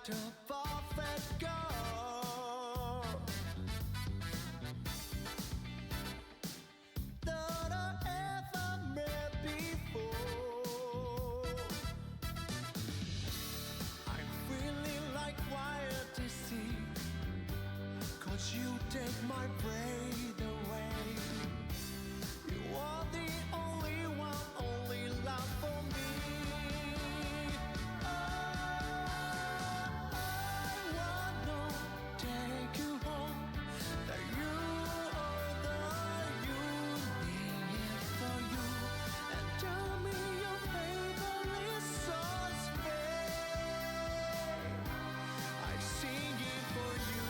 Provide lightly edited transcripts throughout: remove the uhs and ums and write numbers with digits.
quite a perfect girl that I ever met before. I'm feeling like quiet to see, 'cause you take my breath away. You are the only one, only love for me. I wanna take you home, that you are the unique for you, and tell me your favorite songs, babe. I sing it for you.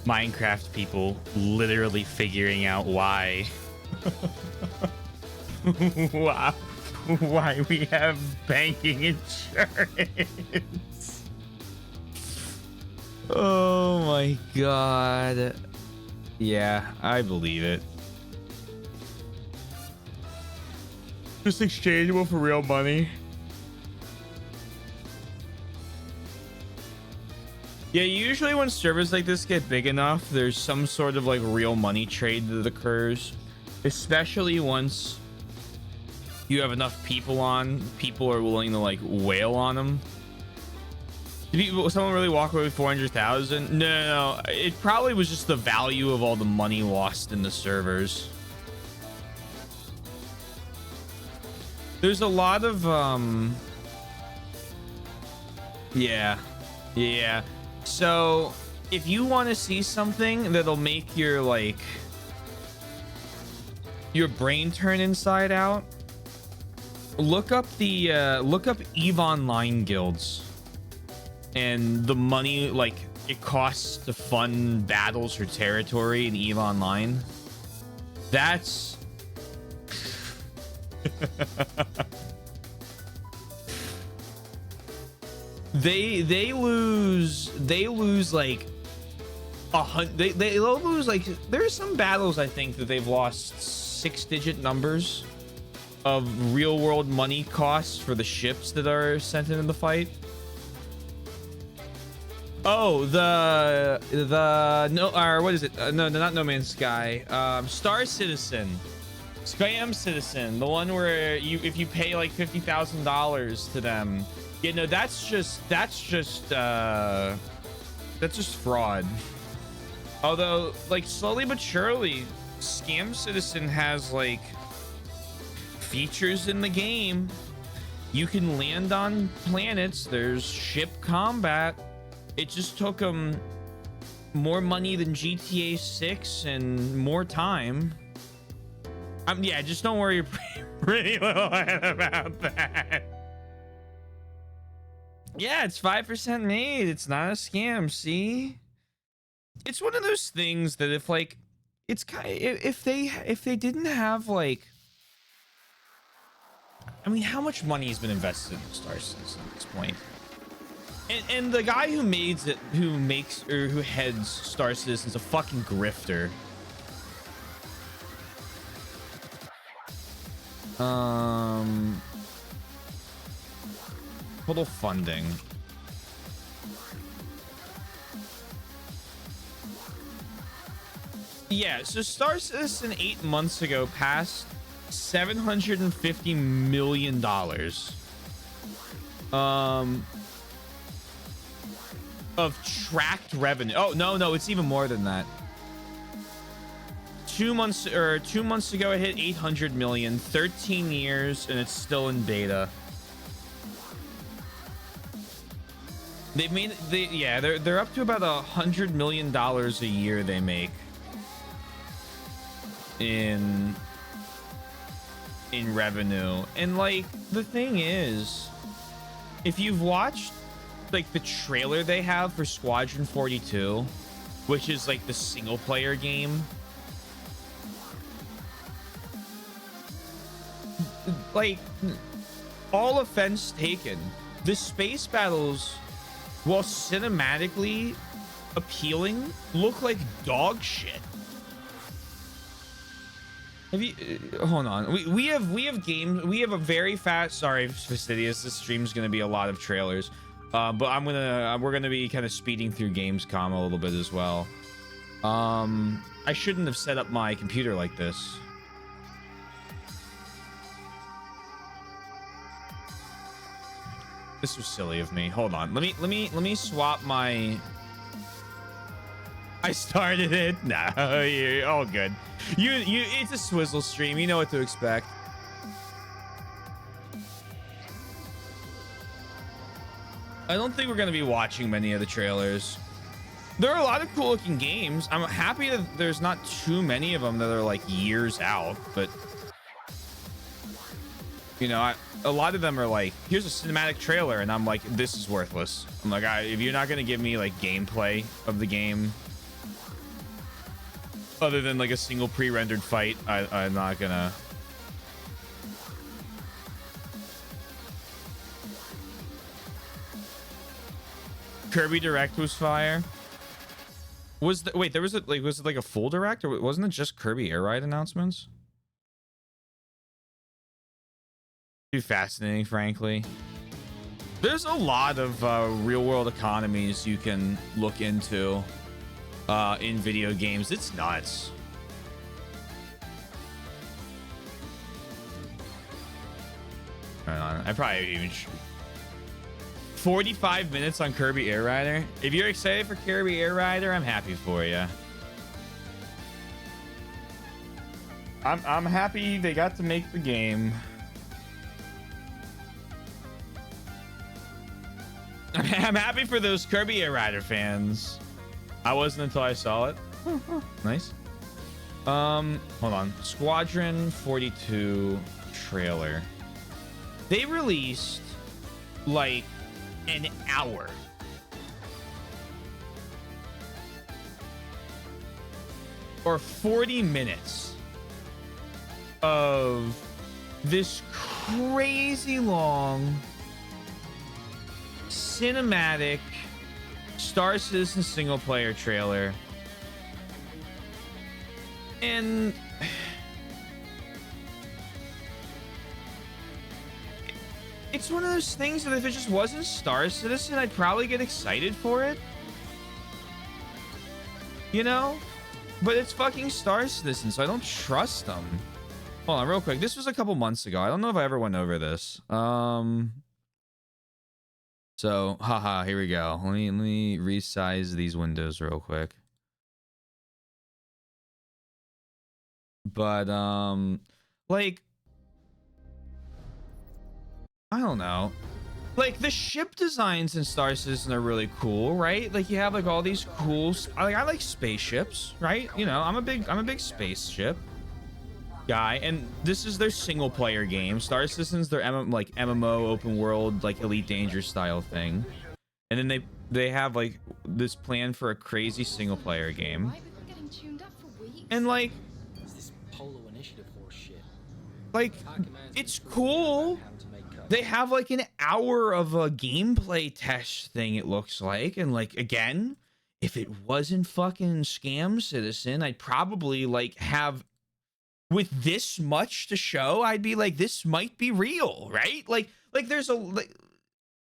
Minecraft people literally figuring out why why we have banking insurance. Oh my god. Yeah, I believe it. Just exchangeable for real money. Yeah, usually when servers like this get big enough, there's some sort of like real money trade that occurs, especially once you have enough people on. People are willing to like wail on them. Did people, someone really walk away with 400,000? No, it probably was just the value of all the money lost in the servers. There's a lot of yeah. So if you want to see something that'll make your like your brain turn inside out, look up EVE Online guilds and the money like it costs to fund battles or territory in EVE Online. That's they lose like they'll lose like there's some battles I think that they've lost 6-digit numbers of real world money costs for the ships that are sent into the fight. Oh, the no, or what is it? No, not No Man's Sky. Star Citizen, Scam Citizen, the one where you if you pay like $50,000 to them. You know, that's just fraud. Although, like, slowly but surely, Scam Citizen has like features in the game. You can land on planets. There's ship combat. It just took them more money than GTA 6 and more time. Yeah, just don't worry pretty little about that. Yeah, it's 5% made. It's not a scam. See, it's one of those things that if like, it's kind of, if they didn't have like, I mean, how much money has been invested in Star Citizen at this point? And the guy who makes it, who heads Star Citizen's a fucking grifter. Total funding. Yeah, so Star Citizen 8 months ago passed $750 million. Of tracked revenue. Oh, no, it's even more than that. 2 months ago it hit 800 million. 13 years and it's still in beta. They've made they're up to about $100 million a year they make in revenue. And like the thing is, if you've watched like the trailer they have for Squadron 42, which is like the single player game, like, all offense taken, the space battles, while cinematically appealing, look like dog shit. Have you hold on, we have games, we have a very fast, sorry Fastidious, this stream's gonna be a lot of trailers, but we're gonna be kind of speeding through Gamescom a little bit as well. I shouldn't have set up my computer like this. This was silly of me. Hold on. Let me swap my. I started it. No, you're all good. It's a Swizzle stream. You know what to expect. I don't think we're gonna be watching many of the trailers. There are a lot of cool looking games. I'm happy that there's not too many of them that are like years out, but you know, a lot of them are like, here's a cinematic trailer, and I'm like, this is worthless. I'm like, if you're not gonna give me like gameplay of the game other than like a single pre-rendered fight, I'm not gonna. Kirby Direct was fire. Was the wait, there was a like, was it like a full direct, or wasn't it just Kirby Air Ride announcements? Too fascinating, frankly. There's a lot of real world economies you can look into in video games. It's nuts. Hold on, I probably even 45 minutes on Kirby Air Rider. If you're excited for Kirby Air Rider, I'm happy for you. I'm happy they got to make the game. I'm happy for those Kirby Air Rider fans. I wasn't until I saw it. Nice. Hold on. Squadron 42 trailer. They released like an hour or 40 minutes of this crazy long cinematic Star Citizen single player trailer, and it's one of those things that if it just wasn't Star Citizen, I'd probably get excited for it, you know, but it's fucking Star Citizen, so I don't trust them. Hold on real quick, this was a couple months ago. I don't know if I ever went over this. So, haha, here we go. Let me resize these windows real quick. But like, I don't know. Like, the ship designs in Star Citizen are really cool, right? Like, you have like all these cool, I like spaceships, right? You know, I'm a big spaceship guy, and this is their single player game. Star Citizen's their MMO open world, like Elite Dangerous style thing, and then they have like this plan for a crazy single player game. And like, it's cool. They have like an hour of a gameplay test thing, it looks like, and like, again, if it wasn't fucking Scam Citizen, I'd probably like have, with this much to show, I'd be like, this might be real, right? Like there's a, like,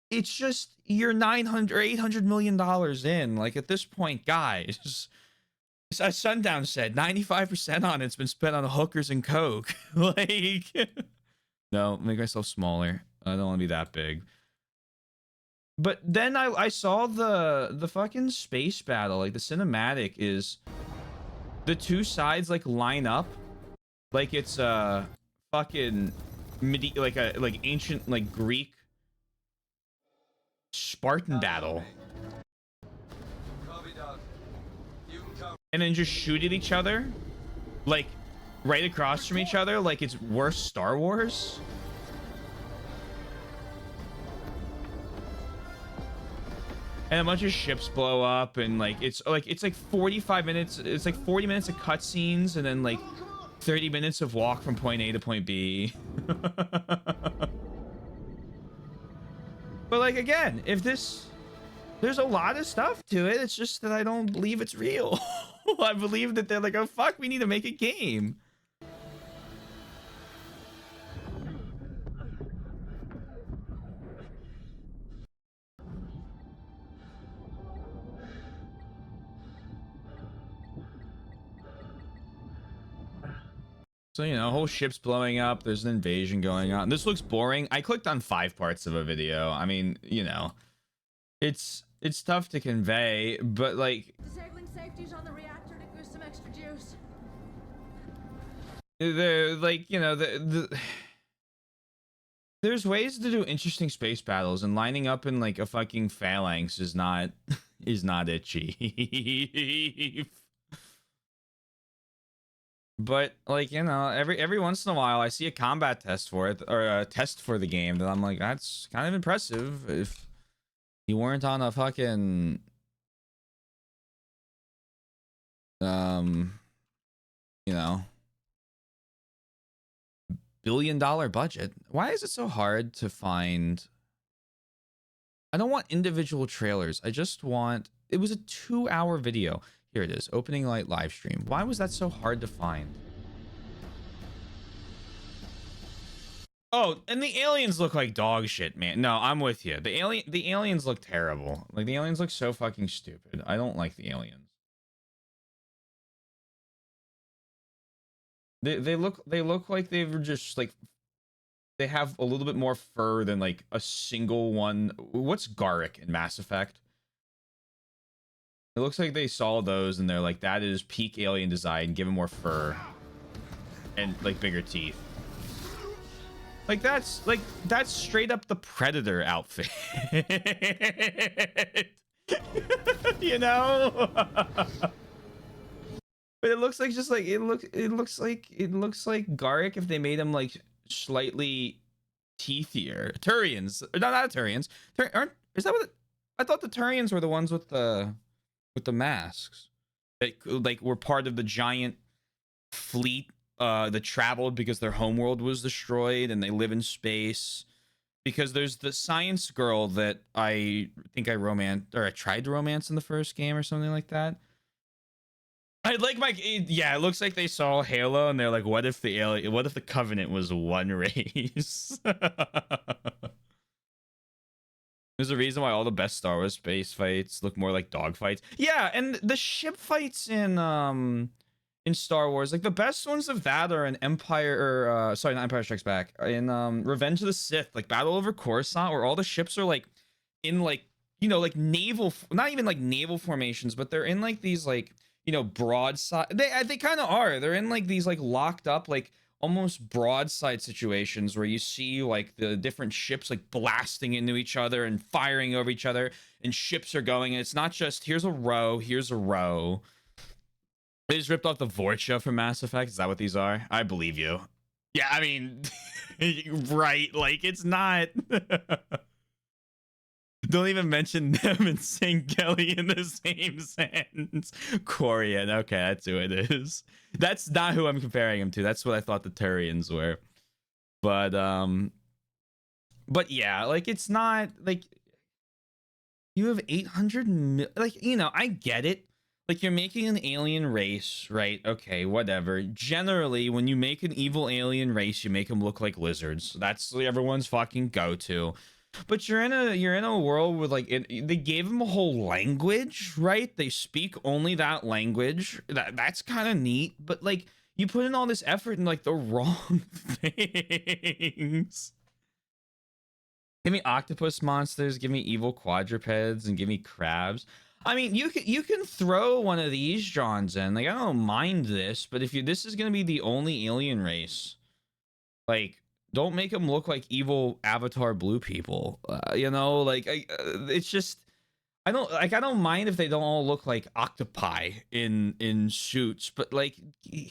it's just, you're 900 or 800 million dollars in. Like, at this point, guys, as Sundown said, 95% on it's been spent on hookers and coke. Like, no, make myself smaller. I don't want to be that big. But then I saw the fucking space battle. Like, the cinematic is the two sides like line up like it's a fucking like ancient like Greek Spartan battle, and then just shoot at each other like right across from each other like it's worse Star Wars. And a bunch of ships blow up, and like it's like 45 minutes, it's like 40 minutes of cutscenes, and then like 30 minutes of walk from point A to point B. But like, again, if there's a lot of stuff to it, it's just that I don't believe it's real. I believe that they're like, oh fuck, we need to make a game. So, you know, whole ship's blowing up. There's an invasion going on. This looks boring. I clicked on 5 parts of a video. I mean, you know, it's tough to convey, but like, disabling safeties on the reactor to boost some extra juice. they're like, you know, there's ways to do interesting space battles, and lining up in like a fucking phalanx is not itchy. But like, you know, every once in a while I see a combat test for it, or a test for the game, that I'm like, that's kind of impressive. If you weren't on a fucking um you know, $1 billion budget, why is it so hard to find? I don't want individual trailers. I just want, it was a 2-hour video. Here it is, opening night live stream. Why was that so hard to find? Oh, and the aliens look like dog shit, man. No, I'm with you. The aliens look terrible. Like, the aliens look so fucking stupid. I don't like the aliens. They look like they were just like, they have a little bit more fur than like a single one. What's Garrick in Mass Effect? It looks like they saw those and they're like, that is peak alien design. Give him more fur and like bigger teeth. Like that's straight up the Predator outfit. You know? But it looks like, just like, it looks like Garrick if they made him like slightly teethier. Turians. No, not Turians. Is that what I thought the Turians were the ones with the masks that like were part of the giant fleet that traveled because their homeworld was destroyed and they live in space. Because there's the science girl that I think I tried to romance in the first game or something like that. I'd like yeah, it looks like they saw Halo and they're like, what if the Covenant was one race? There's a reason why all the best Star Wars space fights look more like dog fights. Yeah, and the ship fights in Star Wars, like the best ones of that are in Empire, or sorry, not Empire Strikes Back, in Revenge of the Sith, like Battle over Coruscant, where all the ships are like in like, you know, like naval, not even like naval formations, but they're in like these like, you know, broadside. They kind of are. They're in like these like locked up like almost broadside situations where you see like the different ships like blasting into each other and firing over each other, and ships are going, and it's not just here's a row, here's a row. They just ripped off the Vorcha from Mass Effect. Is that what these are? I believe you. Yeah, I mean, right, like it's not. Don't even mention them and St. Kelly in the same sentence. Quarian, okay, that's who it is. That's not who I'm comparing him to. That's what I thought the Turians were. But yeah, like it's not like you have 800 like, you know, I get it. Like, you're making an alien race, right? Okay, whatever. Generally, when you make an evil alien race, you make them look like lizards. That's everyone's fucking go-to. But you're in a world with like they gave them a whole language, right? They speak only that language. That's kind of neat. But like, you put in all this effort in like the wrong things. Give me octopus monsters, give me evil quadrupeds, and give me crabs. I mean, you can throw one of these Johns in. Like, I don't mind this, but if this is gonna be the only alien race, like, don't make them look like evil Avatar blue people. You know, like it's just, I don't mind if they don't all look like octopi in suits, but like, you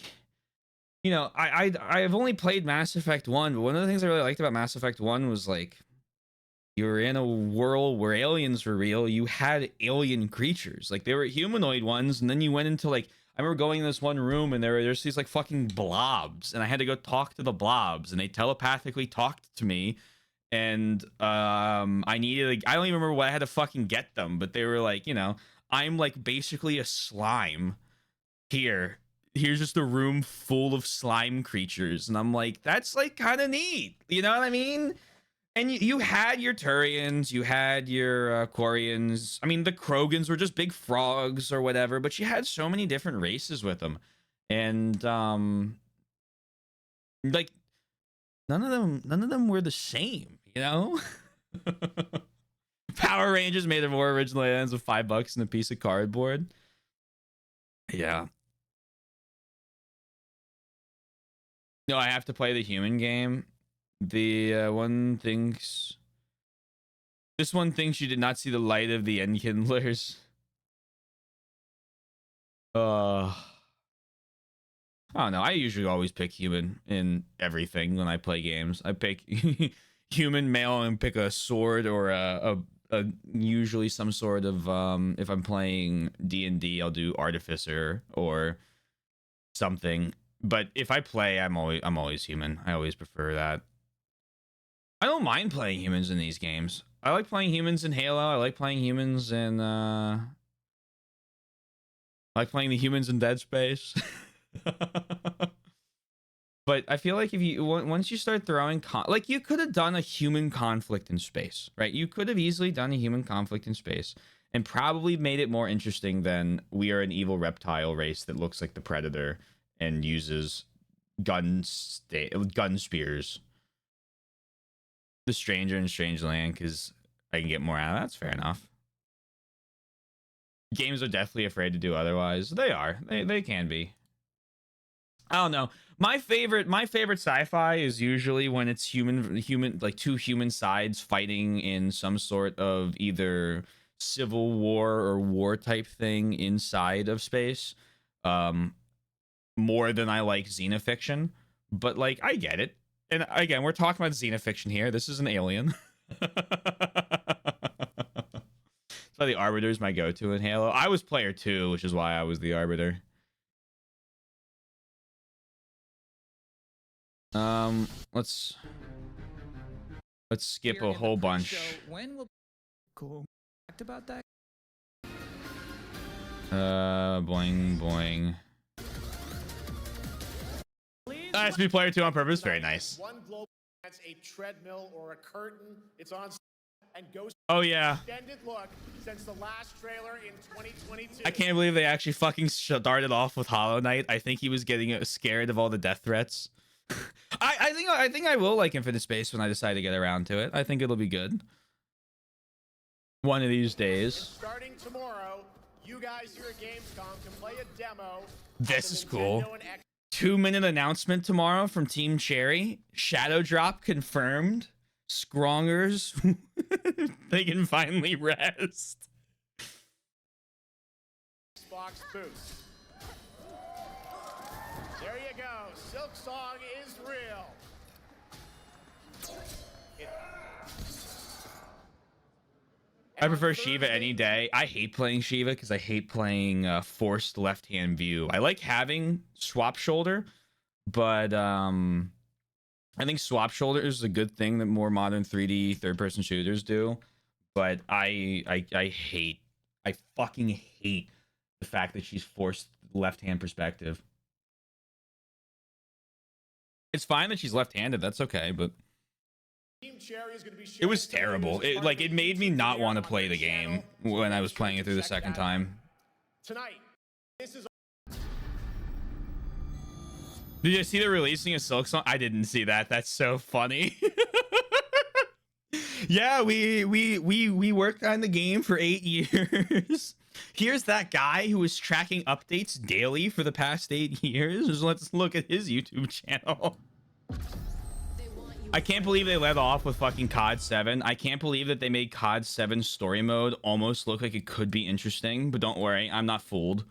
know, I've only played Mass Effect 1, but one of the things I really liked about Mass Effect 1 was like, you were in a world where aliens were real. You had alien creatures. Like, they were humanoid ones, and then you went into like, I remember going in this one room and there's these like fucking blobs, and I had to go talk to the blobs, and they telepathically talked to me. And I needed like, I don't even remember what I had to fucking get them, but they were like, you know, I'm like basically a slime here. Here's just a room full of slime creatures, and I'm like, that's like kind of neat. You know what I mean? And you had your Turians, you had your Quarians. I mean, the Krogans were just big frogs or whatever, but you had so many different races with them. And like none of them were the same, you know? Power Rangers made of more original aliens with $5 and a piece of cardboard. Yeah. No, I have to play the human game. The one thinks this one thinks you did not see the light of the enkindlers. I don't know. I usually always pick human in everything when I play games. I pick human male and pick a sword or a usually some sort of if I'm playing D&D, I'll do artificer or something. But if I play, I'm always human. I always prefer that. I don't mind playing humans in these games. I like playing humans in Halo. I like playing humans in I like playing the humans in Dead Space. But I feel like if you once you start throwing like you could have done a human conflict in space, right? You could have easily done a human conflict in space and probably made it more interesting than we are an evil reptile race that looks like the Predator and uses gun spears. The stranger in Strange Land because I can get more out of that. That's fair enough. Games are definitely afraid to do otherwise. They are. They can be. I don't know. My favorite sci-fi is usually when it's human like two human sides fighting in some sort of either civil war or war type thing inside of space. More than I like xenofiction, but like I get it. And again, we're talking about xenofiction here. This is an alien. That's why the Arbiter is my go-to in Halo. I was player 2, which is why I was the Arbiter. Let's skip a whole bunch. When will cool fact about that? Boing boing. That has to be player 2 on purpose. Very nice. One global that's a treadmill or a curtain. It's on and goes. Oh yeah. Extended look since the last trailer in 2022. I can't believe they actually fucking started off with Hollow Knight. I think he was getting scared of all the death threats. I think I will like Infinite Space when I decide to get around to it. I think it'll be good. One of these days. Starting tomorrow, you guys here at Gamescom can play a demo. This is cool. 2-minute announcement tomorrow from Team Cherry. Shadow drop confirmed. Scrongers. They can finally rest. Xbox boost. There you go. Silk Song is real. I prefer Shiva any day. I hate playing Shiva because I hate playing forced left-hand view. I like having swap shoulder, but I think swap shoulder is a good thing that more modern 3D third-person shooters do. But I fucking hate the fact that she's forced left-hand perspective. It's fine that she's left-handed. That's okay, but it was terrible. It made me not want to play the game when I was playing it through the second time. Tonight, this is. Did you see they're releasing a Silk Song? I didn't see that. That's so funny. Yeah, we worked on the game for 8 years. Here's that guy who was tracking updates daily for the past 8 years. Let's look at his YouTube channel. I can't believe they let off with fucking COD 7. I can't believe that they made COD 7 story mode almost look like it could be interesting, but don't worry, I'm not fooled.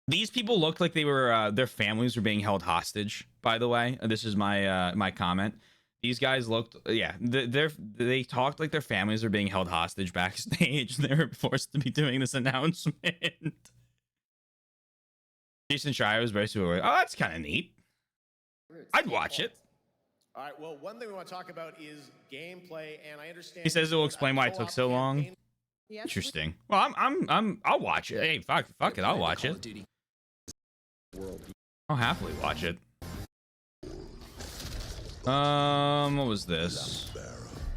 These people looked like they were their families were being held hostage, by the way. This is my my comment. These guys looked, yeah, they talked like their families are being held hostage backstage. They were forced to be doing this announcement. Jason Schreier was very super. Oh, that's kind of neat. I'd watch it. All right, well, one thing we want to talk about is gameplay, and I understand. He says it will explain why it took so long. Yes, Interesting. Well, I'll watch it. Hey, fuck it, I'll watch it. I'll happily watch it. What was this?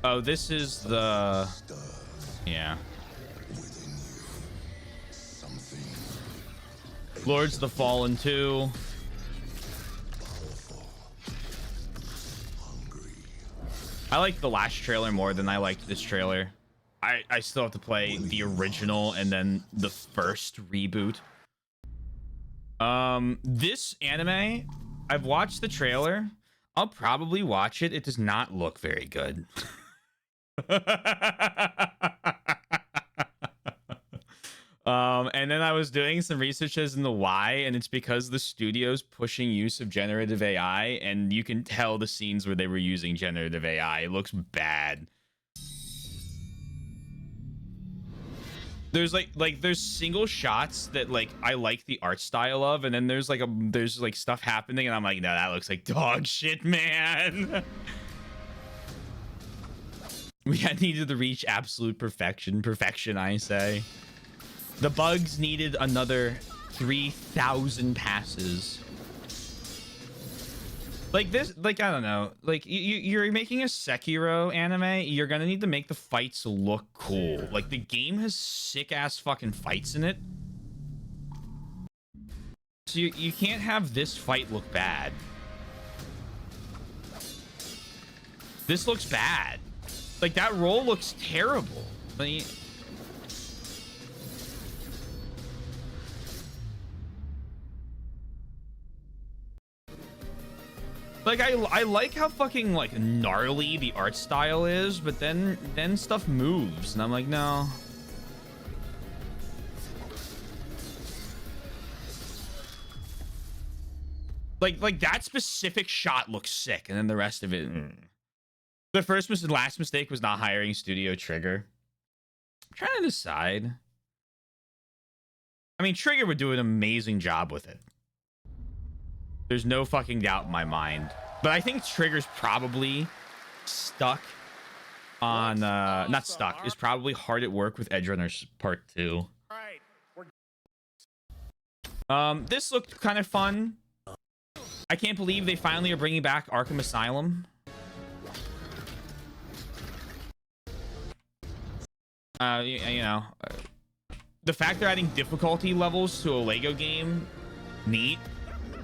Oh, this is the. Yeah. Lords of the Fallen 2. I like the last trailer more than I liked this trailer. I still have to play the original and then the first reboot. This anime, I've watched the trailer. I'll probably watch it. It does not look very good. And And then I was doing some research as in the why, and it's because the studio's pushing use of generative AI, and you can tell the scenes where they were using generative AI. It looks bad. There's there's single shots that like I like the art style of, and then there's like stuff happening, and I'm like, no, that looks like dog shit, man. We had needed to reach absolute perfection. Perfection, I say. The bugs needed another 3,000 passes. Like this, like, I don't know. Like, you're making a Sekiro anime, you're gonna need to make the fights look cool. Like, the game has sick-ass fucking fights in it. So you can't have this fight look bad. This looks bad. Like, that roll looks terrible. Like, I like how fucking, like, gnarly the art style is, but then stuff moves, and I'm like, no. Like that specific shot looks sick, and then the rest of it... The first and last mistake was not hiring Studio Trigger. I'm trying to decide. I mean, Trigger would do an amazing job with it. There's no fucking doubt in my mind. But I think Trigger's probably stuck on... not stuck. Is probably hard at work with Edge Runners Part 2. This looked kind of fun. I can't believe they finally are bringing back Arkham Asylum. You know, the fact they're adding difficulty levels to a Lego game, neat.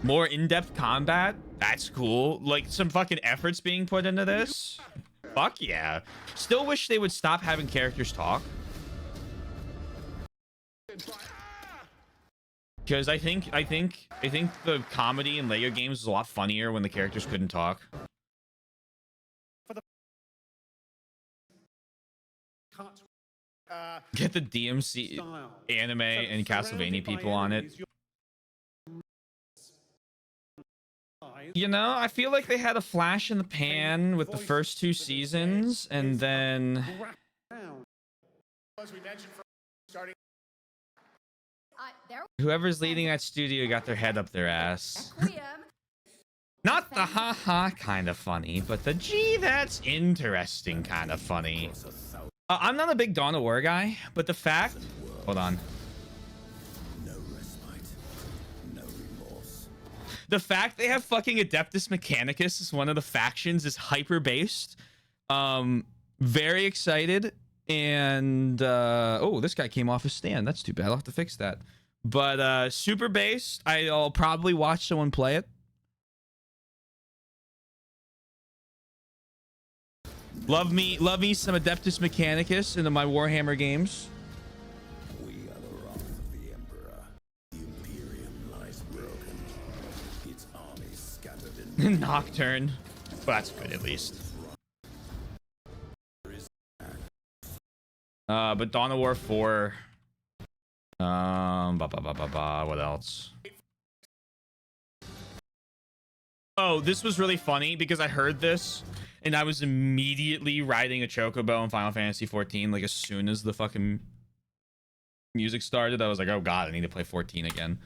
More in-depth combat, that's cool. Like, some fucking effort's being put into this. Fuck yeah. Still wish they would stop having characters talk. Because I think the comedy in Lego games is a lot funnier when the characters couldn't talk. Get the DMC anime and Castlevania people on it. You know, I feel like they had a flash in the pan with the first 2 seasons, and then... Whoever's leading that studio got their head up their ass. Not the haha kind of funny, but the gee, that's interesting kind of funny. I'm not a big Dawn of War guy, but the fact... Hold on. The fact they have fucking Adeptus Mechanicus as one of the factions is hyper based. Very excited. And oh, this guy came off his stand. That's too bad. I'll have to fix that. But super based. I'll probably watch someone play it. Love me some Adeptus Mechanicus into my Warhammer games. We are the wrath of the Emperor. The Imperium lies broken. Its armies scattered in Nocturne. Well, that's good at least. But Dawn of War 4. What else? Oh, this was really funny because I heard this and I was immediately riding a chocobo in Final Fantasy 14. Like, as soon as the fucking music started, I was like, oh god, I need to play 14 again.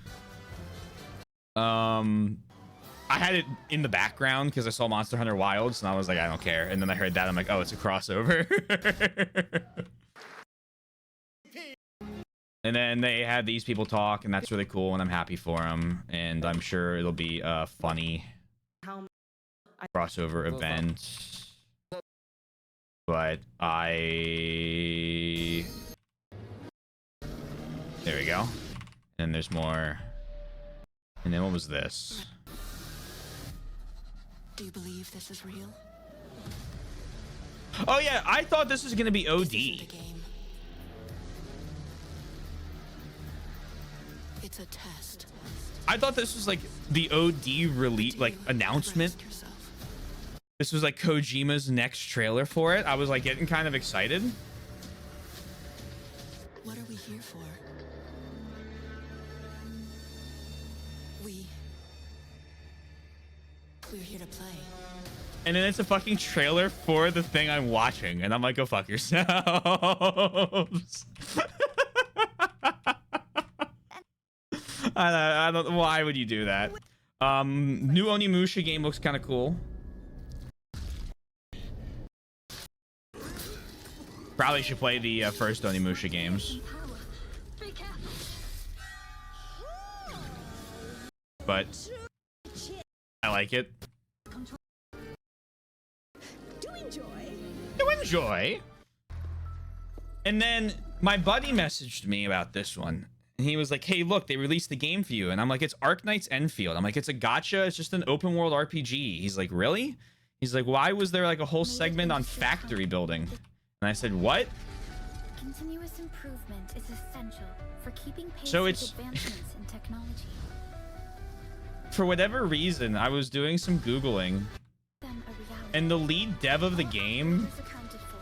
I had it in the background because I saw Monster Hunter Wilds, and I was like, I don't care. And then I heard that, I'm like, oh, it's a crossover. And then they had these people talk, and that's really cool, and I'm happy for them. And I'm sure it'll be a funny crossover event. But there we go. And there's more. And then what was this? Do you believe this is real? Oh yeah, I thought this was gonna be OD. It's a test. I thought this was like the OD release, like announcement. This was like Kojima's next trailer for it. I was like getting kind of excited. What are we here for? We're here to play. And then it's a fucking trailer for the thing I'm watching, and I'm like, go fuck yourselves. I don't. Why would you do that? New Onimusha game looks kind of cool. Probably should play the first Onimusha games. But I like it. Do enjoy. And then my buddy messaged me about this one. And he was like, hey, look, they released the game for you. And I'm like, it's Arknight's Enfield. I'm like, it's a gacha. It's just an open world RPG. He's like, really? He's like, why was there like a whole segment on factory building? And I said, what? Continuous improvement is essential for keeping pace So with it's advancements in technology. For whatever reason, I was doing some Googling. Then a reality And the lead dev of the game, is accounted for.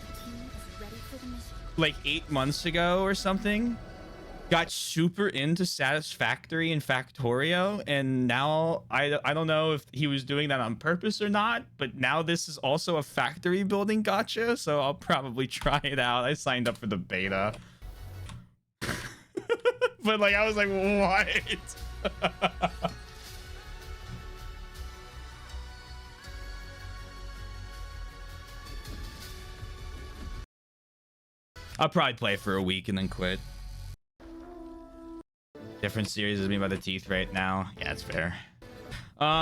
The team is ready for the mission. like 8 months ago or something, got super into Satisfactory and Factorio, and now I don't know if he was doing that on purpose or not, but now this is also a factory building gacha, so I'll probably try it out. I signed up for the beta. But like I was like, what? I'll probably play for a week and then quit. Different series is me by the teeth right now. Yeah, it's fair.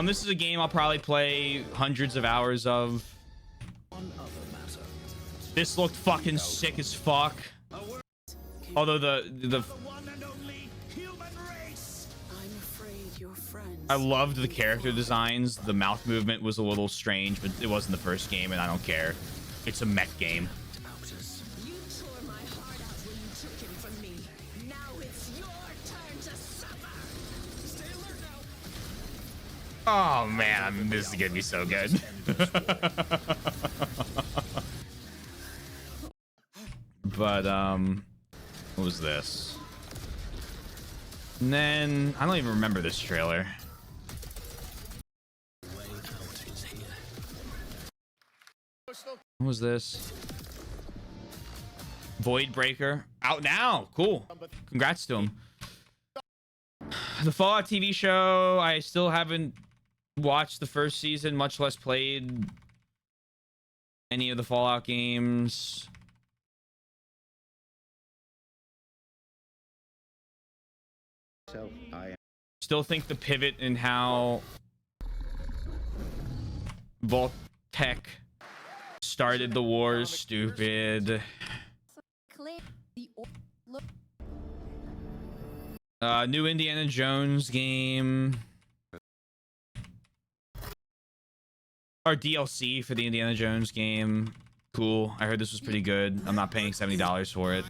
This is a game I'll probably play hundreds of hours of. This looked fucking sick as fuck. Although the I loved the character designs. The mouth movement was a little strange, but it wasn't the first game, and I don't care. It's a mech game. You tore my heart out when you took him from me. Now it's your turn to suffer. Stay alert now. Oh man, this is gonna be so good. But what was this? And then I don't even remember this trailer. What was this? Void Breaker out now. Cool. Congrats to him. The Fallout TV show, I still haven't watched the first season, much less played any of the Fallout games. So I Still think the pivot in how Vault-Tec started the war is stupid. New Indiana Jones game. Or DLC for the Indiana Jones game. Cool. I heard this was pretty good. I'm not paying $70 for it.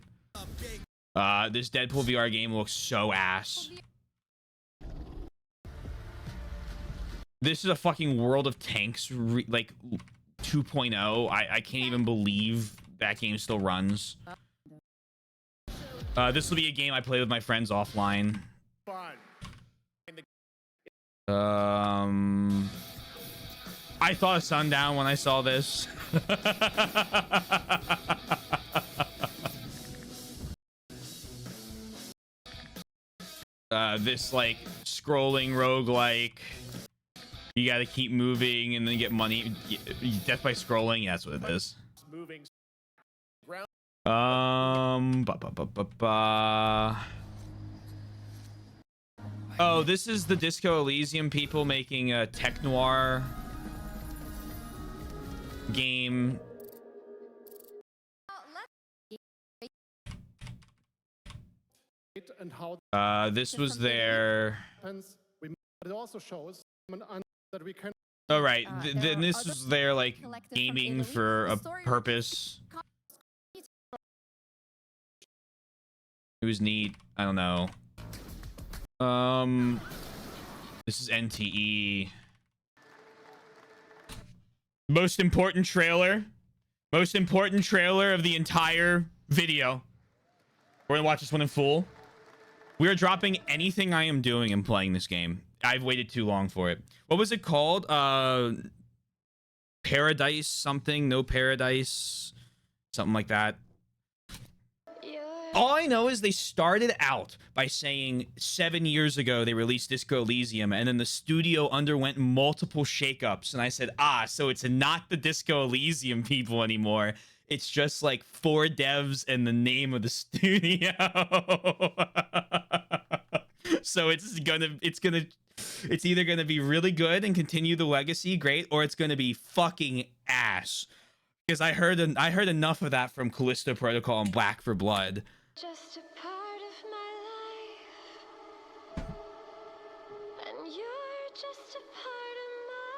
This Deadpool VR game looks so ass. This is a fucking World of Tanks like 2.0. I can't even believe that game still runs. This will be a game I play with my friends offline. I thought of Sundown when I saw this. This like scrolling roguelike. You gotta keep moving and then get money. Death by scrolling. Yeah, that's what it is. Oh, this is the Disco Elysium people making a tech noir game. This was their. It also shows that we can. Oh right, then this was their like gaming for a purpose. It was neat. I don't know. This is NTE. Most important trailer. Most important trailer of the entire video. We're gonna watch this one in full. We are dropping anything I am doing and playing this game. I've waited too long for it. What was it called? Paradise something, no paradise, something like that. All I know is they started out by saying 7 years ago they released Disco Elysium, and then the studio underwent multiple shakeups. And I said, so it's not the Disco Elysium people anymore. It's just like 4 devs and the name of the studio. So it's either gonna be really good and continue the legacy, great, or it's gonna be fucking ass. Because I heard enough of that from Callisto Protocol and Black for Blood. Just a part of my life, and you're just a part of my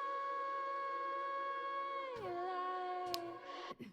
life.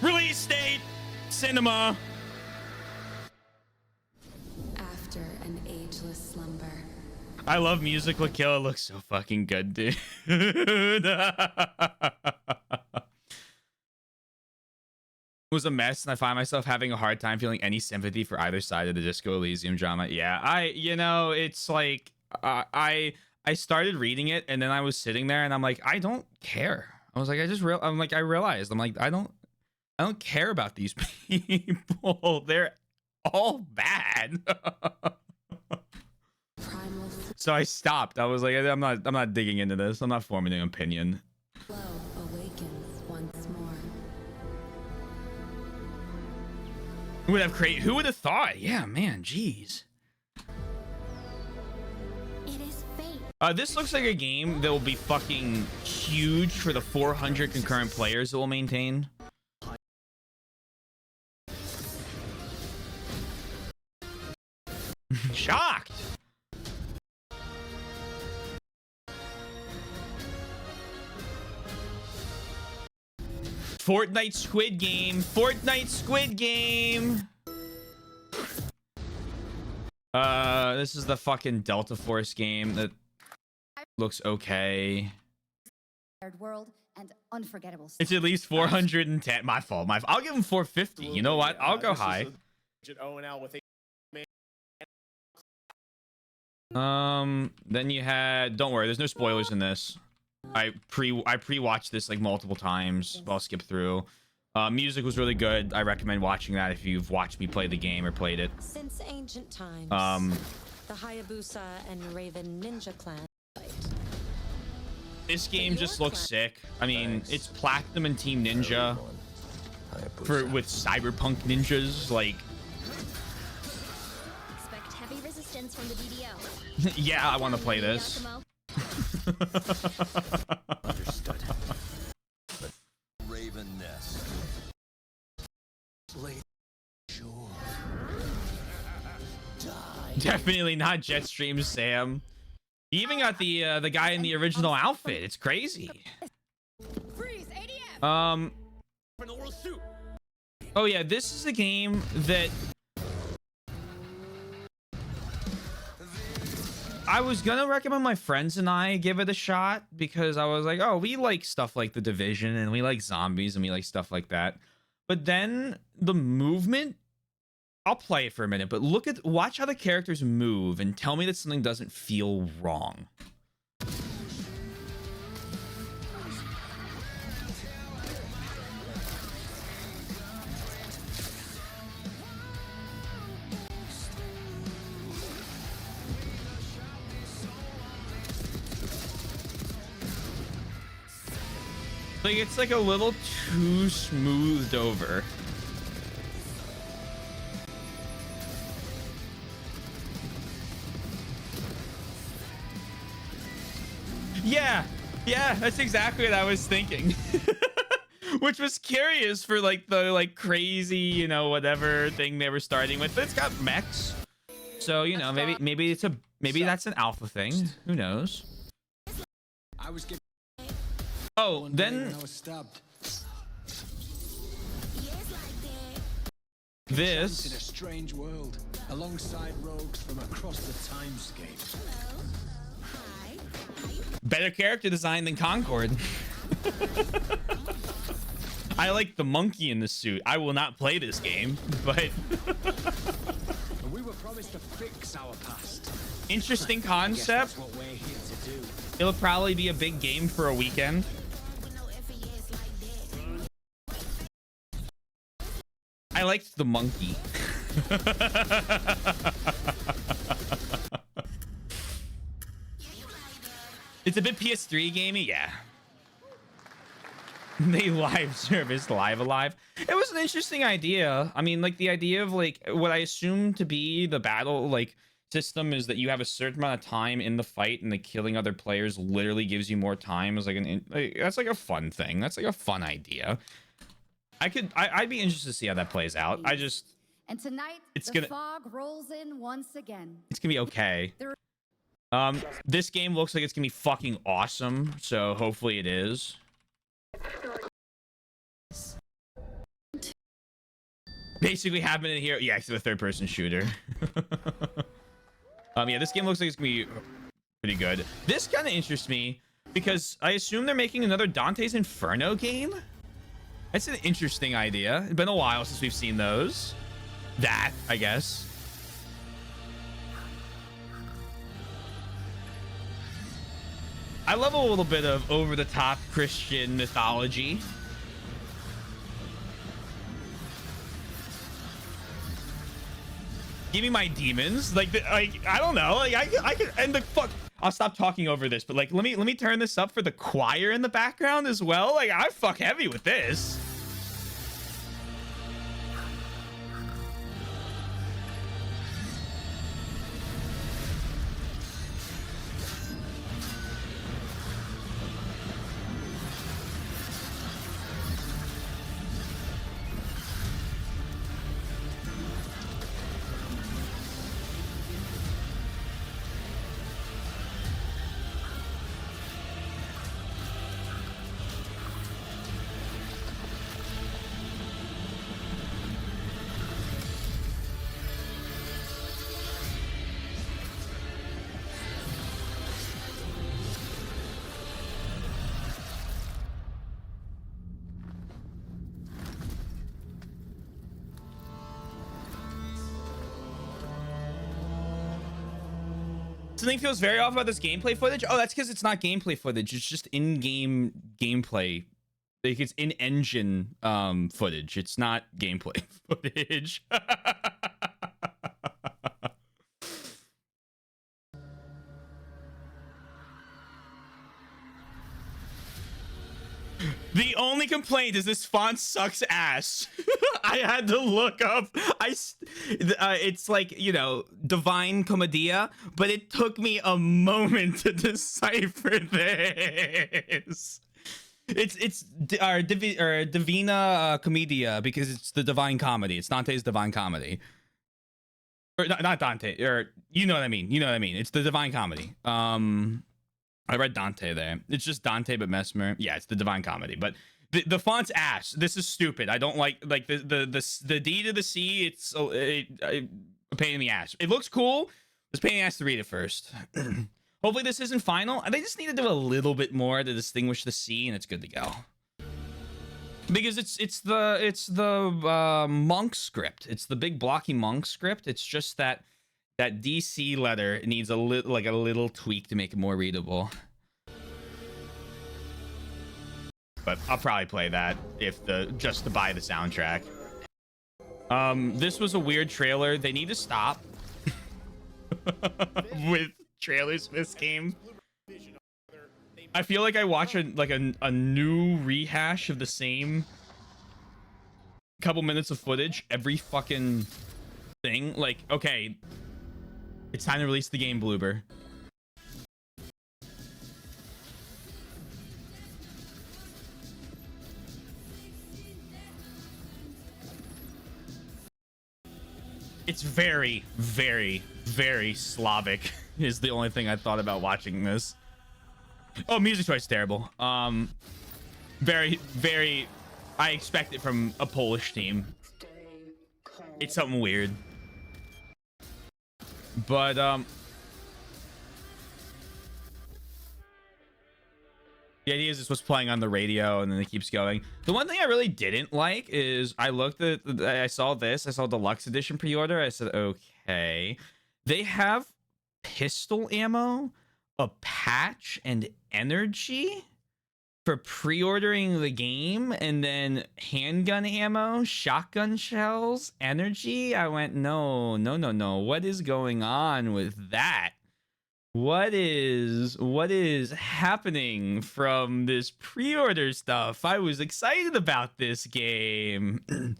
Release date, cinema. After an ageless slumber. I love Musical Kill. It looks so fucking good, dude. It was a mess, and I find myself having a hard time feeling any sympathy for either side of the Disco Elysium drama. Yeah, it's like I started reading it, and then I was sitting there, and I'm like, I don't care. I was like, I realized, I'm like, I don't care about these people. They're all bad. So I stopped. I was like, I'm not digging into this. I'm not forming an opinion. Flow awakens once more. Who would have thought? Yeah, man, jeez. It is fate. This looks like a game that will be fucking huge for the 400 concurrent players it will maintain. Shocked. Fortnite Squid Game. Fortnite Squid Game. This is the fucking Delta Force game that looks okay. World and unforgettable. It's at least 410. My fault. I'll give him 450. You know what? I'll go high. Then you had, don't worry, there's no spoilers in this. I pre-watched this like multiple times. I'll skip through. Music was really good. I recommend watching that if you've watched me play the game or played it. Since ancient times, the Hayabusa and Raven Ninja clan. This game just looks sick. I mean, it's Platinum and Team Ninja with cyberpunk ninjas. Like, Expect heavy resistance from the DDO. yeah, I want to play this. Understood. Raven Nest. Sure. Die. Definitely not Jetstream Sam. He even got the guy in the original outfit. It's crazy. Freeze, ADF. Oh yeah, this is a game that I was gonna recommend my friends and I give it a shot, because I was like, oh, we like stuff like The Division and we like zombies and we like stuff like that. But then the movement, I'll play it for a minute, but watch how the characters move and tell me that something doesn't feel wrong. Like, it's like a little too smoothed over. Yeah, yeah, that's exactly what I was thinking. Which was curious for like the like crazy, you know, whatever thing they were starting with. But it's got mechs, so you know, maybe that's an alpha thing. Who knows? I was given Oh, then I was stabbed. In a this strange world, alongside rogues from across the timescape. better character design than Concord. I like the monkey in the suit. I will not play this game, but We were promised to fix our past. interesting I guess concept. that's what we're here to do. It'll probably be a big game for a weekend. I liked the monkey. It's a bit PS3 gamey, yeah. They live service Live Alive. It was an interesting idea. I mean, like the idea of like what I assume to be the battle like system is that you have a certain amount of time in the fight, and the killing other players literally gives you more time. As like that's like a fun thing. That's like a fun idea. I'd be interested to see how that plays out. And tonight, It's the gonna- fog rolls in once again. It's gonna be okay. This game looks like it's gonna be fucking awesome, so hopefully it is. Basically happening here. Yeah, it's a third-person shooter. Yeah, this game looks like it's gonna be pretty good. This kind of interests me because I assume they're making another Dante's Inferno game. That's an interesting idea. It's been a while since we've seen those. That, I guess. I love a little bit of over-the-top Christian mythology. Give me my demons. Like I don't know. Like I could and the fuck. I'll stop talking over this, but like let me turn this up for the choir in the background as well. Like I fuck heavy with this. Something feels very off about this gameplay footage. Oh, that's because it's not gameplay footage. It's just in-game gameplay. Like it's in-engine footage. It's not gameplay footage. The only complaint is this font sucks ass. I had to look up. It's like, you know, Divine Commedia, but it took me a moment to decipher this. It's Divina Commedia because it's the Divine Comedy. It's Dante's Divine Comedy. Or not Dante, or you know what I mean. You know what I mean. It's the Divine Comedy. I read Dante there. It's just Dante but Mesmer. Yeah, it's the Divine Comedy. But the font's ass. This is stupid. I don't like the D to the C. It's a pain in the ass. It looks cool. It's a pain in the ass to read it first. Hopefully this isn't final. They just need to do a little bit more to distinguish the C, and it's good to go. Because it's the monk script. It's the big blocky monk script. It's just that DC letter needs a little tweak to make it more readable. But I'll probably play that just to buy the soundtrack. This was a weird trailer. They need to stop with trailers for this game. I feel like I watch a new rehash of the same couple minutes of footage every fucking thing. Like, okay, it's time to release the game, Bloober. It's very, very, very Slavic is the only thing I thought about watching this. Oh, music choice terrible. Very, very, I expect it from a Polish team. It's something weird. But, the idea is it's what's playing on the radio, and then it keeps going. The one thing I really didn't like is I saw this. I saw deluxe edition pre-order. I said, okay. They have pistol ammo, a patch, and energy for pre-ordering the game, and then handgun ammo, shotgun shells, energy. I went, no. What is going on with that? What is happening from this pre-order stuff? I was excited about this game. You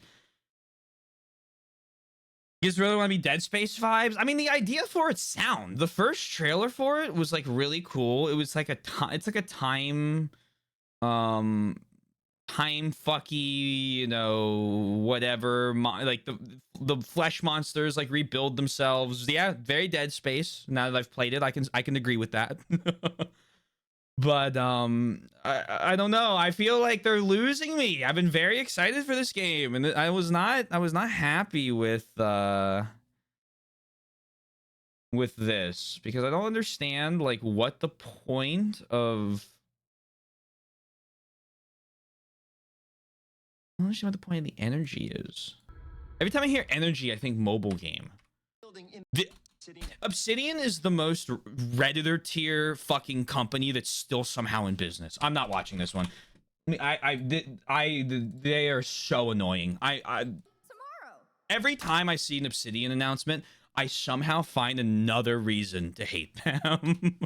guys really want to be Dead Space vibes? I mean, the idea for it's sound. The first trailer for it was like really cool. It was like it's like a time fucky, you know, whatever, like the flesh monsters like rebuild themselves. Yeah, very Dead Space. Now that I've played it, I can agree with that. But I don't know. I feel like they're losing me. I've been very excited for this game, and I was not happy with this, because I don't understand like what the point of I don't understand what the point of the energy is. Every time I hear energy, I think mobile game. Obsidian is the most Redditor tier fucking company that's still somehow in business. I'm not watching this one. They are so annoying. Tomorrow. Every time I see an Obsidian announcement, I somehow find another reason to hate them.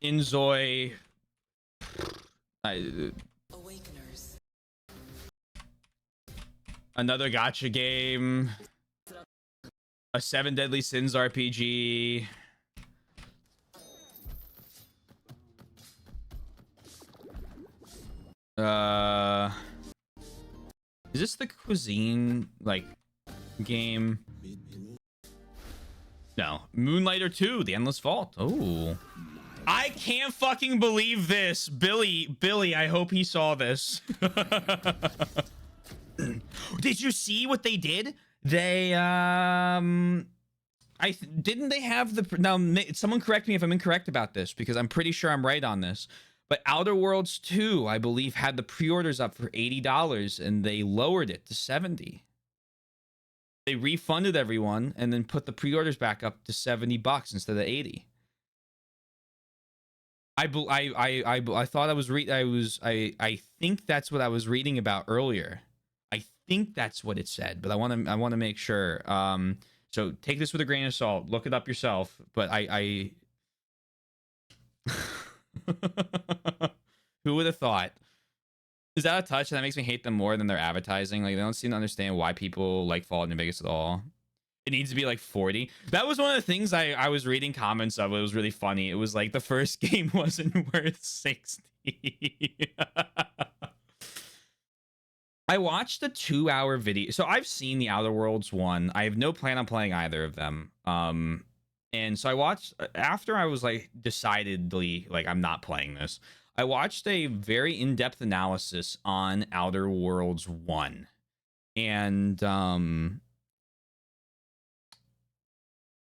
Inzoi. Awakeners. Another gacha game. A 7 Deadly Sins RPG. Is this the cuisine like game? No. Moonlighter 2, The Endless Vault. Oh. I can't fucking believe this. Billy, I hope he saw this. Did you see what they did? They didn't they have the now someone correct me if I'm incorrect about this, because I'm pretty sure I'm right on this. But Outer Worlds 2, I believe, had the pre-orders up for $80 and they lowered it to $70. They refunded everyone and then put the pre-orders back up to $70 instead of $80. I thought I think that's what I was reading about earlier. I think that's what it said, but I want to make sure. So take this with a grain of salt. Look it up yourself. But I who would have thought? Is that a touch? And that makes me hate them more than their advertising. Like, they don't seem to understand why people like Fallout New Vegas at all. It needs to be like 40. That was one of the things I was reading comments of. It was really funny. It was like the first game wasn't worth 60. I watched a 2-hour video. So I've seen the Outer Worlds one. I have no plan on playing either of them. And so I watched, after I was like decidedly like I'm not playing this, I watched a very in-depth analysis on Outer Worlds 1. And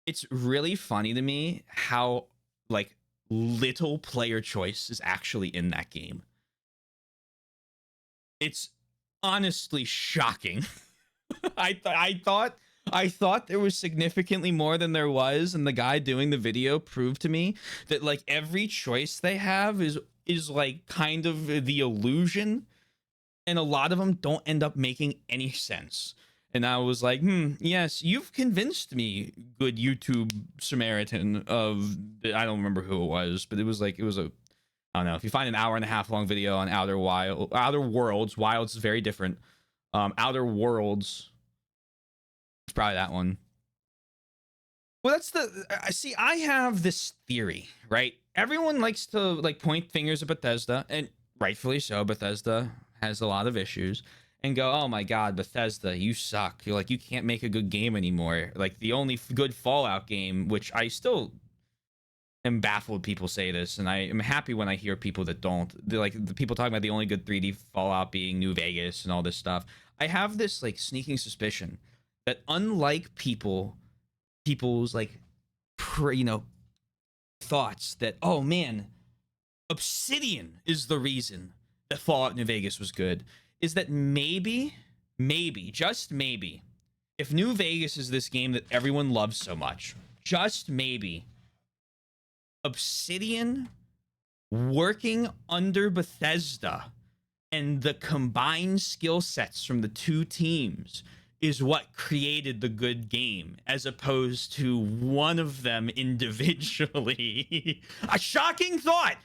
it's really funny to me how like little player choice is actually in that game. It's honestly shocking. I thought there was significantly more than there was, and the guy doing the video proved to me that like every choice they have is like kind of the illusion, and a lot of them don't end up making any sense. And I was like, yes, you've convinced me, good YouTube Samaritan of, I don't remember who it was, but it was a, I don't know. If you find an 1.5 hour long video on Outer Worlds, Wilds is very different. Outer Worlds, it's probably that one. Well, that's see, I have this theory, right? Everyone likes to like point fingers at Bethesda, and rightfully so. Bethesda has a lot of issues. and go, oh my god, Bethesda, you suck. You're like, you can't make a good game anymore. Like, the only good Fallout game, which I still am baffled people say this, and I am happy when I hear people that don't. They're like, the people talking about the only good 3D Fallout being New Vegas and all this stuff. I have this like sneaking suspicion that unlike people's like, thoughts that, oh man, Obsidian is the reason that Fallout New Vegas was good, is that maybe, just maybe, if New Vegas is this game that everyone loves so much, just maybe, Obsidian working under Bethesda and the combined skill sets from the two teams is what created the good game, as opposed to one of them individually. A shocking thought.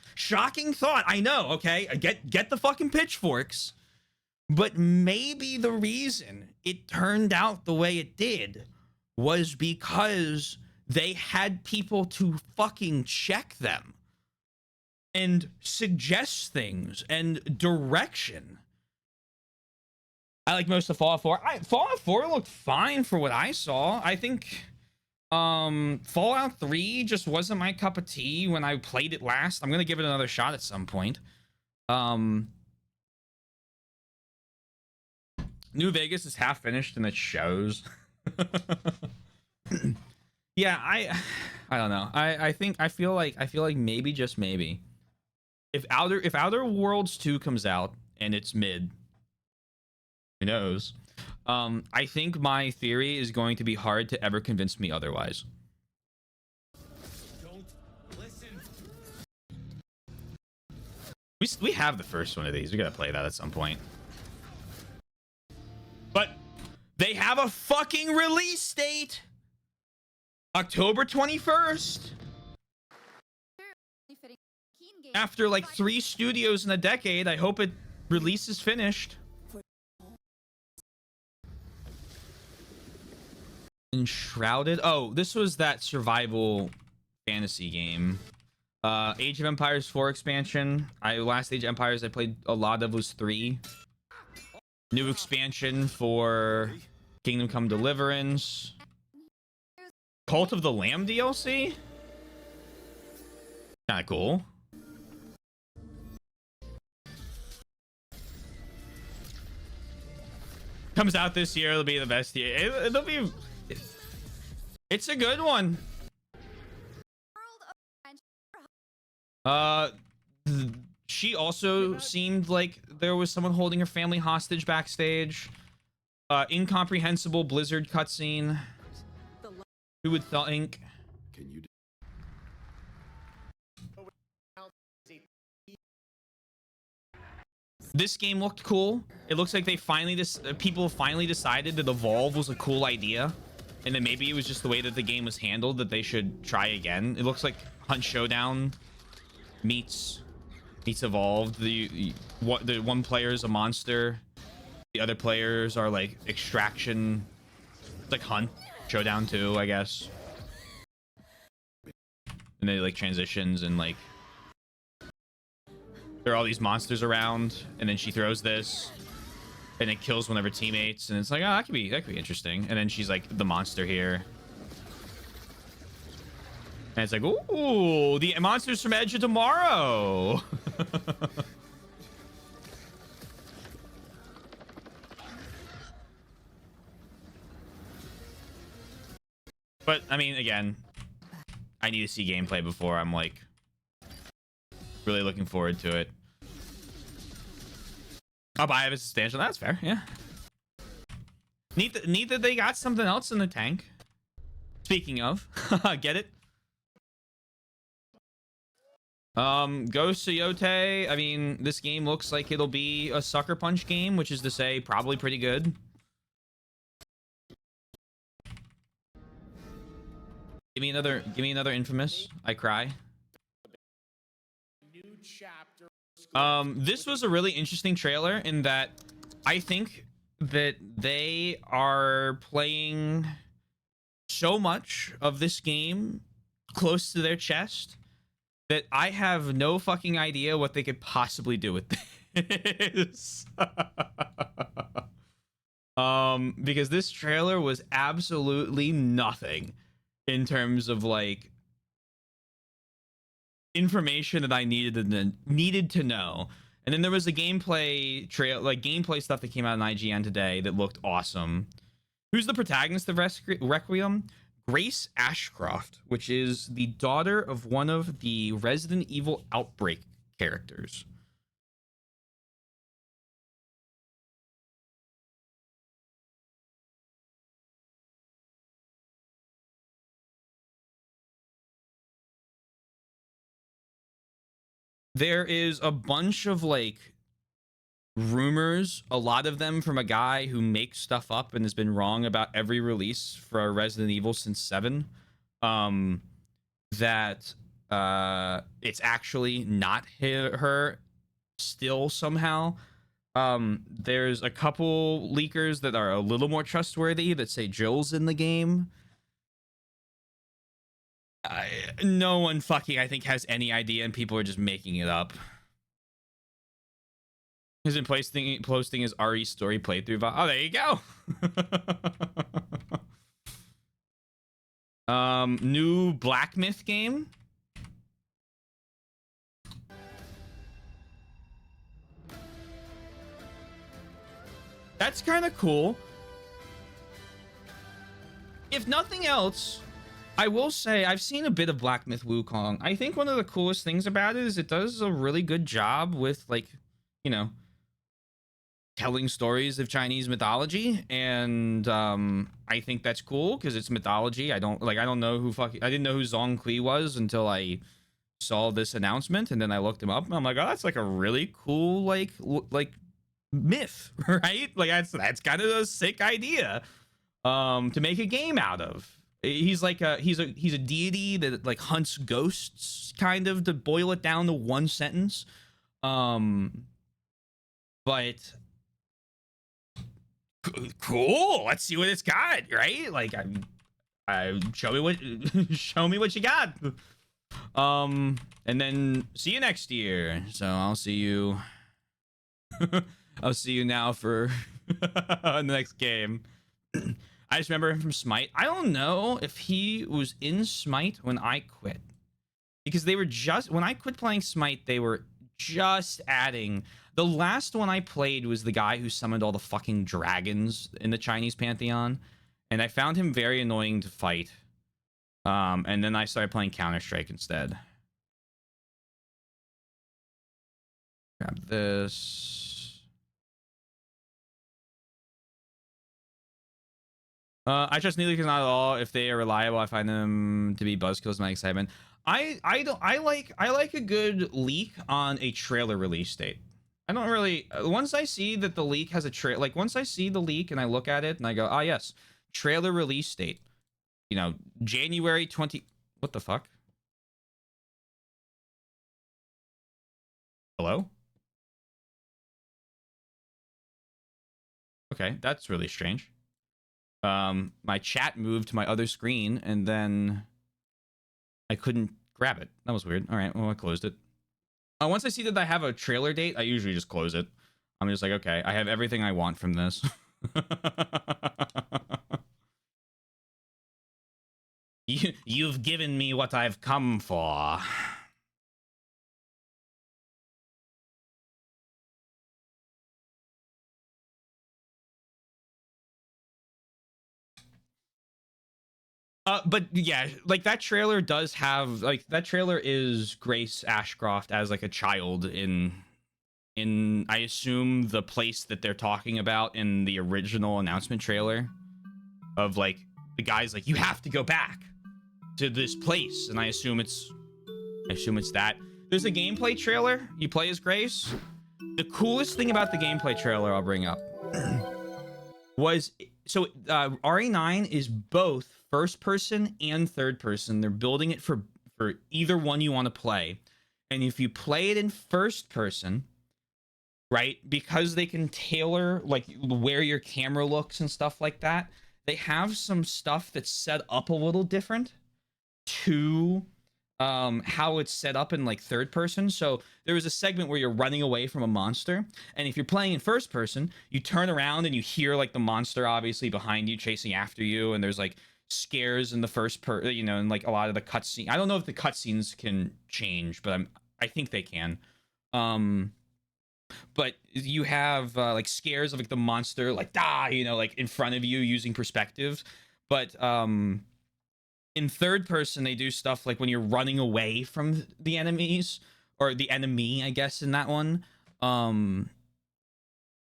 I know, okay? Get the fucking pitchforks. But maybe the reason it turned out the way it did was because they had people to fucking check them and suggest things and direction. I like most of Fallout 4. Fallout 4 looked fine for what I saw. I think Fallout 3 just wasn't my cup of tea when I played it last. I'm going to give it another shot at some point. New Vegas is half finished and it shows. Yeah, I don't know. I feel like maybe, just maybe, if Outer Worlds 2 comes out and it's mid, who knows? I think my theory is going to be hard to ever convince me otherwise. Don't listen. We have the first one of these. We gotta play that at some point. But they have a fucking release date. October 21st. After like 3 studios in a decade, I hope it releases finished. Enshrouded. Oh, this was that survival fantasy game. Age of Empires 4 expansion. Last Age of Empires I played a lot of was 3. New expansion for Kingdom Come Deliverance. Cult of the Lamb DLC? Kinda cool. Comes out this year, it'll be the best year. It'll be... It's a good one. She also seemed like there was someone holding her family hostage backstage. Incomprehensible Blizzard cutscene. Who would think? Can you This game looked cool. It looks like people finally decided that Evolve was a cool idea, and then maybe it was just the way that the game was handled that they should try again. It looks like Hunt Showdown meets Evolved. The one player is a monster, the other players are like Extraction. It's like Hunt Showdown 2, I guess. And they like transitions and like there are all these monsters around, and then she throws this and it kills one of her teammates, and it's like, oh, that could be interesting. And then she's like the monster here. And it's like, ooh, the monsters from Edge of Tomorrow. But I mean, again, I need to see gameplay before I'm like really looking forward to it. I'll buy it as substantial. That's fair, yeah. Neat that they got something else in the tank. Speaking of, get it? Ghost Coyote. I mean, this game looks like it'll be a Sucker Punch game, which is to say, probably pretty good. Give me another Infamous. I cry. New chapter. This was a really interesting trailer in that I think that they are playing so much of this game close to their chest that I have no fucking idea what they could possibly do with this. Because this trailer was absolutely nothing in terms of like information that I needed to know. And then there was a gameplay gameplay stuff that came out on IGN today that looked awesome. Who's the protagonist of Requiem? Grace Ashcroft, which is the daughter of one of the Resident Evil Outbreak characters. There is a bunch of like rumors, a lot of them from a guy who makes stuff up and has been wrong about every release for Resident Evil since 7. That it's actually not her still somehow. There's a couple leakers that are a little more trustworthy that say Jill's in the game. No one fucking, I think, has any idea, and people are just making it up. He's been posting his RE story playthrough. Oh, there you go. New Black Myth game. That's kind of cool. If nothing else, I will say I've seen a bit of Black Myth Wukong. I think one of the coolest things about it is it does a really good job with, like, you know, telling stories of Chinese mythology, and I think that's cool because it's mythology. I don't know who I didn't know who Zhong Kui was until I saw this announcement, and then I looked him up, and I'm like, oh, that's like a really cool like myth, right? Like that's kind of a sick idea to make a game out of. He's like he's a deity that like hunts ghosts, kind of, to boil it down to one sentence. But cool, let's see what it's got, right? Like I show me what you got. And then see you next year. So I'll see you I'll see you now for the next game. I just remember him from Smite. I don't know if he was in Smite when I quit, because they were just, when I quit playing Smite, they were just adding. The last one I played was the guy who summoned all the fucking dragons in the Chinese pantheon, and I found him very annoying to fight. And then I started playing Counter-Strike instead. Grab this. I trust neither, because not at all. If they are reliable, I find them to be buzzkills. My excitement. I like a good leak on a trailer release date. I don't really, once I see that the leak has a trailer, like once I see the leak and I look at it and I go, ah, yes, trailer release date, you know, January 20. What the fuck? Hello? Okay, that's really strange. My chat moved to my other screen and then I couldn't grab it. That was weird. All right, well, I closed it. Once I see that I have a trailer date, I usually just close it. I'm just like, okay, I have everything I want from this. You've given me what I've come for. But yeah, like that trailer does have, like, that trailer is Grace Ashcroft as like a child in I assume the place that they're talking about in the original announcement trailer, of like the guy's like, you have to go back to this place, and I assume it's that. There's a gameplay trailer. You play as Grace. The coolest thing about the gameplay trailer I'll bring up was, so RE9 is both first person and third person. They're building it for either one you want to play. And if you play it in first person, right, because they can tailor like where your camera looks and stuff like that, they have some stuff that's set up a little different to how it's set up in like third person. So there was a segment where you're running away from a monster, and if you're playing in first person, you turn around and you hear like the monster obviously behind you chasing after you, and there's like scares in the you know, and like a lot of the cutscene. I don't know if the cutscenes can change, but I think they can. But you have like scares of like the monster like you know, like in front of you using perspective. But in third person they do stuff like when you're running away from the enemies, or the enemy, I guess, in that one,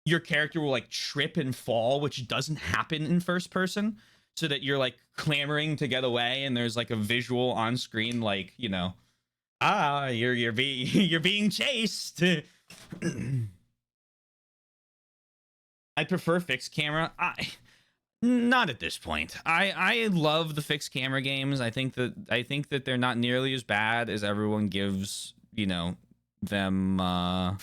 your character will like trip and fall, which doesn't happen in first person, so that you're like clamoring to get away, and there's like a visual on screen like, you know, you're being you're being chased. I prefer fixed camera. Not at this point. I love the fixed camera games. I think that they're not nearly as bad as everyone gives, you know, them. I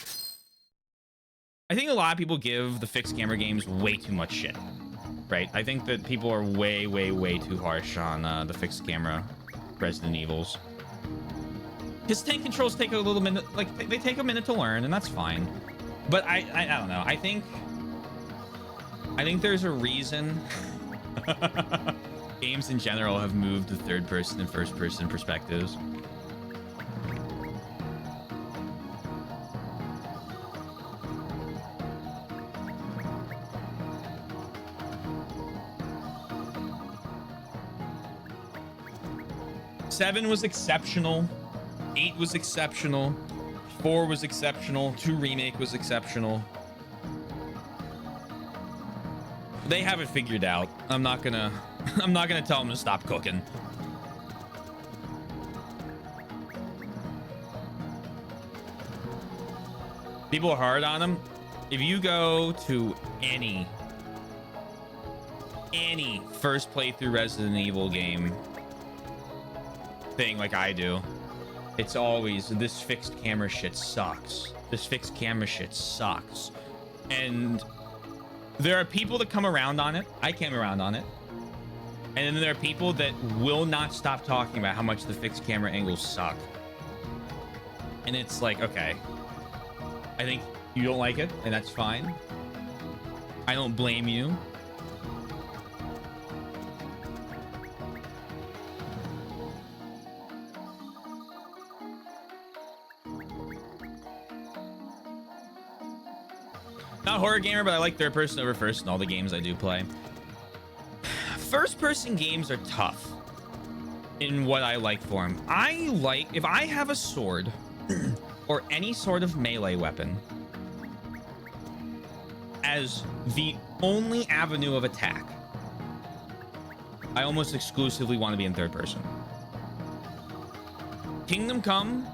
think a lot of people give the fixed camera games way too much shit. Right? I think that people are way too harsh on the fixed camera Resident Evils. His tank controls take a little minute, like they take a minute to learn, and that's fine. But I don't know. I think there's a reason games in general have moved to third person and first person perspectives. Seven was exceptional. 8 was exceptional. 4 was exceptional. 2 remake was exceptional. They have it figured out. I'm not gonna tell them to stop cooking. People are hard on them. If you go to any first playthrough Resident Evil game thing like I do, it's always this fixed camera shit sucks. This fixed camera shit sucks. And there are people that come around on it. I came around on it. And then there are people that will not stop talking about how much the fixed camera angles suck. And it's like, okay, I think you don't like it, and that's fine. I don't blame you. Not a horror gamer, but I like third person over first in all the games I do play. First person games are tough in what I like for them. I like, if I have a sword or any sort of melee weapon as the only avenue of attack, I almost exclusively want to be in third person. Kingdom Come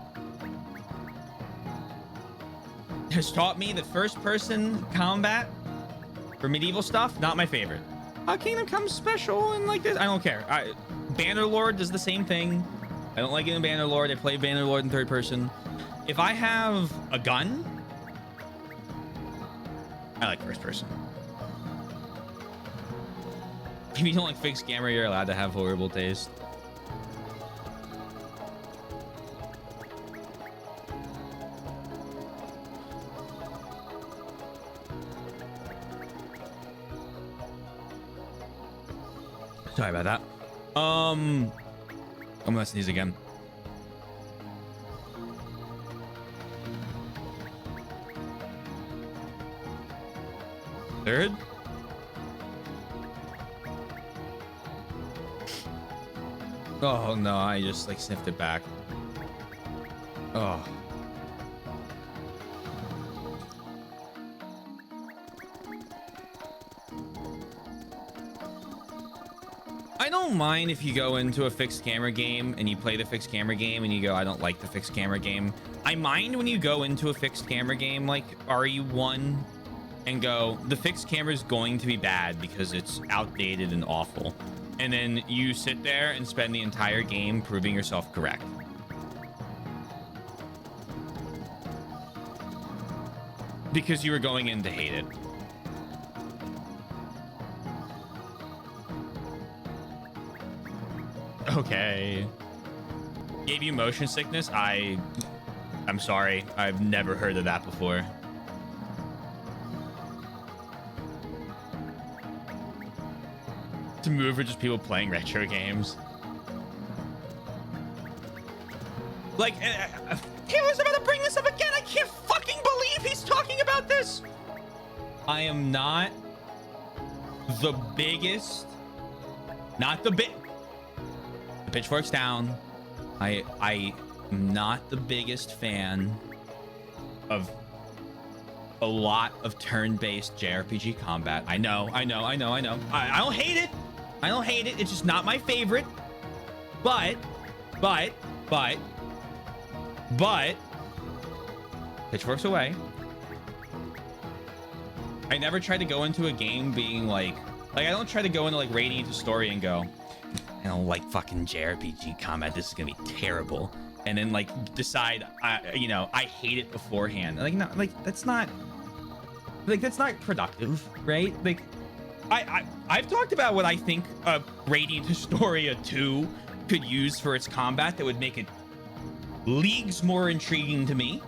has taught me that first person combat for medieval stuff, not my favorite. Kingdom Come special and like this, I don't care. Bannerlord does the same thing. I don't like it in Bannerlord. I play Bannerlord in third person. If I have a gun, I like first person. If you don't like fixed camera, you're allowed to have horrible taste. Sorry about that. I'm gonna sneeze again. Third? Oh no, I just like sniffed it back. Oh. I don't mind if you go into a fixed camera game and you play the fixed camera game and you go, I don't like the fixed camera game. I mind when you go into a fixed camera game like RE1 and go, the fixed camera is going to be bad because it's outdated and awful. And then you sit there and spend the entire game proving yourself correct. Because you were going in to hate it. Okay. Gave you motion sickness? I'm sorry. I've never heard of that before. To move or just people playing retro games. Like, he was about to bring this up again. I can't fucking believe he's talking about this. I am not the biggest, not the big. The pitchfork's down. I am not the biggest fan of a lot of turn-based JRPG combat. I know. I don't hate it. I don't hate it. It's just not my favorite. But pitchforks away. I never tried to go into a game being like I don't try to go into like Radiant Historia and go, I don't like fucking JRPG combat. This is gonna be terrible. And then like decide, I hate it beforehand. Like, no, like that's not productive, right? Like, I've talked about what I think Radiant Historia 2 could use for its combat that would make it leagues more intriguing to me.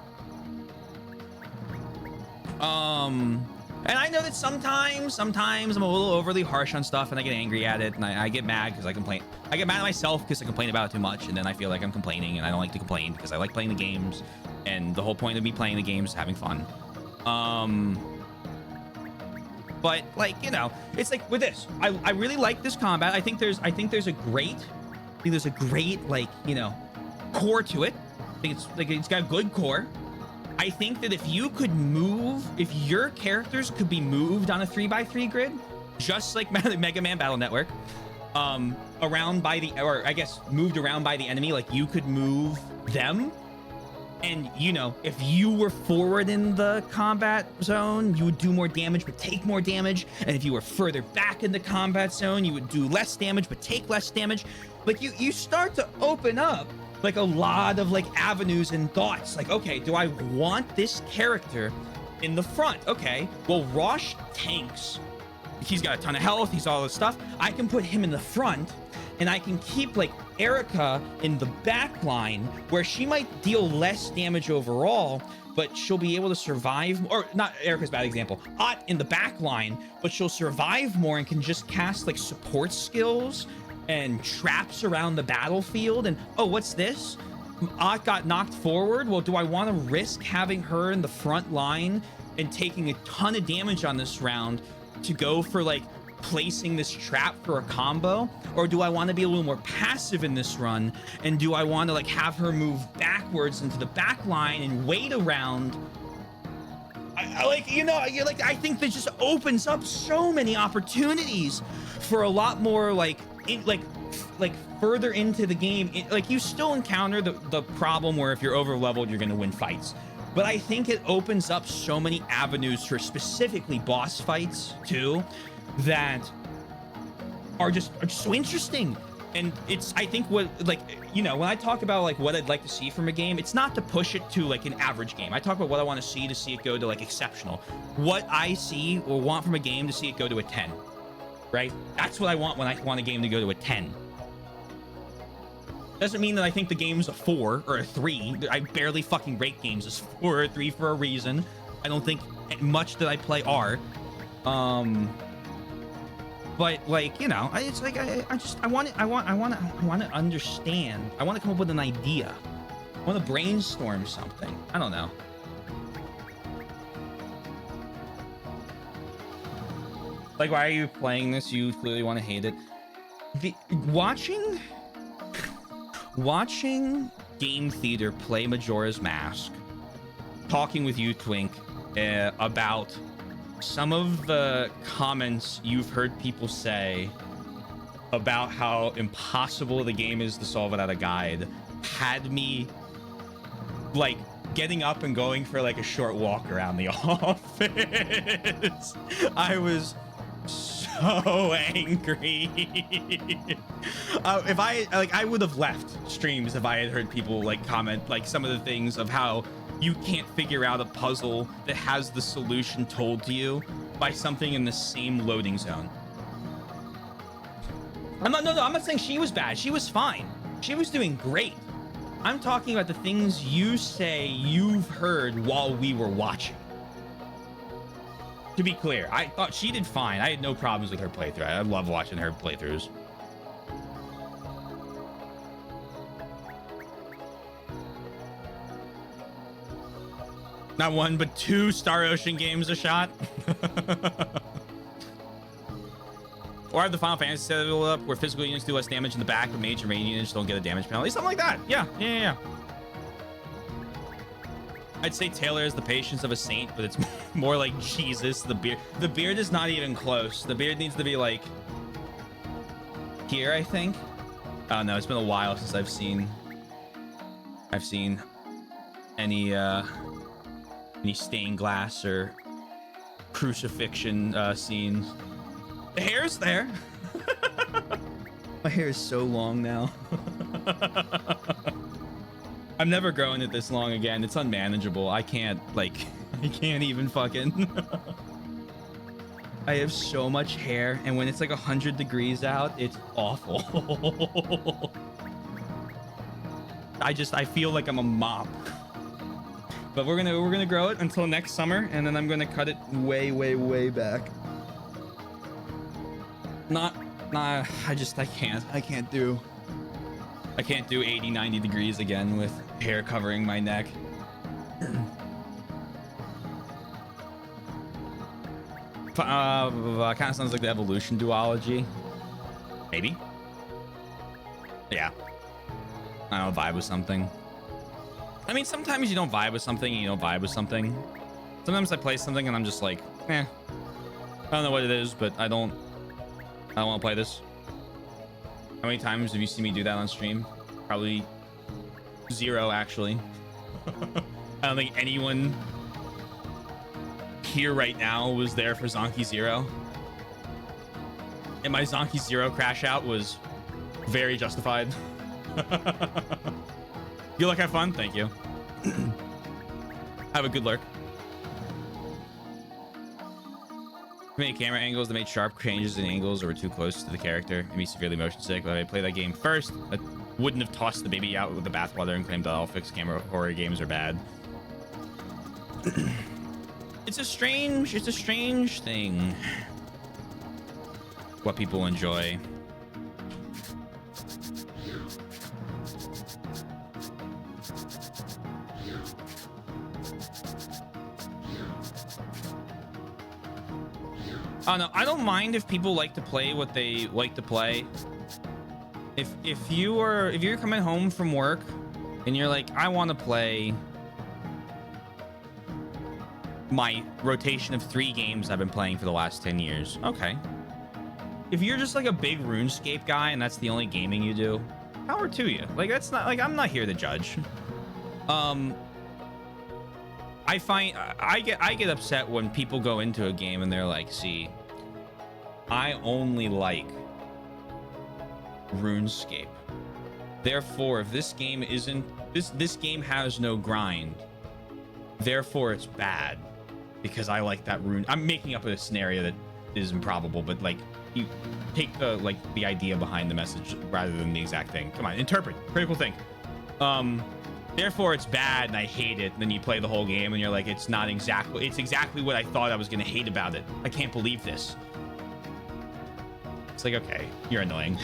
And I know that sometimes I'm a little overly harsh on stuff and I get angry at it and I get mad because I complain. I get mad at myself because I complain about it too much, and then I feel like I'm complaining, and I don't like to complain because I like playing the games, and the whole point of me playing the games is having fun. But like, it's like with this, I really like this combat. I think there's a great like, core to it. I think it's got a good core. I think that if your characters could be moved on a 3x3 grid, just like Mega Man Battle Network, around by moved around by the enemy, like you could move them. And, if you were forward in the combat zone, you would do more damage but take more damage. And if you were further back in the combat zone, you would do less damage but take less damage. Like, you start to open up like a lot of like avenues and thoughts. Like, okay, do I want this character in the front? Okay, well, Rosh tanks. He's got a ton of health. He's all this stuff. I can put him in the front, and I can keep like Erica in the back line, where she might deal less damage overall, but she'll be able to survive. Or not, Erica's a bad example. Ott in the back line, but she'll survive more and can just cast like support skills and traps around the battlefield. And oh, what's this? Ott got knocked forward. Well, do I want to risk having her in the front line and taking a ton of damage on this round to go for like placing this trap for a combo? Or do I want to be a little more passive in this run, and do I want to like have her move backwards into the back line and wait around? I think that just opens up so many opportunities for a lot more like further into the game. Like, you still encounter the problem where if you're over leveled, you're going to win fights. But I think it opens up so many avenues for specifically boss fights too, that are just so interesting. And it's, I think when I talk about like what I'd like to see from a game, it's not to push it to like an average game. I talk about what I want to see it go to like exceptional. What I see or want from a game to see it go to a 10, right? That's what I want when I want a game to go to a 10. Doesn't mean that I think the game's a 4 or a 3. I barely fucking rate games as 4 or 3 for a reason. I don't think much that I play are. But like, it's like I want to understand. I want to come up with an idea. I want to brainstorm something. I don't know. Like, why are you playing this? You clearly want to hate it. Watching Game Theater play Majora's Mask, talking with you, Twink, about some of the comments you've heard people say about how impossible the game is to solve without a guide, had me like getting up and going for like a short walk around the office. I was so angry. I would have left streams if I had heard people like comment like some of the things of how you can't figure out a puzzle that has the solution told to you by something in the same loading zone. I'm not saying she was bad. She was fine. She was doing great. I'm talking about the things you say you've heard while we were watching. To be clear, I thought she did fine. I had no problems with her playthrough. I love watching her playthroughs. Not one, but 2 Star Ocean games a shot. Or have the Final Fantasy set it up where physical units do less damage in the back, but major main units don't get a damage penalty. Something like that. Yeah. I'd say Taylor is the patience of a saint, but it's more like Jesus. The beard is not even close. The beard needs to be like here, I think. Oh no, it's been a while since I've seen any stained glass or crucifixion scenes. The hair's there. My hair is so long now. I'm never growing it this long again. It's unmanageable. I can't even fucking. I have so much hair, and when it's like 100 degrees out, it's awful. I feel like I'm a mop. But we're gonna grow it until next summer, and then I'm gonna cut it way back. I can't do 80, 90 degrees again with hair covering my neck. Kind of sounds like the evolution duology. Maybe. Yeah. I don't vibe with something. I mean, sometimes you don't vibe with something and you don't vibe with something. Sometimes I play something and I'm just like, I don't know what it is, but I don't want to play this. How many times have you seen me do that on stream? Probably 0, actually. I don't think anyone here right now was there for Zonky 0. And my Zonky 0 crash out was very justified. You like have fun? Thank you. Have a good lurk. Many camera angles that made sharp changes in angles or were too close to the character and be severely motion sick. But if I played that game first, I wouldn't have tossed the baby out with the bathwater and claimed that all fixed camera horror games are bad. It's a strange thing what people enjoy. Oh no, I don't mind if people like to play what they like to play. If you're coming home from work and you're like, I want to play my rotation of 3 games I've been playing for the last 10 years. Okay. If you're just like a big RuneScape guy and that's the only gaming you do, power to you. Like, that's not like, I'm not here to judge. I get upset when people go into a game and they're like, see, I only like RuneScape. Therefore, if this game isn't this game has no grind, therefore it's bad because I like that rune. I'm making up a scenario that is improbable, but like, you take the idea behind the message rather than the exact thing. Come on, interpret, critical think. Therefore it's bad and I hate it. And then you play the whole game and you're like, it's exactly what I thought I was gonna hate about it. I can't believe this. It's like, okay, you're annoying.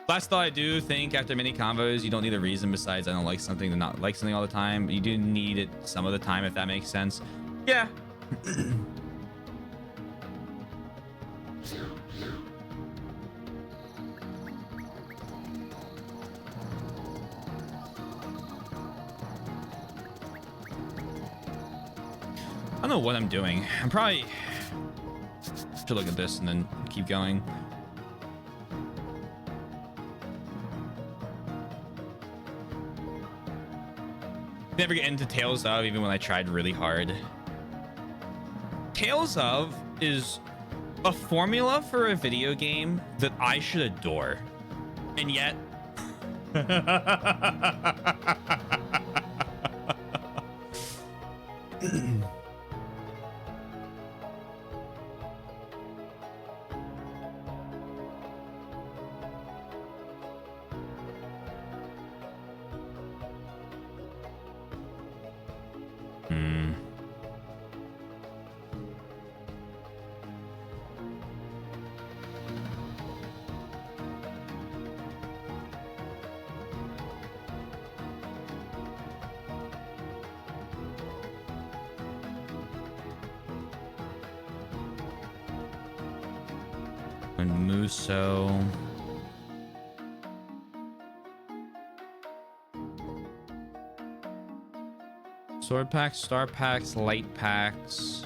Last thought, I do think after many convos, you don't need a reason besides I don't like something to not like something all the time. You do need it some of the time, if that makes sense. Yeah. I don't know what I'm doing. I'm probably should look at this and then keep going. Never get into Tales of, even when I tried really hard. Tales of is a formula for a video game that I should adore, and yet And Muso. Sword packs, star packs, light packs.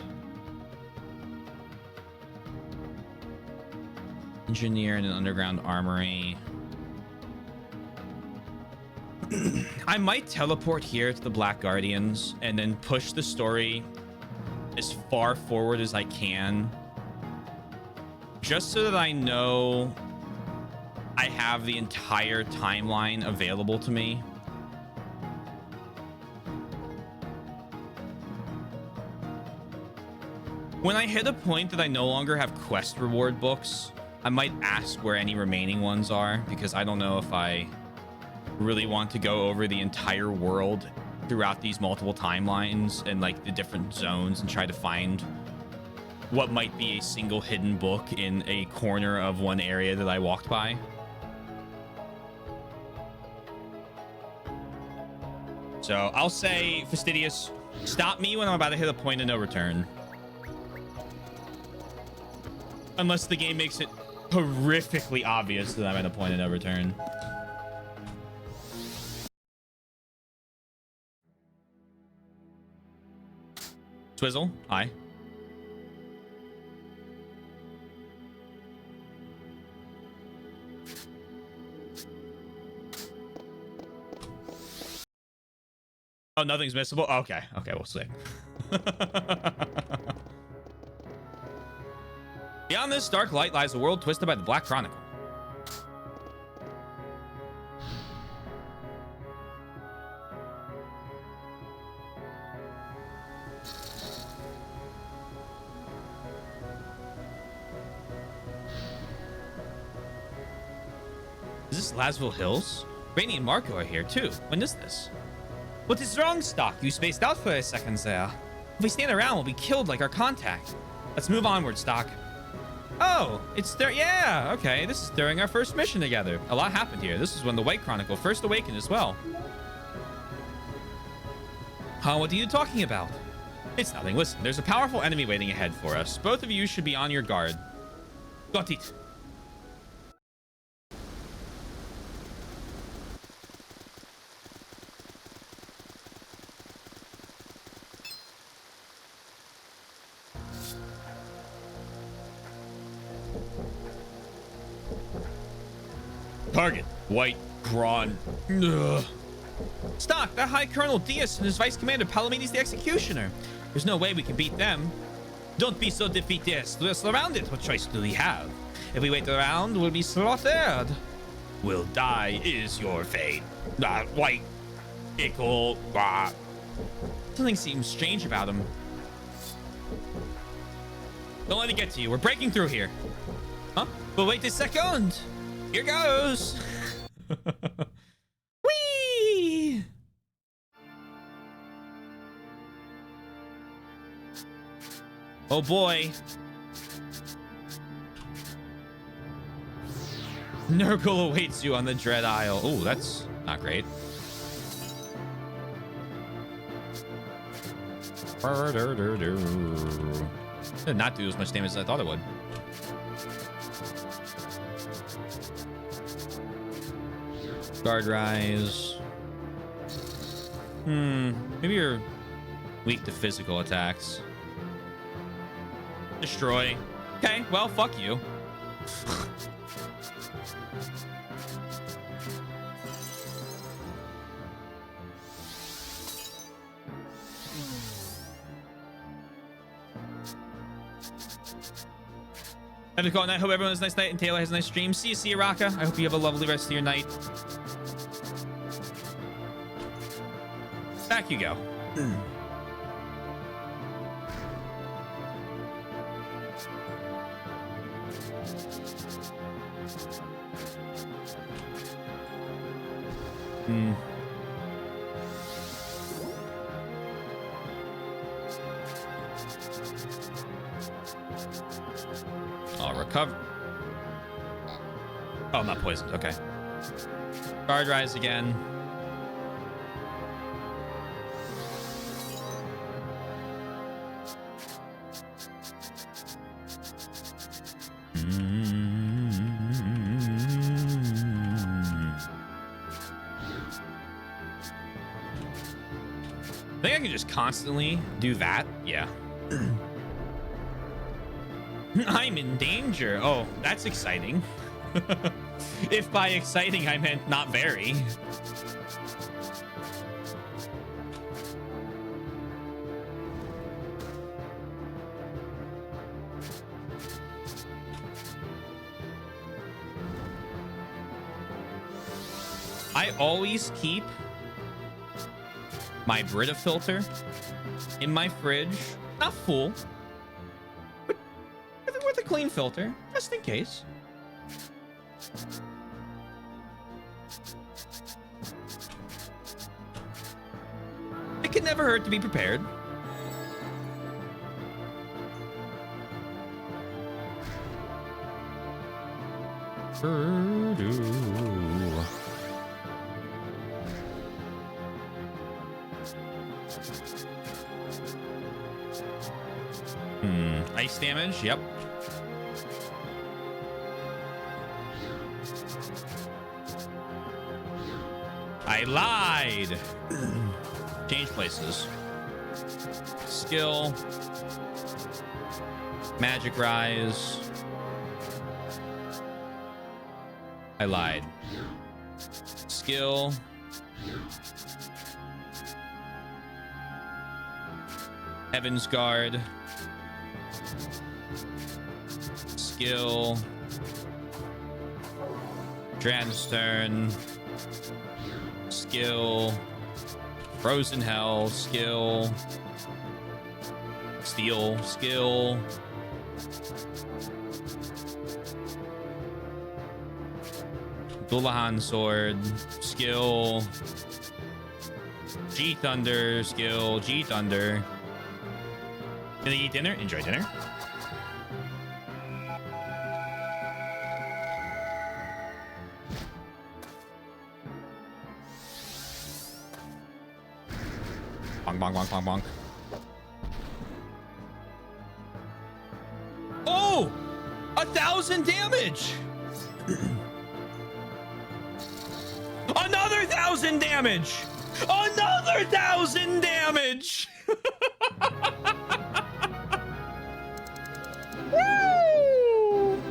Engineer and an underground armory. I might teleport here to the Black Guardians and then push the story as far forward as I can. Just so that I know I have the entire timeline available to me. When I hit a point that I no longer have quest reward books, I might ask where any remaining ones are, because I don't know if I really want to go over the entire world throughout these multiple timelines and like the different zones and try to find what might be a single hidden book in a corner of one area that I walked by. So I'll say, Fastidious, stop me when I'm about to hit a point of no return. Unless the game makes it horrifically obvious that I'm at a point of no return. Swizzle, hi. Oh, nothing's missable? Okay, okay, we'll see. Beyond this dark light lies a world twisted by the Black Chronicle. Is this Lasville Hills? Rainy and Marco are here too. When is this? What is wrong, Stock? You spaced out for a second there. If we stand around, we'll be killed like our contact. Let's move onward, Stock. Oh, it's there. Yeah, okay. This is during our first mission together. A lot happened here. This is when the White Chronicle first awakened as well. Huh, what are you talking about? It's nothing. Listen, there's a powerful enemy waiting ahead for us. Both of you should be on your guard. Got it. Target, White Cron. Ugh. Stock, that High Colonel Diaz and his Vice Commander Palamedes the Executioner. There's no way we can beat them. Don't be so defeatist. We're surrounded. What choice do we have? If we wait around, we'll be slaughtered. Will die is your fate. White. Ickle. Something seems strange about him. Don't let it get to you. We're breaking through here. Huh? But wait a second. Here goes. Whee! Oh boy. Nurgle awaits you on the Dread Isle. Oh, that's not great. Did not do as much damage as I thought it would. Guard rise. Maybe you're weak to physical attacks. Destroy. Okay, well, fuck you. Have a good night. Hope everyone has a nice night and Taylor has a nice stream. See you, Raka. I hope you have a lovely rest of your night. Back you go. I'll recover. Oh, I'm not poisoned. Okay. Guard rise again. think I can just constantly do that. Yeah. I'm in danger. Oh, that's exciting. If by exciting I meant not very. I always keep my Brita filter in my fridge. Not full, but with a clean filter, just in case. It can never hurt to be prepared. Ice damage, yep. I lied. Change places. Skill. Magic rise. I lied. Skill. Heaven's Guard. Skill. Transturn. Skill. Frozen Hell. Skill. Steel. Skill. Dullahan Sword. Skill. G Thunder. Skill. G Thunder. Gonna eat dinner? Enjoy dinner. Bonk, bonk, bonk, bonk, bonk. Oh! 1,000 damage! Another 1,000 damage! Another 1,000 damage! Woo!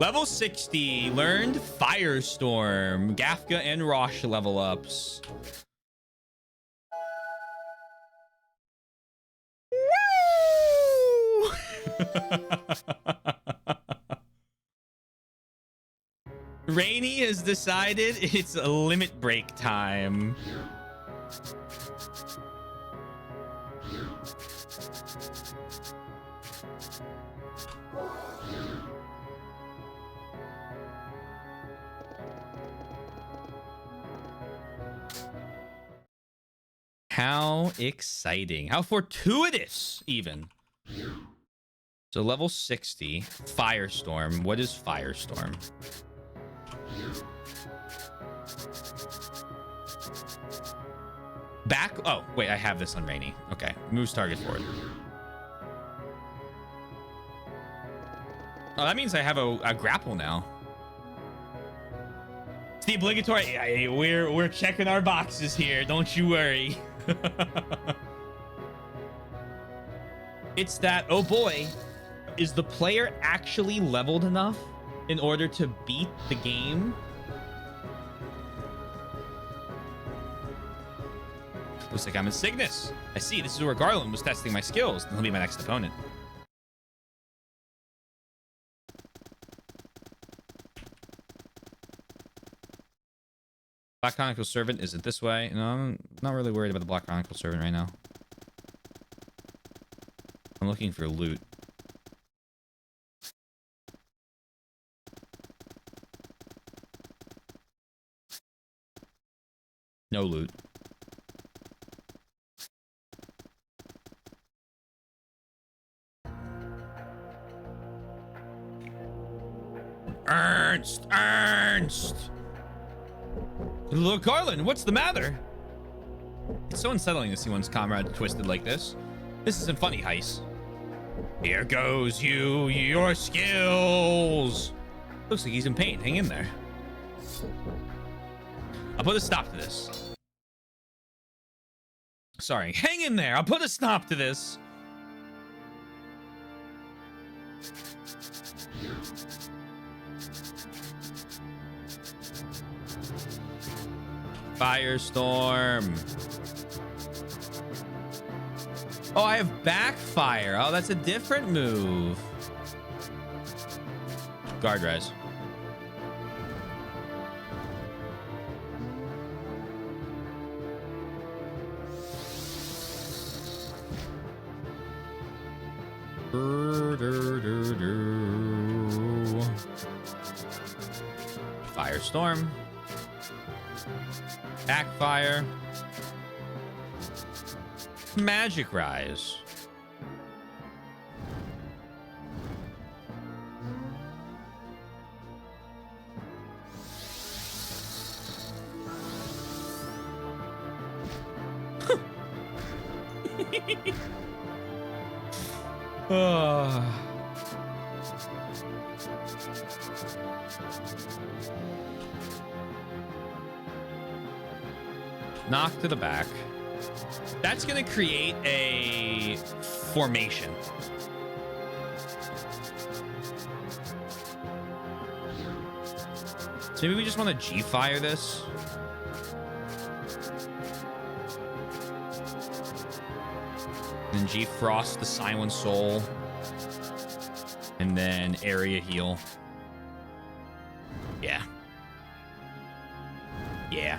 Level 60. Learned Firestorm. Gafka and Rosh level ups. Rainy has decided it's a limit break time. How exciting. How fortuitous, even. So level 60, Firestorm. What is Firestorm? Back. Oh, wait, I have this on Rainy. Okay. Moves target forward. Oh, that means I have a grapple now. It's the obligatory. Hey, we're checking our boxes here. Don't you worry. It's that, oh boy, is the player actually leveled enough in order to beat the game? Looks like I'm in Cygnus. I see. This is where Garland was testing my skills. He'll be my next opponent. Black Chronicle Servant, is it this way? No, I'm not really worried about the Black Chronicle Servant right now. I'm looking for loot. No loot. Ernst! Look, Garland, what's the matter? It's so unsettling to see one's comrade twisted like this. This isn't funny, Heis. Here goes your skills. Looks like he's in pain. Hang in there. I'll put a stop to this. Sorry, hang in there. I'll put a stop to this. Firestorm. Oh, I have backfire. Oh, that's a different move. Guard res. Firestorm. Backfire. Magic rise. Oh. Knock to the back. That's going to create a formation. So maybe we just want to G-fire this. And G-frost the Silent Soul. And then area heal. Yeah. Yeah.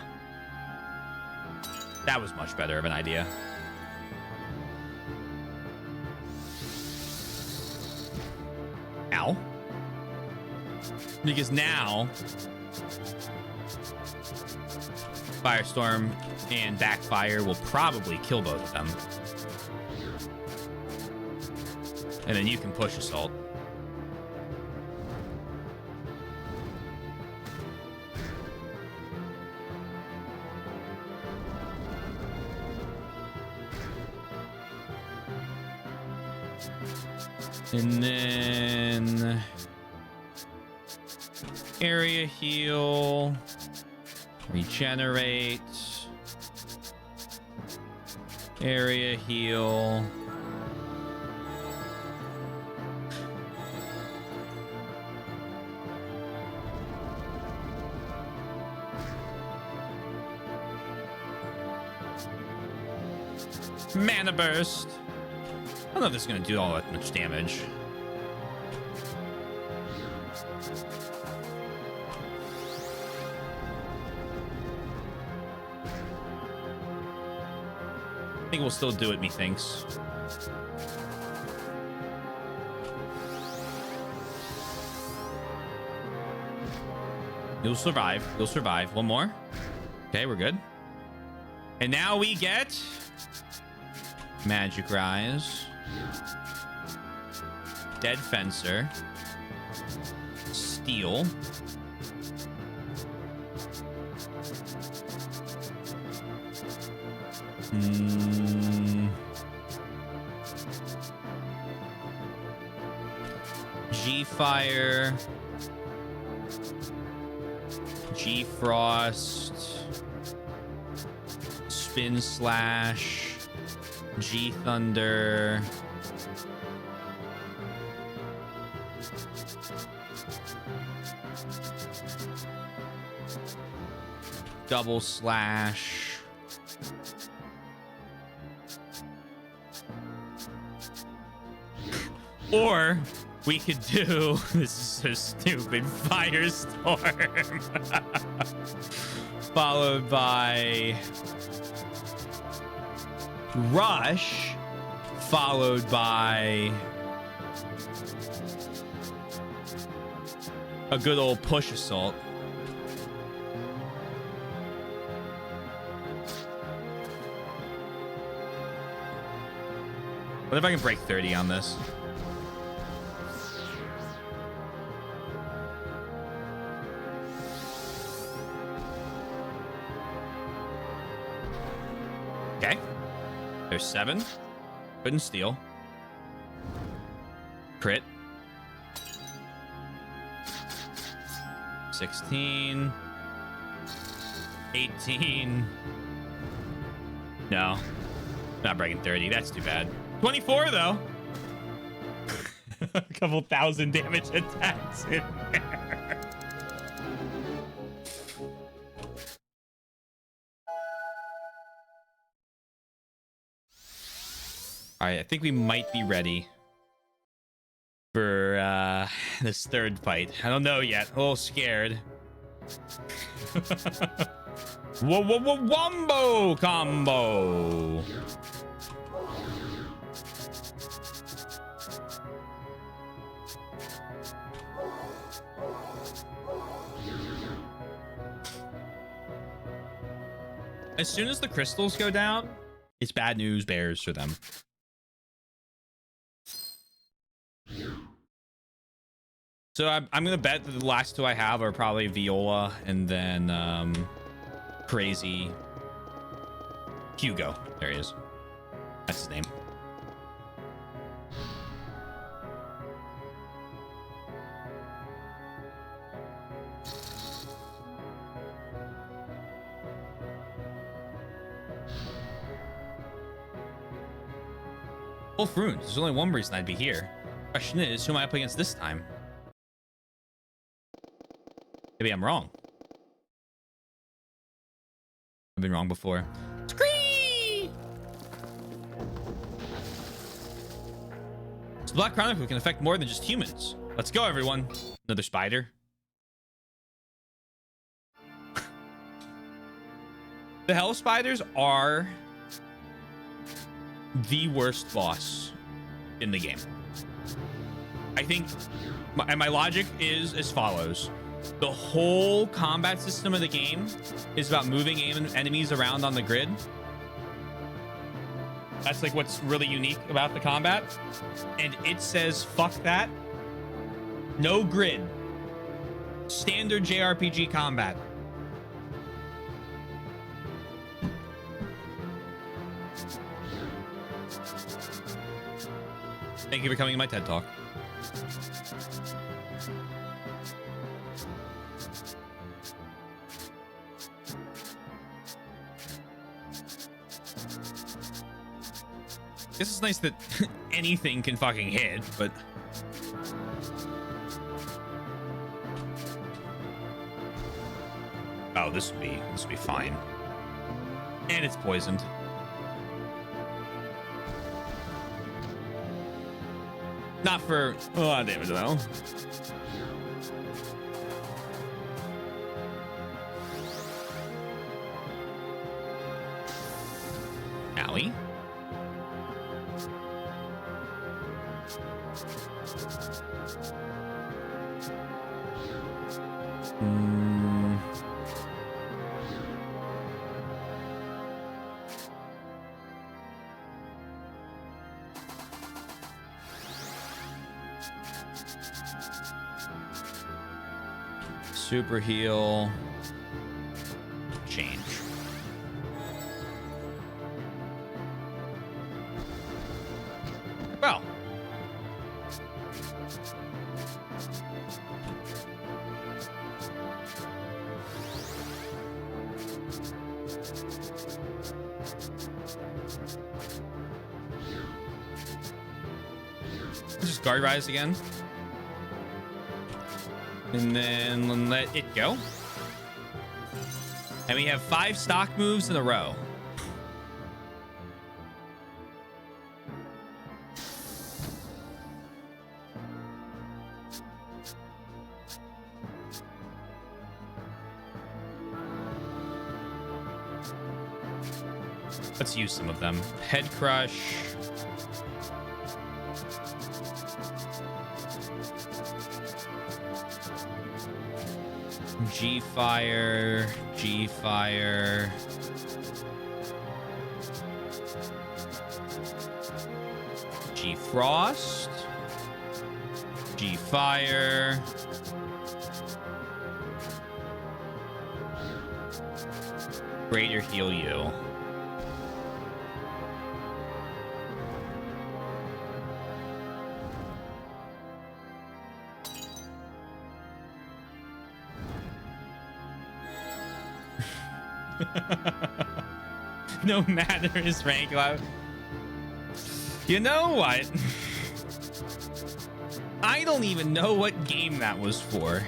That was much better of an idea. Ow. Because now Firestorm and Backfire will probably kill both of them. And then you can push Assault. And then area heal, regenerate, area heal. Mana burst. I don't know if this is going to do all that much damage. I think we'll still do it, methinks. You'll survive. You'll survive. One more. Okay, we're good. And now we get Magic Rise, Dead Fencer, Steel, G-Fire, G-Frost, Spin Slash, G-Thunder, Double Slash, or we could do, this is so stupid, Firestorm, followed by Rush, followed by a good old Push Assault. What if I can break 30 on this? Okay. There's 7. Couldn't steal. Crit. 16. 18. No. Not breaking 30. That's too bad. 24 though. A couple thousand damage attacks in there. All right, I think we might be ready for this third fight. I don't know yet. A little scared. Wombo combo. As soon as the crystals go down, it's bad news bears for them. So I'm gonna bet that the last two I have are probably Viola and then Crazy Hugo. There he is. That's his name. Both runes. There's only one reason I'd be here. Question is, who am I up against this time? Maybe I'm wrong. I've been wrong before. Scree! So Black Chronicle can affect more than just humans. Let's go, everyone. Another spider. The Hell Spiders are the worst boss in the game. I think my logic is as follows. The whole combat system of the game is about moving enemies around on the grid. That's like what's really unique about the combat. And it says, fuck that. No grid. Standard JRPG combat. Thank you for coming to my TED Talk. This is nice that anything can fucking hit, but oh, this would be fine. And it's poisoned. Not for a lot of damage though. Owie. Super heal. Change. Well. Just guard rise again. And then let it go. And we have 5 stock moves in a row. Let's use some of them. Head crush. G-Fire, G-Fire. G-Frost. G-Fire. Greater heal you. No matter his rank. You know what? I don't even know what game that was for.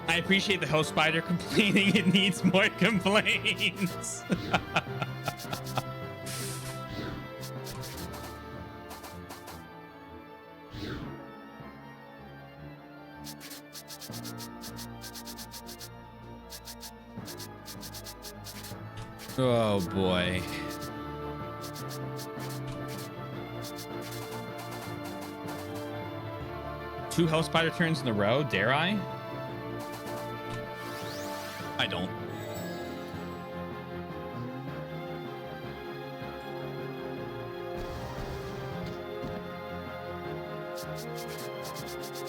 I appreciate the Hell Spider complaining it needs more complaints. Oh boy. Two Hell Spider turns in a row, dare I? I don't.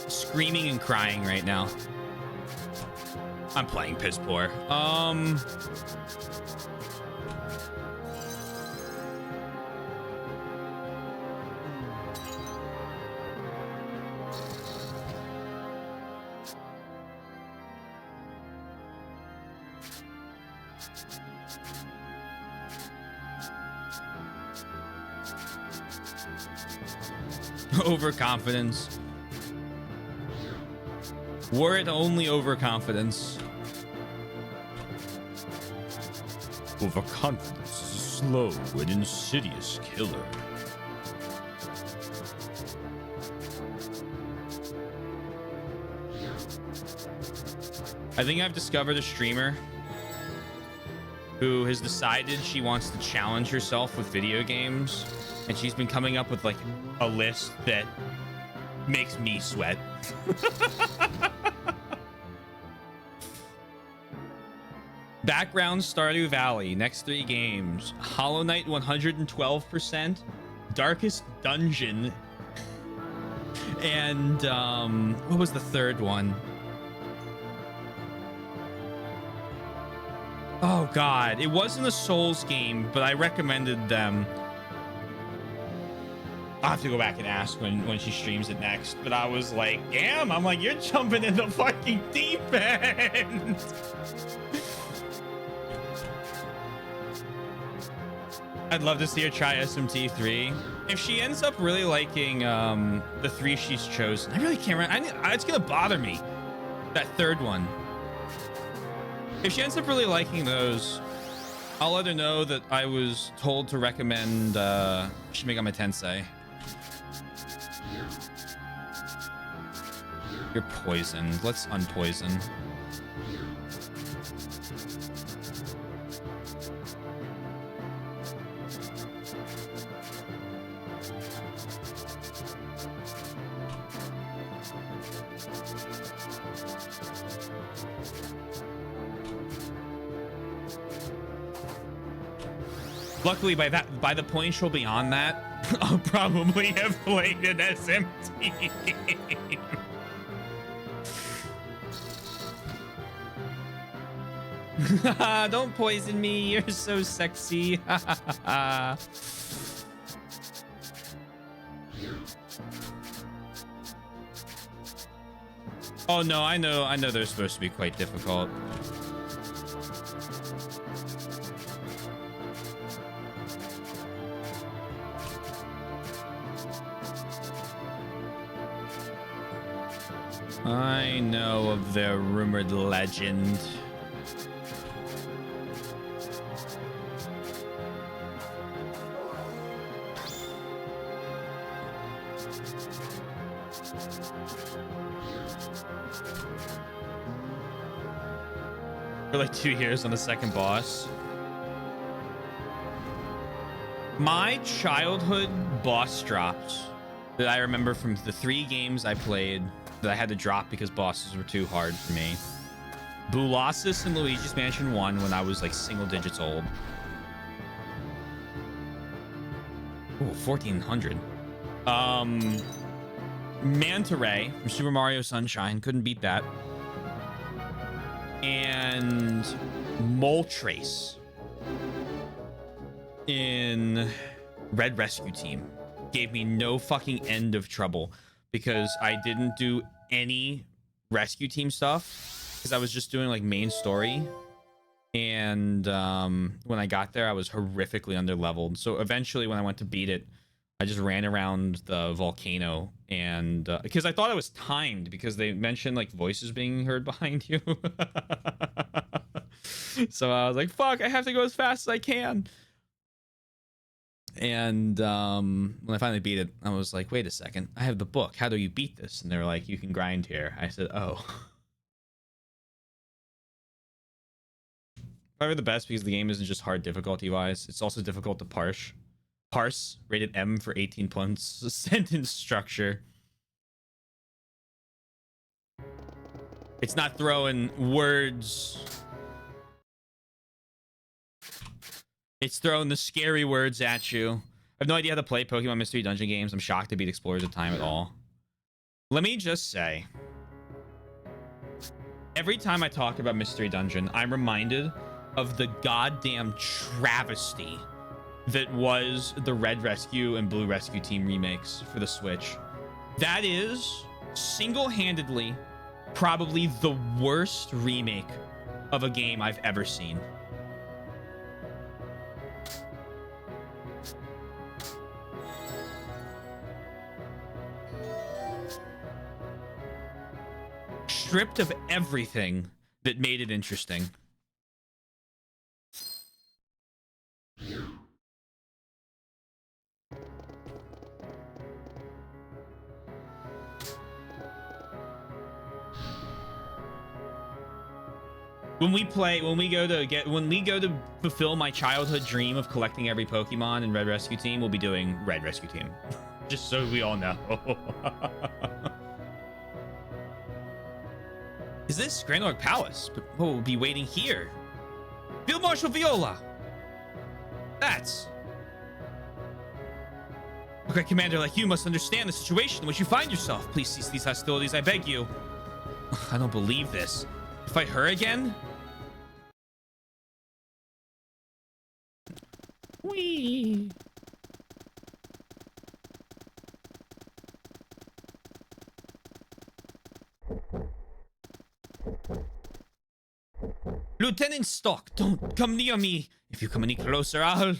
Screaming and crying right now. I'm playing piss poor. Overconfidence. Were it only overconfidence. Overconfidence is a slow and insidious killer. I think I've discovered a streamer who has decided she wants to challenge herself with video games, and she's been coming up with like a list that makes me sweat. Background Stardew Valley, next 3 games. Hollow Knight 112%, Darkest Dungeon, and what was the third one? Oh god, it wasn't a Souls game, but I recommended them. I'll have to go back and ask when she streams it next. But I was like, damn, I'm like, you're jumping in the fucking deep end. I'd love to see her try SMT3. If she ends up really liking the 3 she's chosen, I really can't remember. It's gonna bother me, that third one. If she ends up really liking those, I'll let her know that I was told to recommend Shin Megami Tensei. You're poisoned. Let's unpoison. Luckily, by the point she'll be on that, I'll probably have played an SMT game. Don't poison me. You're so sexy. Oh no, I know they're supposed to be quite difficult. I know of their rumored legend. For like 2 years on the second boss. My childhood boss drops that I remember from the 3 games I played that I had to drop because bosses were too hard for me. Boolossus and Luigi's Mansion 1 when I was like single digits old. Ooh, 1400. Manta Ray from Super Mario Sunshine. Couldn't beat that. And Moltrace in Red Rescue Team gave me no fucking end of trouble because I didn't do any rescue team stuff because I was just doing like main story. And when I got there, I was horrifically underleveled. So eventually when I went to beat it, I just ran around the volcano, and because I thought it was timed because they mentioned like voices being heard behind you. So I was like, fuck, I have to go as fast as I can. And when I finally beat it, I was like, wait a second, I have the book. How do you beat this? And they were like, you can grind here. I said, oh. Probably the best because the game isn't just hard difficulty wise, it's also difficult to parse. Rated M for 18 points. Sentence structure. It's not throwing words, it's throwing the scary words at you. I have no idea how to play Pokemon Mystery Dungeon games. I'm shocked to beat Explorers of Time at all. Let me just say, every time I talk about Mystery Dungeon, I'm reminded of the goddamn travesty that was the Red Rescue and Blue Rescue Team remakes for the Switch. That is single-handedly probably the worst remake of a game I've ever seen. Stripped of everything that made it interesting. When we go to fulfill my childhood dream of collecting every Pokemon in Red Rescue Team, we'll be doing Red Rescue Team. Just so we all know. Is this Grand Lord Palace? But we'll be waiting here. Field Marshal Viola! That's... Okay, Commander, like you must understand the situation in which you find yourself. Please cease these hostilities, I beg you. I don't believe this. Fight her again? Whee! Lieutenant Stock, don't come near me. If you come any closer, I'll...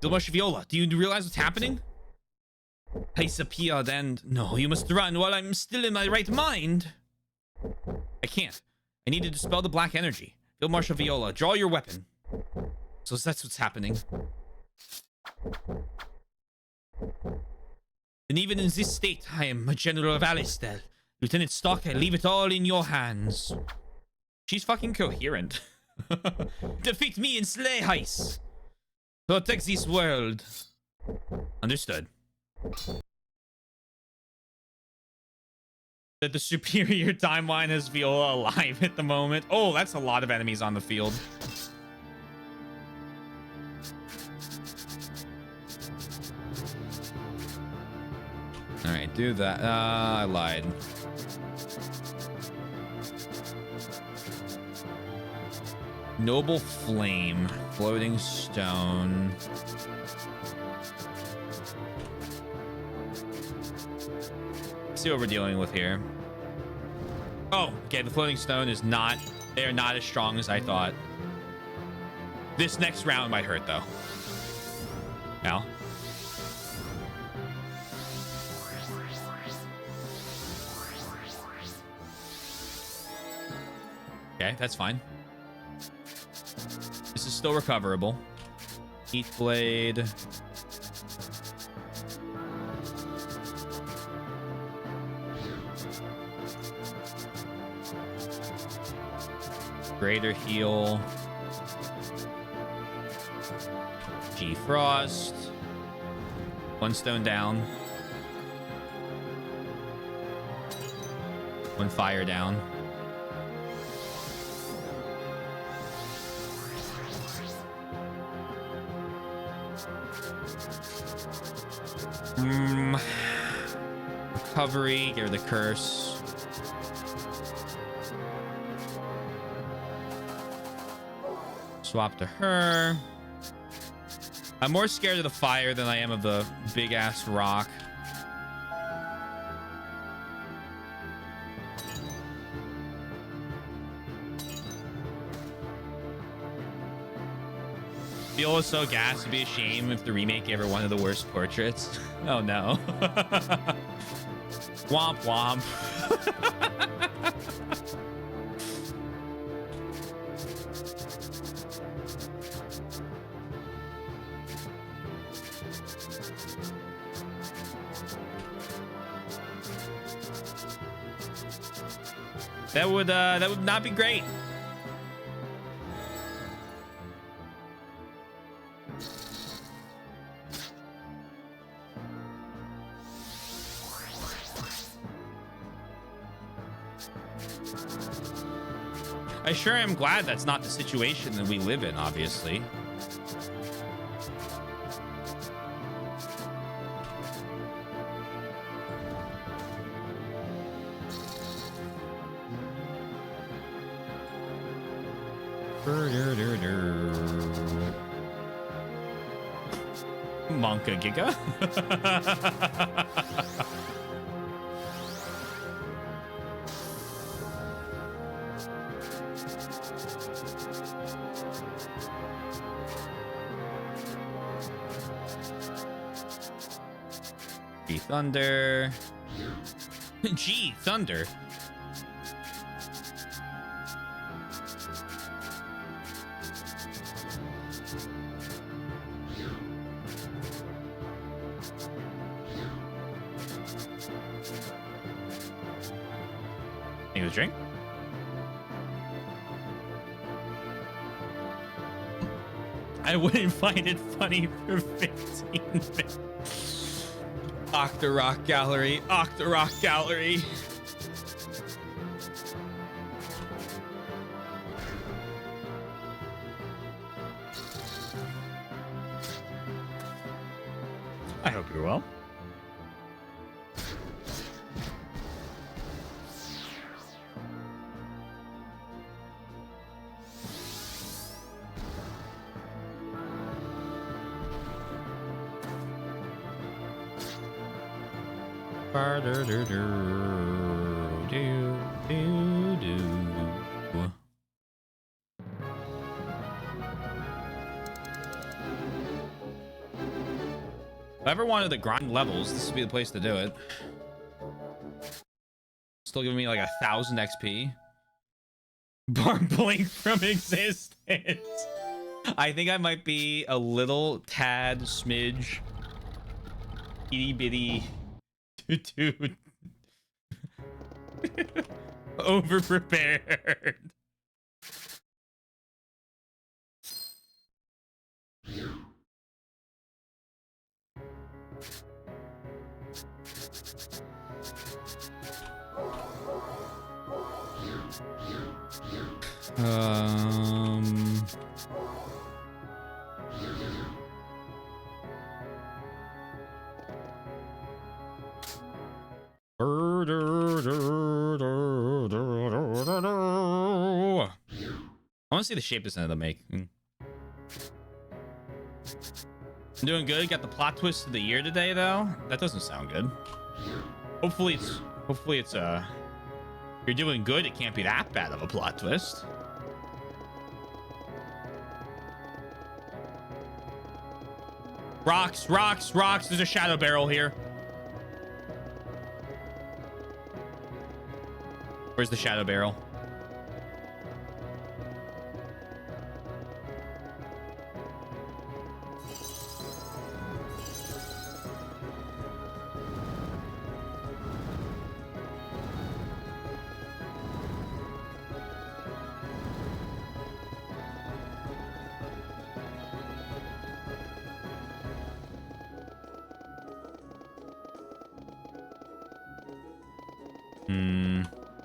Dilmarsh Viola, do you realize what's happening? I disappeared and... No, you must run while I'm still in my right mind. I can't. I need to dispel the black energy. Field Marshal Viola, draw your weapon. So that's what's happening. And even in this state, I am a General of Alistel. Lieutenant Stock, I leave it all in your hands. She's fucking coherent. Defeat me and slay Heist. Protect this world. Understood. That the superior timeline has Viola alive at the moment. Oh, that's a lot of enemies on the field. All right, do that. I lied. Noble Flame, Floating Stone. Let's see what we're dealing with here. Oh, okay, the Floating Stone is not... They're not as strong as I thought. This next round might hurt, though. Al? Okay, that's fine. This is still recoverable. Heat Blade. Greater Heal. G-Frost. One stone down. One fire down. Recovery, get rid of the curse. Swap to her. I'm more scared of the fire than I am of the big ass rock. Feel so gassed. It'd be a shame if the remake gave her one of the worst portraits. Oh no. Womp womp. That would not be great. I sure am glad that's not the situation that we live in, obviously. Monka Giga. G Thunder. G Thunder. Need a drink? I wouldn't find it funny for 15 minutes. Octorock Gallery. Octorock Gallery. I hope you're well. If I ever wanted to grind levels, this would be the place to do it. Still giving me like 1,000 XP. Bar blink from existence. I think I might be a little tad smidge itty bitty dude. Over prepared. I want to see the shape this ended up making. I'm doing good. Got the plot twist of the year today, though. That doesn't sound good. Hopefully it's if you're doing good, it can't be that bad of a plot twist. Rocks, rocks, rocks. There's a shadow barrel here. Where's the shadow barrel?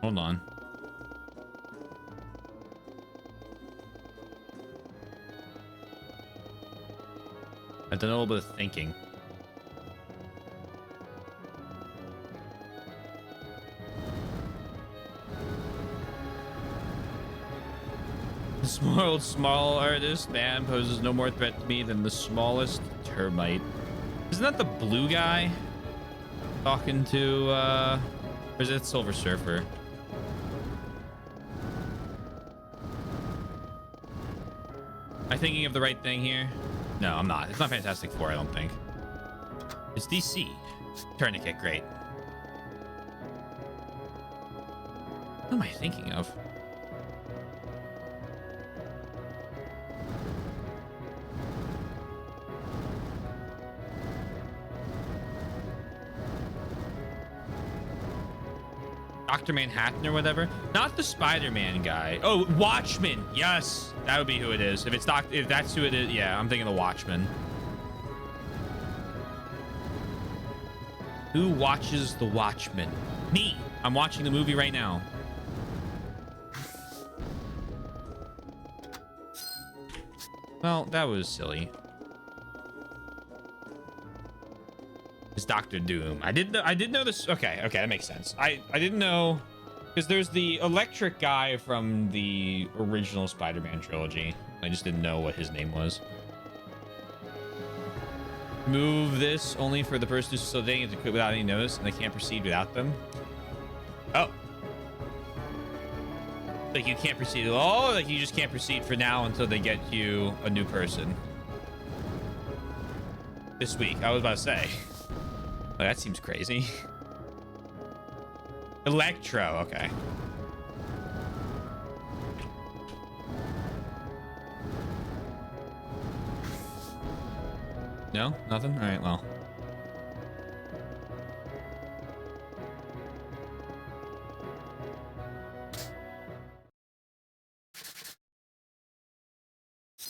Hold on. I've done a little bit of thinking. small artist man poses no more threat to me than the smallest termite. Isn't that the blue guy talking to or is it Silver Surfer? Am I thinking of the right thing here? No, I'm not. It's not Fantastic Four, I don't think. It's DC. Tourniquet, great. What am I thinking of? Dr. Manhattan or whatever. Not the Spider-Man guy. Oh, Watchmen. Yes, that would be who it is. If that's who it is, yeah, I'm thinking the Watchmen. Who watches the Watchmen? Me. I'm watching the movie right now. Well, that was silly. It's Doctor Doom. I did know this. Okay, that makes sense. I didn't know because there's the electric guy from the original Spider-Man trilogy. I just didn't know what his name was. Move this only for the person who's still dating to quit without any notice, and they can't proceed without them. Oh, like you can't proceed. Oh, like you just can't proceed for now until they get you a new person. This week, I was about to say. Oh, that seems crazy. Electro, okay. No? Nothing? All right, well.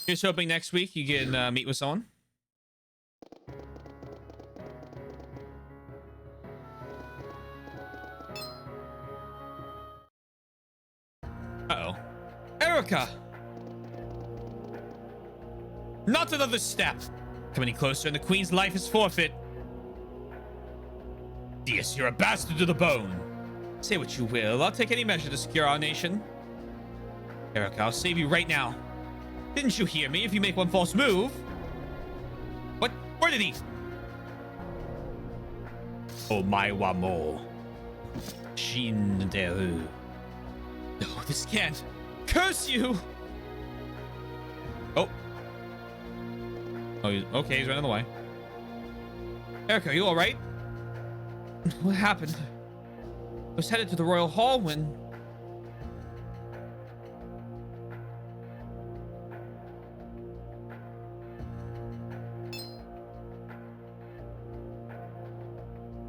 Here's hoping next week you can meet with someone. Uh-oh. Erica! Not another step! Come any closer and the Queen's life is forfeit. Yes, you're a bastard to the bone. Say what you will, I'll take any measure to secure our nation. Erica, I'll save you right now. Didn't you hear me? If you make one false move... What? Where did he? Oh my wamo. Shinderu. No, this can't. Curse you! Oh. Oh, okay, he's running away. Erica, are you all right? What happened? I was headed to the Royal Hall when...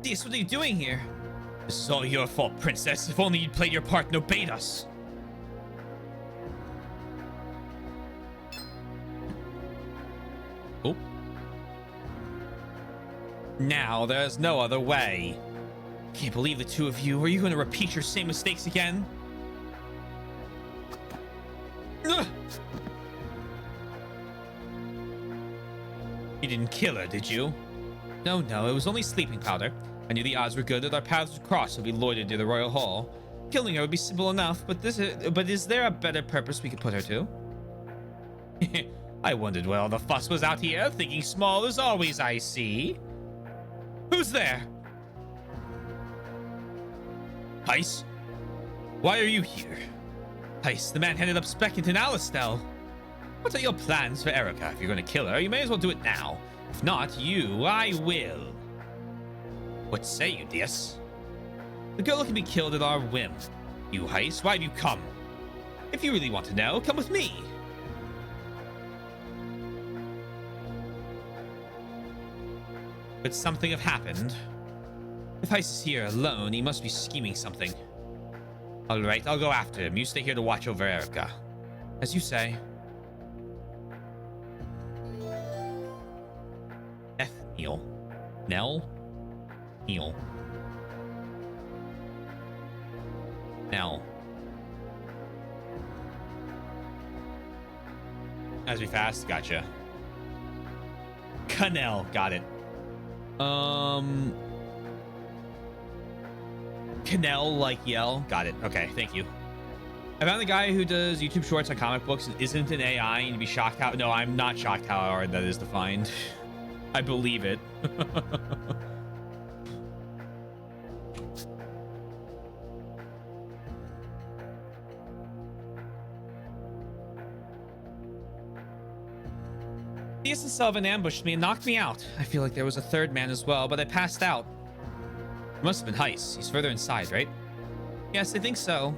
This, what are you doing here? This is all your fault, princess. If only you'd played your part and obeyed us. Oh. Now, there's no other way. Can't believe the two of you. Are you going to repeat your same mistakes again? Ugh. You didn't kill her, did you? No, it was only sleeping powder. I knew the odds were good that our paths would cross if we loitered near the Royal Hall. Killing her would be simple enough, but is there a better purpose we could put her to? I wondered where all the fuss was out here, thinking small as always, I see. Who's there? Heiss? Why are you here? Heiss, the man headed up Speckington Alistel. What are your plans for Erica? If you're going to kill her, you may as well do it now. If not, I will. What say you, Dias? The girl can be killed at our whim. You, Heiss, why have you come? If you really want to know, come with me. But something have happened. If Heiss is here alone, he must be scheming something. All right, I'll go after him. You stay here to watch over Erica. As you say. Neil. Nell? Neil. Nell. As we fast, gotcha. Canel, got it. Canel like yell, got it. Okay, thank you. I found the guy who does YouTube shorts on comic books and isn't an AI, and you'd be shocked how... No, I'm not shocked how hard that is to find. I believe it. Theus and Selvin ambushed me and knocked me out. I feel like there was a third man as well, but I passed out. It must have been Heiss. He's further inside, right? Yes, I think so.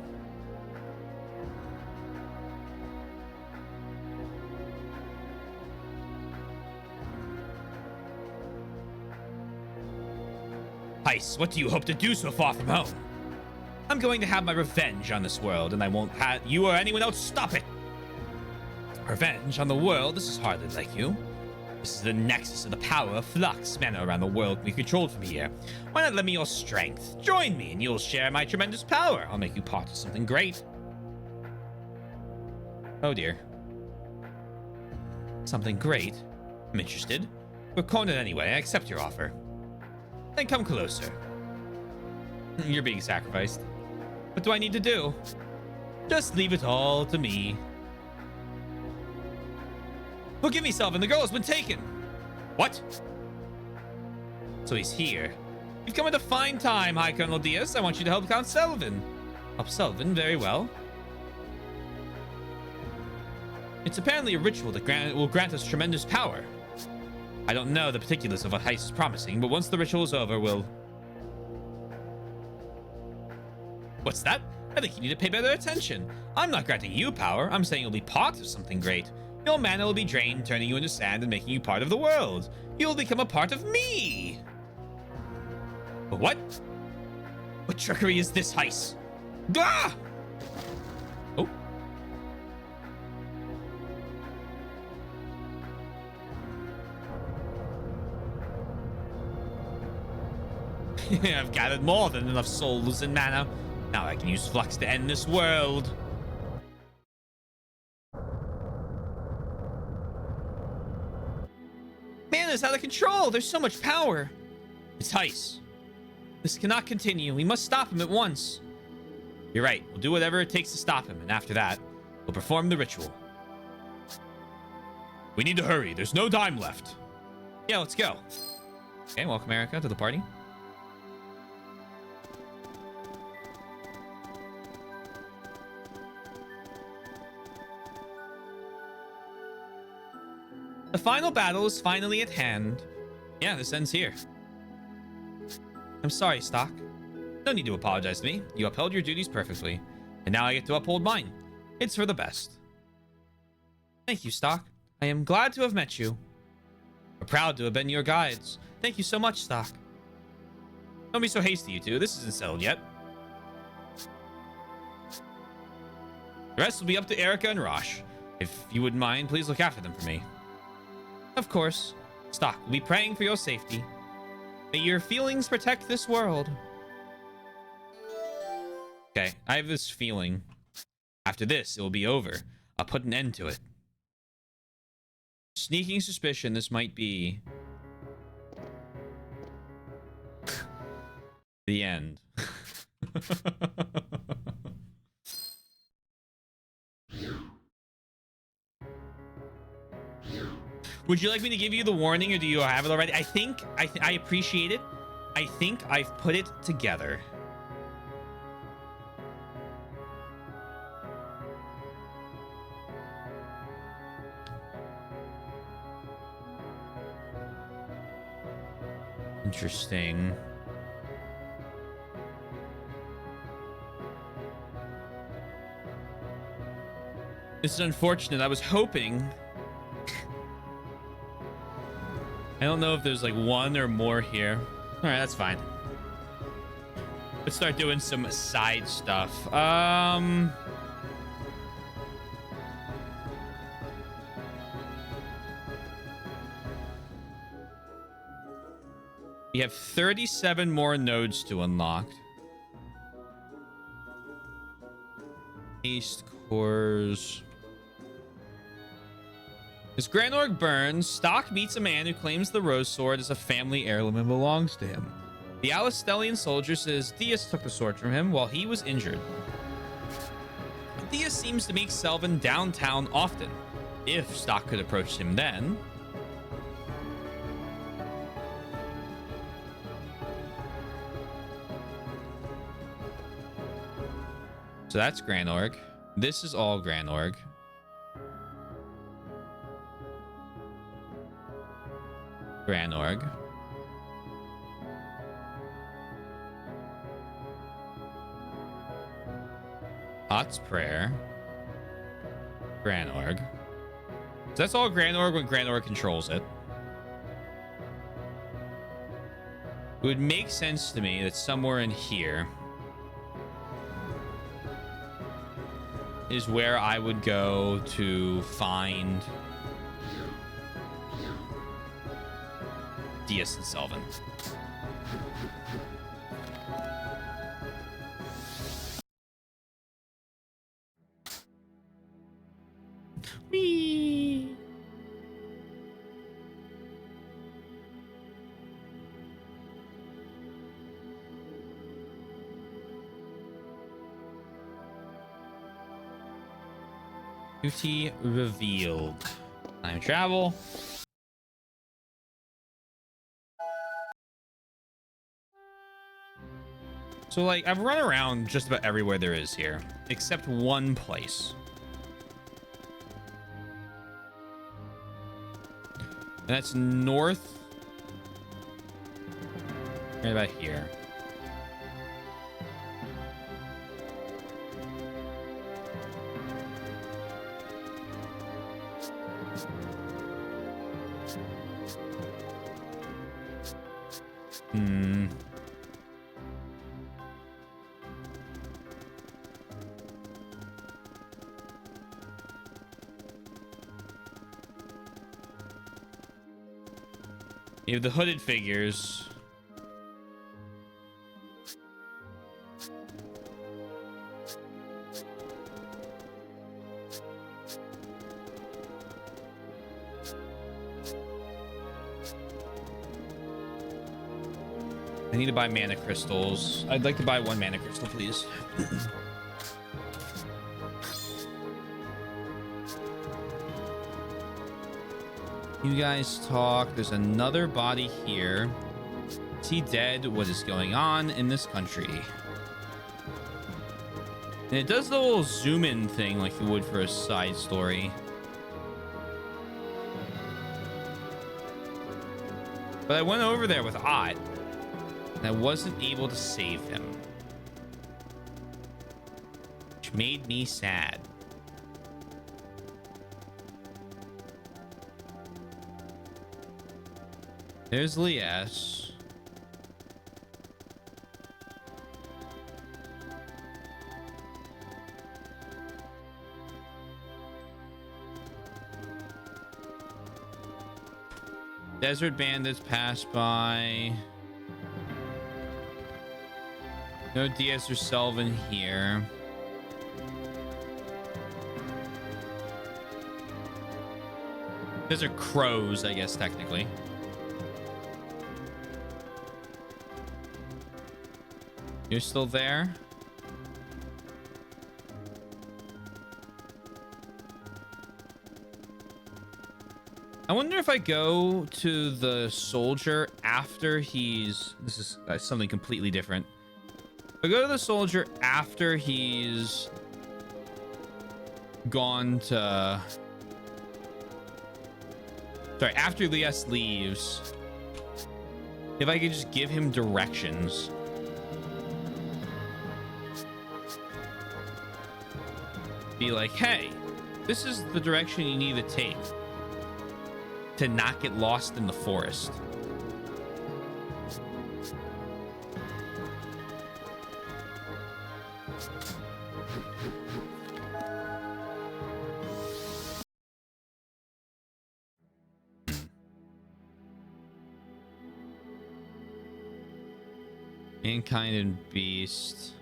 Heiss, what do you hope to do so far from home? I'm going to have my revenge on this world, and I won't have you or anyone else stop it. Revenge on the world? This is hardly like you. This is the nexus of the power of flux. Mana around the world can be controlled from here. Why not lend me your strength? Join me, and you'll share my tremendous power. I'll make you part of something great. Oh dear. Something great? I'm interested. We're cornered anyway. I accept your offer. Then come closer. You're being sacrificed. What do I need to do? Just leave it all to me. Forgive me, Selvin. The girl has been taken. What? So he's here. You've come at a fine time, High Colonel Theus. I want you to help Count Selvin. Help Selvin? Very well. It's apparently a ritual that will grant us tremendous power. I don't know the particulars of what Heiss is promising, but once the ritual is over, we'll... What's that? I think you need to pay better attention. I'm not granting you power. I'm saying you'll be part of something great. Your mana will be drained, turning you into sand and making you part of the world. You'll become a part of me. But what? What trickery is this, Heiss? Gah! Oh. I've gathered more than enough souls and mana. Now I can use flux to end this world. Mana's out of control. There's so much power. It's Heiss. This cannot continue. We must stop him at once. You're right. We'll do whatever it takes to stop him. And after that, we'll perform the ritual. We need to hurry. There's no time left. Yeah, let's go. Okay, welcome Erica to the party. The final battle is finally at hand. Yeah, this ends here. I'm sorry, Stock. No need to apologize to me. You upheld your duties perfectly. And now I get to uphold mine. It's for the best. Thank you, Stock. I am glad to have met you. We're proud to have been your guides. Thank you so much, Stock. Don't be so hasty, you two. This isn't settled yet. The rest will be up to Erica and Rosh. If you wouldn't mind, please look after them for me. Of course. Stock will be praying for your safety. May your feelings protect this world. Okay, I have this feeling. After this, it will be over. I'll put an end to it. Sneaking suspicion this might be... the end. Would you like me to give you the warning, or do you have it already? I think I appreciate it. I think I've put it together. Interesting. This is unfortunate. I was hoping... I don't know if there's like one or more here. All right, that's fine. Let's start doing some side stuff. We have 37 more nodes to unlock. East cores. As Granorg burns, Stock meets a man who claims the Rose Sword is a family heirloom and belongs to him. The Alistellian soldier says Theus took the sword from him while he was injured. Dia seems to make Selvin downtown often. If Stock could approach him then. So that's Granorg. This is all Granorg. Granorg. Hot's Prayer. Granorg. So that's all Granorg when Granorg controls it. It would make sense to me that somewhere in here is where I would go to find Dias and Selvin. Whee! Duty revealed. Time travel. So, like, I've run around just about everywhere there is here, except one place. And that's north. Right about here. You have the hooded figures. I need to buy mana crystals. I'd like to buy one mana crystal, please. You guys talk. There's another body here. Is he dead? What is going on in this country? And it does the little zoom in thing like you would for a side story. But I went over there with Ott, and I wasn't able to save him, which made me sad. There's Lias. Desert bandits pass by. No Diaz or Selvin here. Those are crows, I guess, technically. You're still there? I wonder if I go to the soldier after he's... This is something completely different. If I go to the soldier after he's gone to... Sorry, after Lias leaves. If I could just give him directions. Be like, hey, this is the direction you need to take to not get lost in the forest. Mankind and Beast.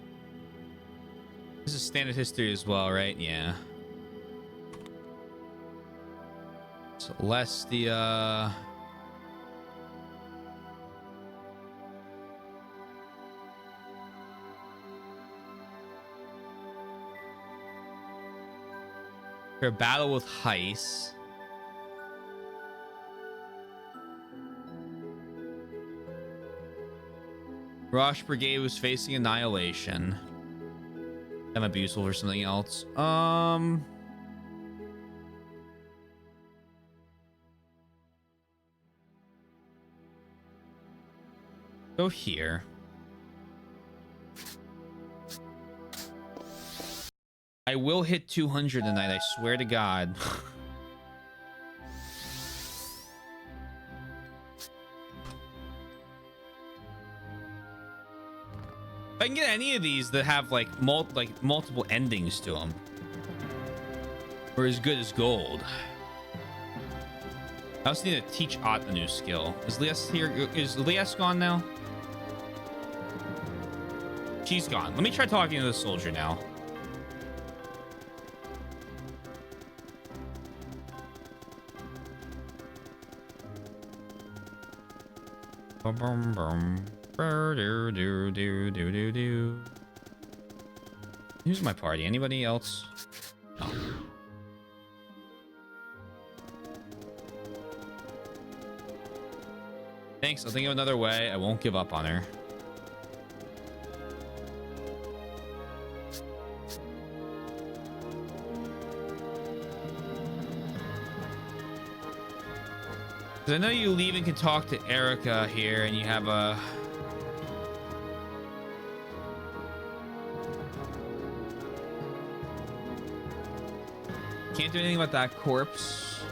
This is standard history as well, right? Yeah. Celestia. For a battle with Heist. Rosh Brigade was facing annihilation. That might be useful for something else. Go here. I will hit 200 tonight, I swear to God. If I can get any of these that have like multiple endings to them, or as good as gold. I also need to teach Ott a new skill. Is Lias here? Is Lias gone now? She's gone. Let me try talking to the soldier now. Bum bum bum. Do do do do do do. Who's my party? Anybody else? No. Thanks. I'll think of another way. I won't give up on her. I know you leave and can talk to Erica here, and you have a... Can't do anything about that corpse.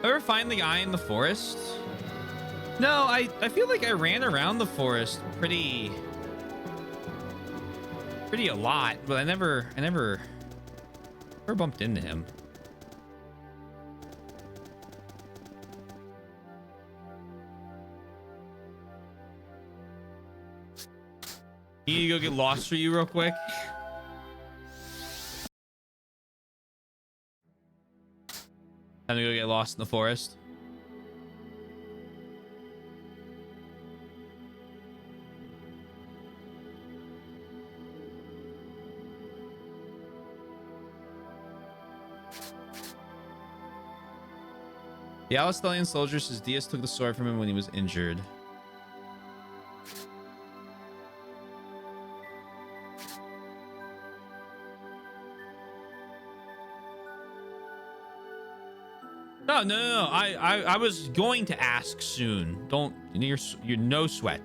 Ever find the guy in the forest? No, I feel like I ran around the forest pretty a lot, but I never bumped into him. You need to go get lost for you real quick. Time to go get lost in the forest. The Alastalian soldier says Diaz took the sword from him when he was injured. No. I was going to ask soon. Don't. You're no sweat.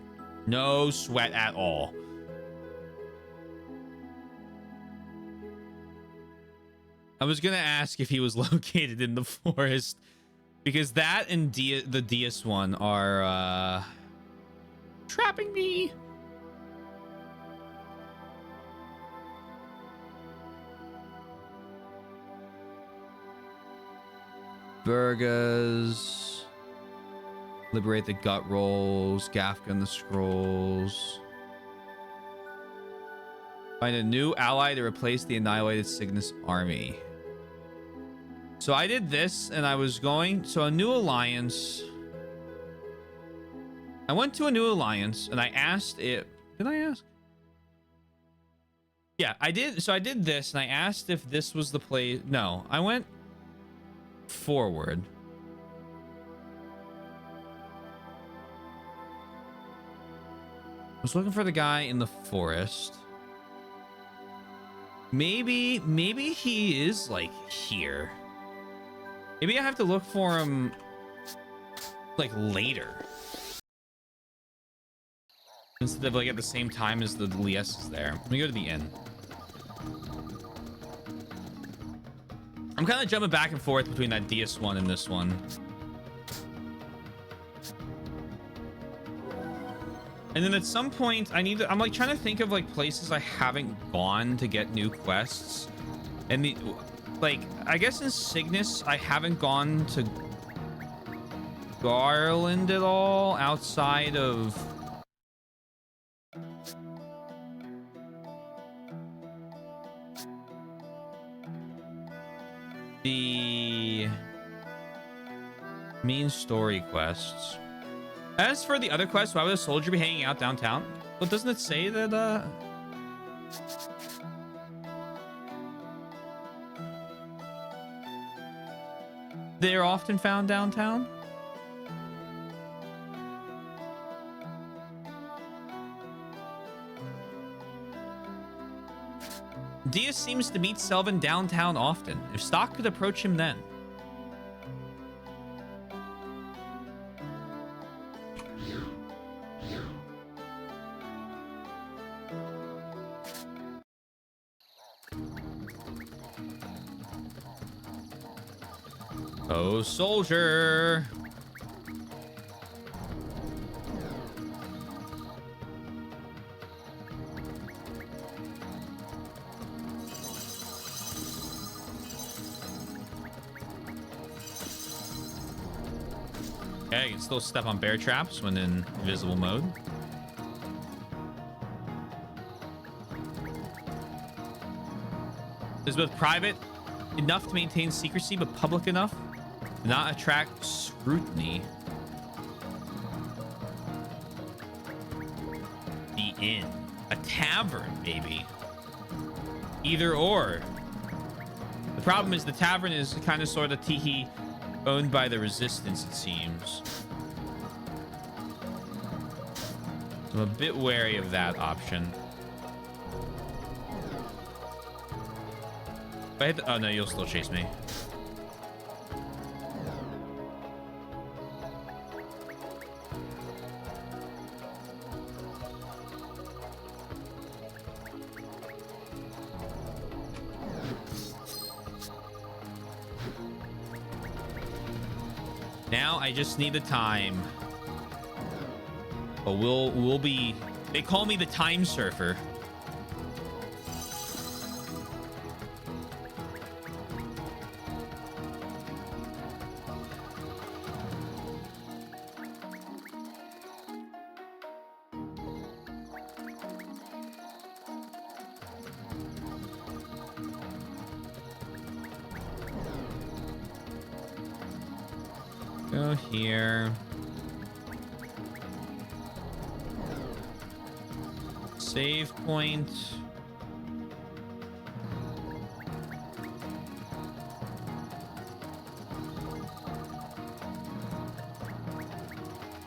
No sweat at all. I was gonna ask if he was located in the forest, because that and the Diaz one are trapping me. Burgas. Liberate the gut rolls. Gafka the scrolls. Find a new ally to replace the annihilated Cygnus army. So I did this, and I was going... So a new alliance... I went to a new alliance, and I asked it... Did I ask? Yeah, I did. So I did this, and I asked if this was the place... No, I went forward. I was looking for the guy in the forest. Maybe he is, like, here. Maybe I have to look for him, like, later. Instead of, like, at the same time as the Lias is there. Let me go to the inn. I'm kind of jumping back and forth between that Diaz one and this one. And then at some point, I'm like trying to think of like places I haven't gone to get new quests. And like, I guess in Cygnus, I haven't gone to Garland at all outside of... the main story quests. As for the other quests, why would a soldier be hanging out downtown? Well, doesn't it say that They're often found downtown. Diaz seems to meet Selvin downtown often. If Stock could approach him then. Oh, soldier. Okay, you can still step on bear traps when in invisible mode. Is both private enough to maintain secrecy, but public enough to not attract scrutiny. The inn. A tavern, maybe. Either or. The problem is the tavern is kind of sort of tiki owned by the resistance, it seems. So I'm a bit wary of that option. If I hit the, oh no, you'll still chase me. Now I just need the time. But we'll be, they call me the time surfer. Go here. Save point.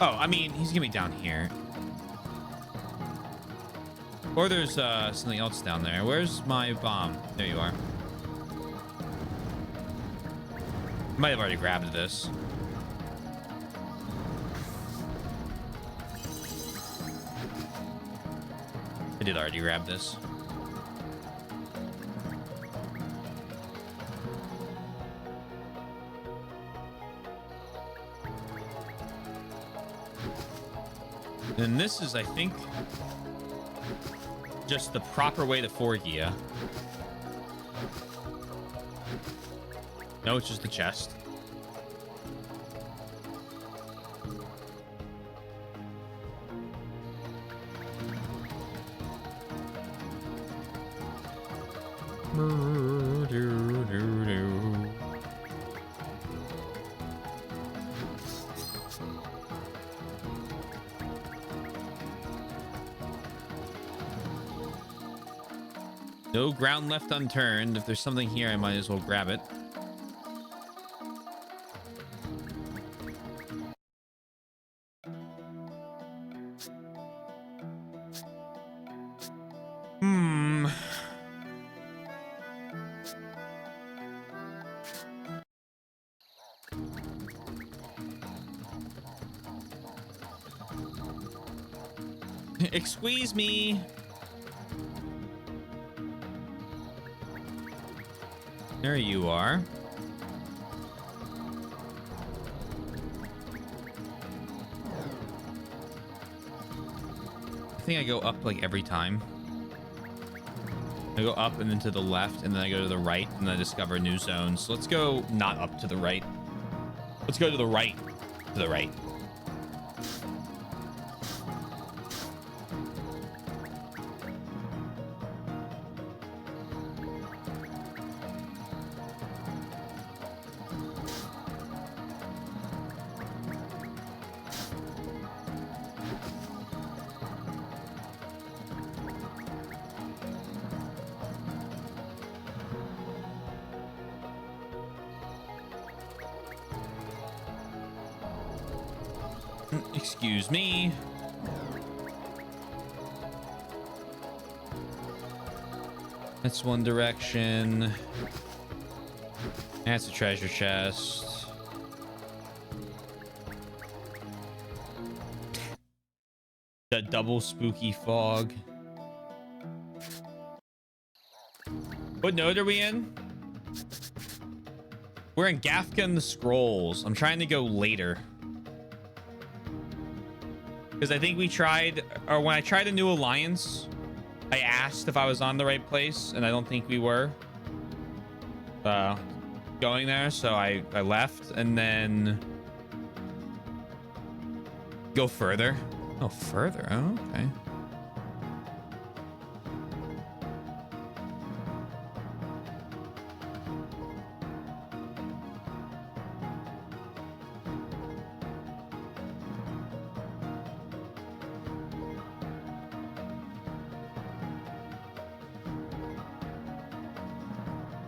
Oh, I mean, he's gonna be down here. Or there's something else down there. Where's my bomb? There you are. Might have already grabbed this. I did already grab this. And this is, I think, just the proper way to Forgia. No, it's just the chest. No ground left unturned. If there's something here, I might as well grab it. Squeeze me. There you are. I think I go up like every time. I go up and then to the left, and then I go to the right, and I discover new zones. So let's go not up to the right. Let's go to the right. To the right. Excuse me. That's one direction. That's a treasure chest. The double spooky fog. What node are we in? We're in Gafka and the Scrolls. I'm trying to go later. Because I think we tried, or when I tried a new alliance, I asked if I was on the right place, and I don't think we were going there, so I left, and then go further. Oh, further. Oh, okay.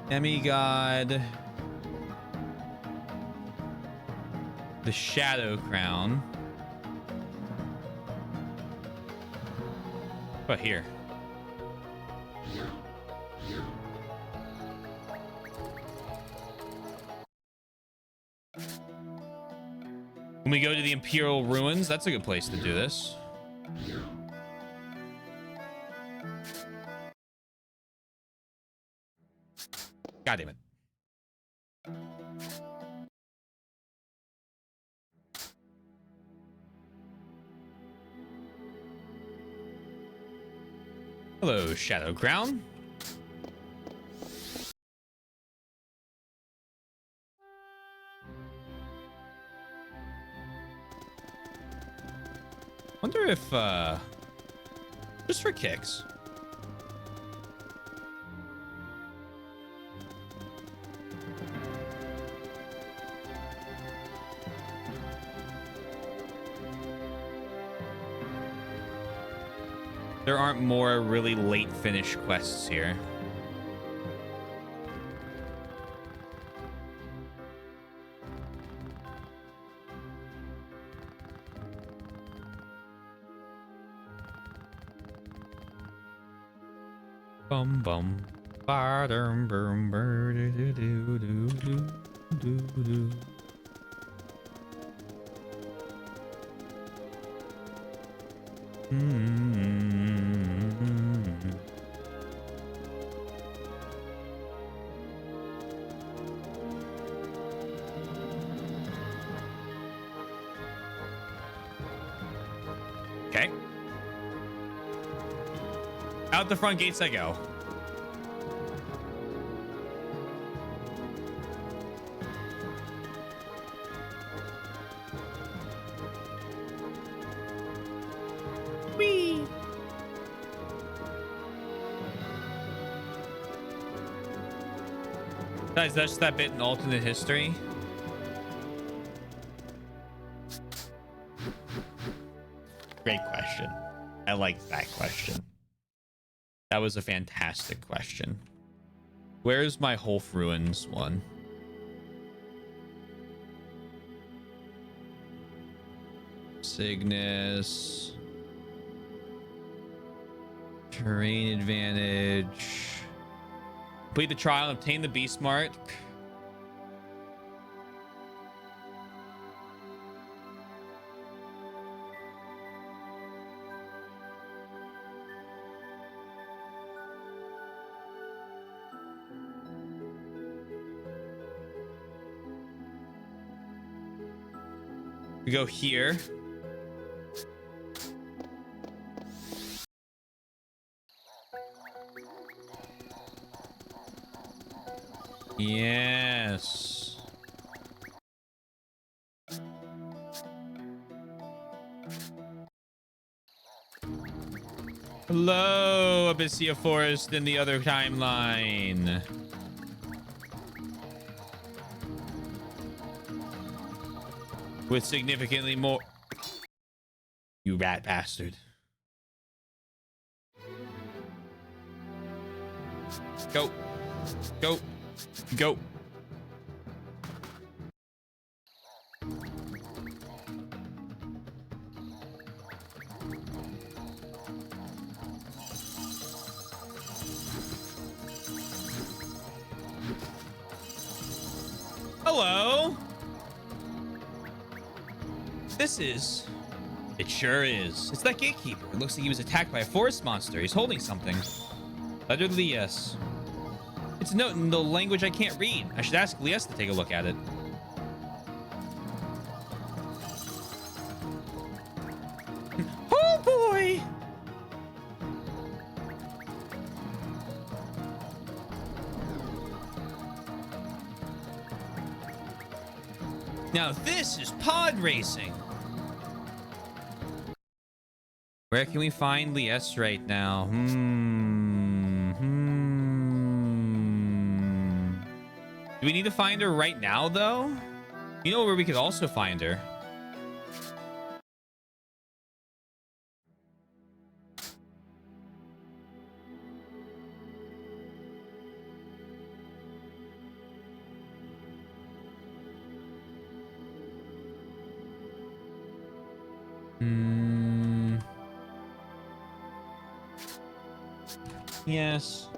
Demigod. The Shadow Crown. What here? When we go to the Imperial Ruins, that's a good place to do this. God damn it. Hello, Shadow Crown. Wonder if, just for kicks. There aren't more really late finish quests here. Bum bum. Ba-dum, bum, bur-do-do-do-do-do-do-do. Okay. Out the front gates I go. Whee! That's just that bit in alternate history. Great question. I like that question. That was a fantastic question. Where's my Holf Ruins one? Cygnus. Terrain advantage. Complete the trial and obtain the beast mark. We go here. Yes. Hello, Abyssia Forest in the other timeline. With significantly more... You rat bastard. Go. Go. Go. Hello. This is... It sure is. It's that gatekeeper. It looks like he was attacked by a forest monster. He's holding something. Letter Lies. It's a note in the language I can't read. I should ask Lies to take a look at it. Oh boy! Now this is pod racing. Where can we find Lies right now? Do we need to find her right now, though? You know where we could also find her? Yes.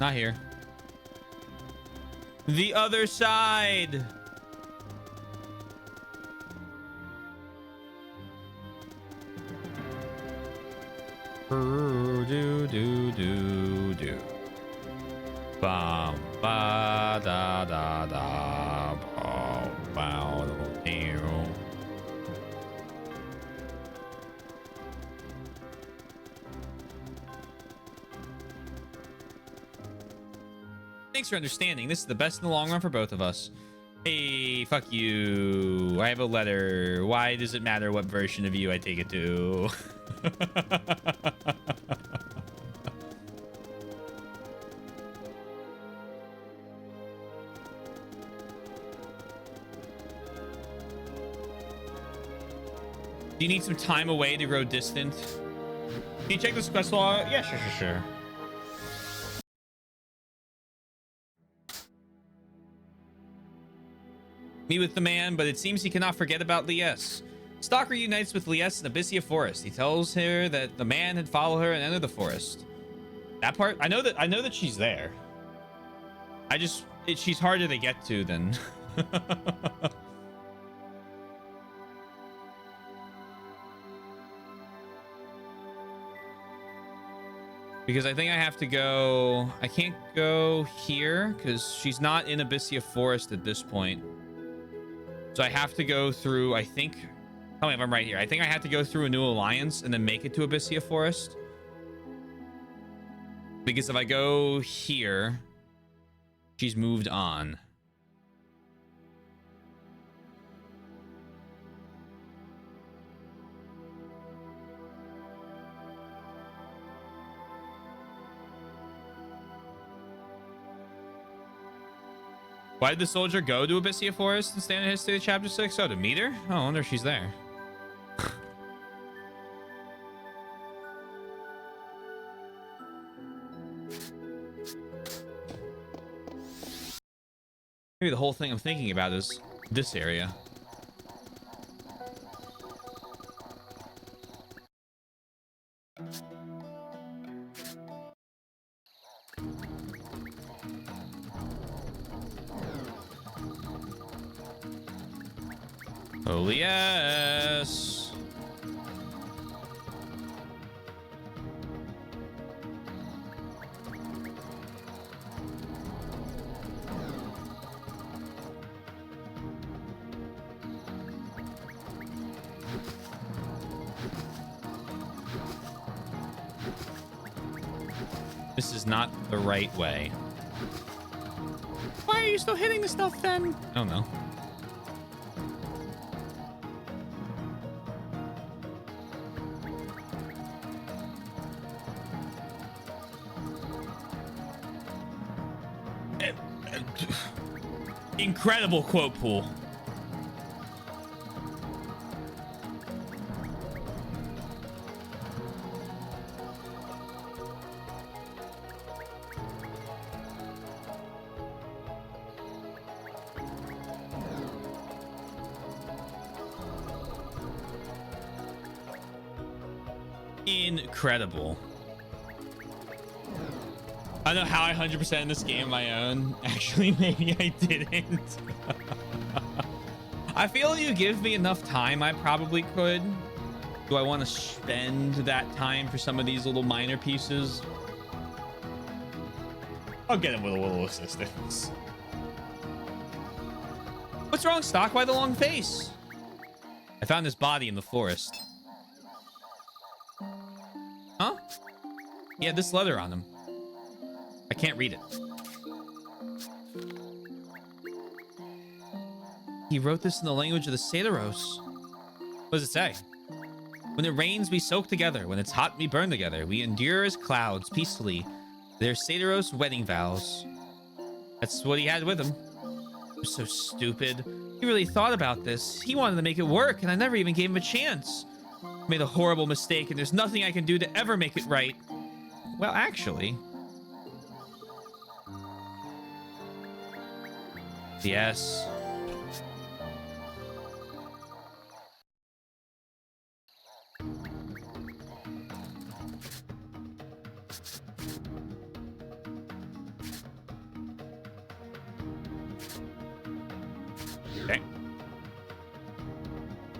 Not here. The other side. Do do do do. Bam ba da da da. Bow bow do. Thanks for understanding. This is the best in the long run for both of us. Hey, fuck you. I have a letter. Why does it matter what version of you I take it to? Do you need some time away to grow distant? Can you check this quest log? Yeah, sure. Meet with the man, but it seems he cannot forget about Lies. Stalker unites with Lies in Abyssia Forest. He tells her that the man had followed her and entered the forest. That part, I know that she's there. She's harder to get to than. Because I think I have to go. I can't go here because she's not in Abyssia Forest at this point. So I have to go through, I think, tell me if I'm right here. I think I have to go through a new alliance and then make it to Abyssia Forest. Because if I go here, she's moved on. Why did the soldier go to Abyssia Forest and stand in History of Chapter 6? Oh, to meet her? Oh, I wonder if she's there. Maybe the whole thing I'm thinking about is this area. Oh, yes. This is not the right way. Why are you still hitting the stuff then? Oh no. Incredible quote pool. Incredible. I don't know how I 100% in this game on my own. Actually, maybe I didn't. I feel you give me enough time, I probably could. Do I want to spend that time for some of these little minor pieces? I'll get him with a little assistance. What's wrong, Stock? Why the long face? I found his body in the forest. Huh? He had this letter on him. I can't read it. He wrote this in the language of the Satyros. What does it say? When it rains, we soak together. When it's hot, we burn together. We endure as clouds peacefully. They're Satyros wedding vows. That's what he had with him. I'm so stupid. He really thought about this. He wanted to make it work, and I never even gave him a chance. I made a horrible mistake, and there's nothing I can do to ever make it right. Well, actually... Yes. Okay.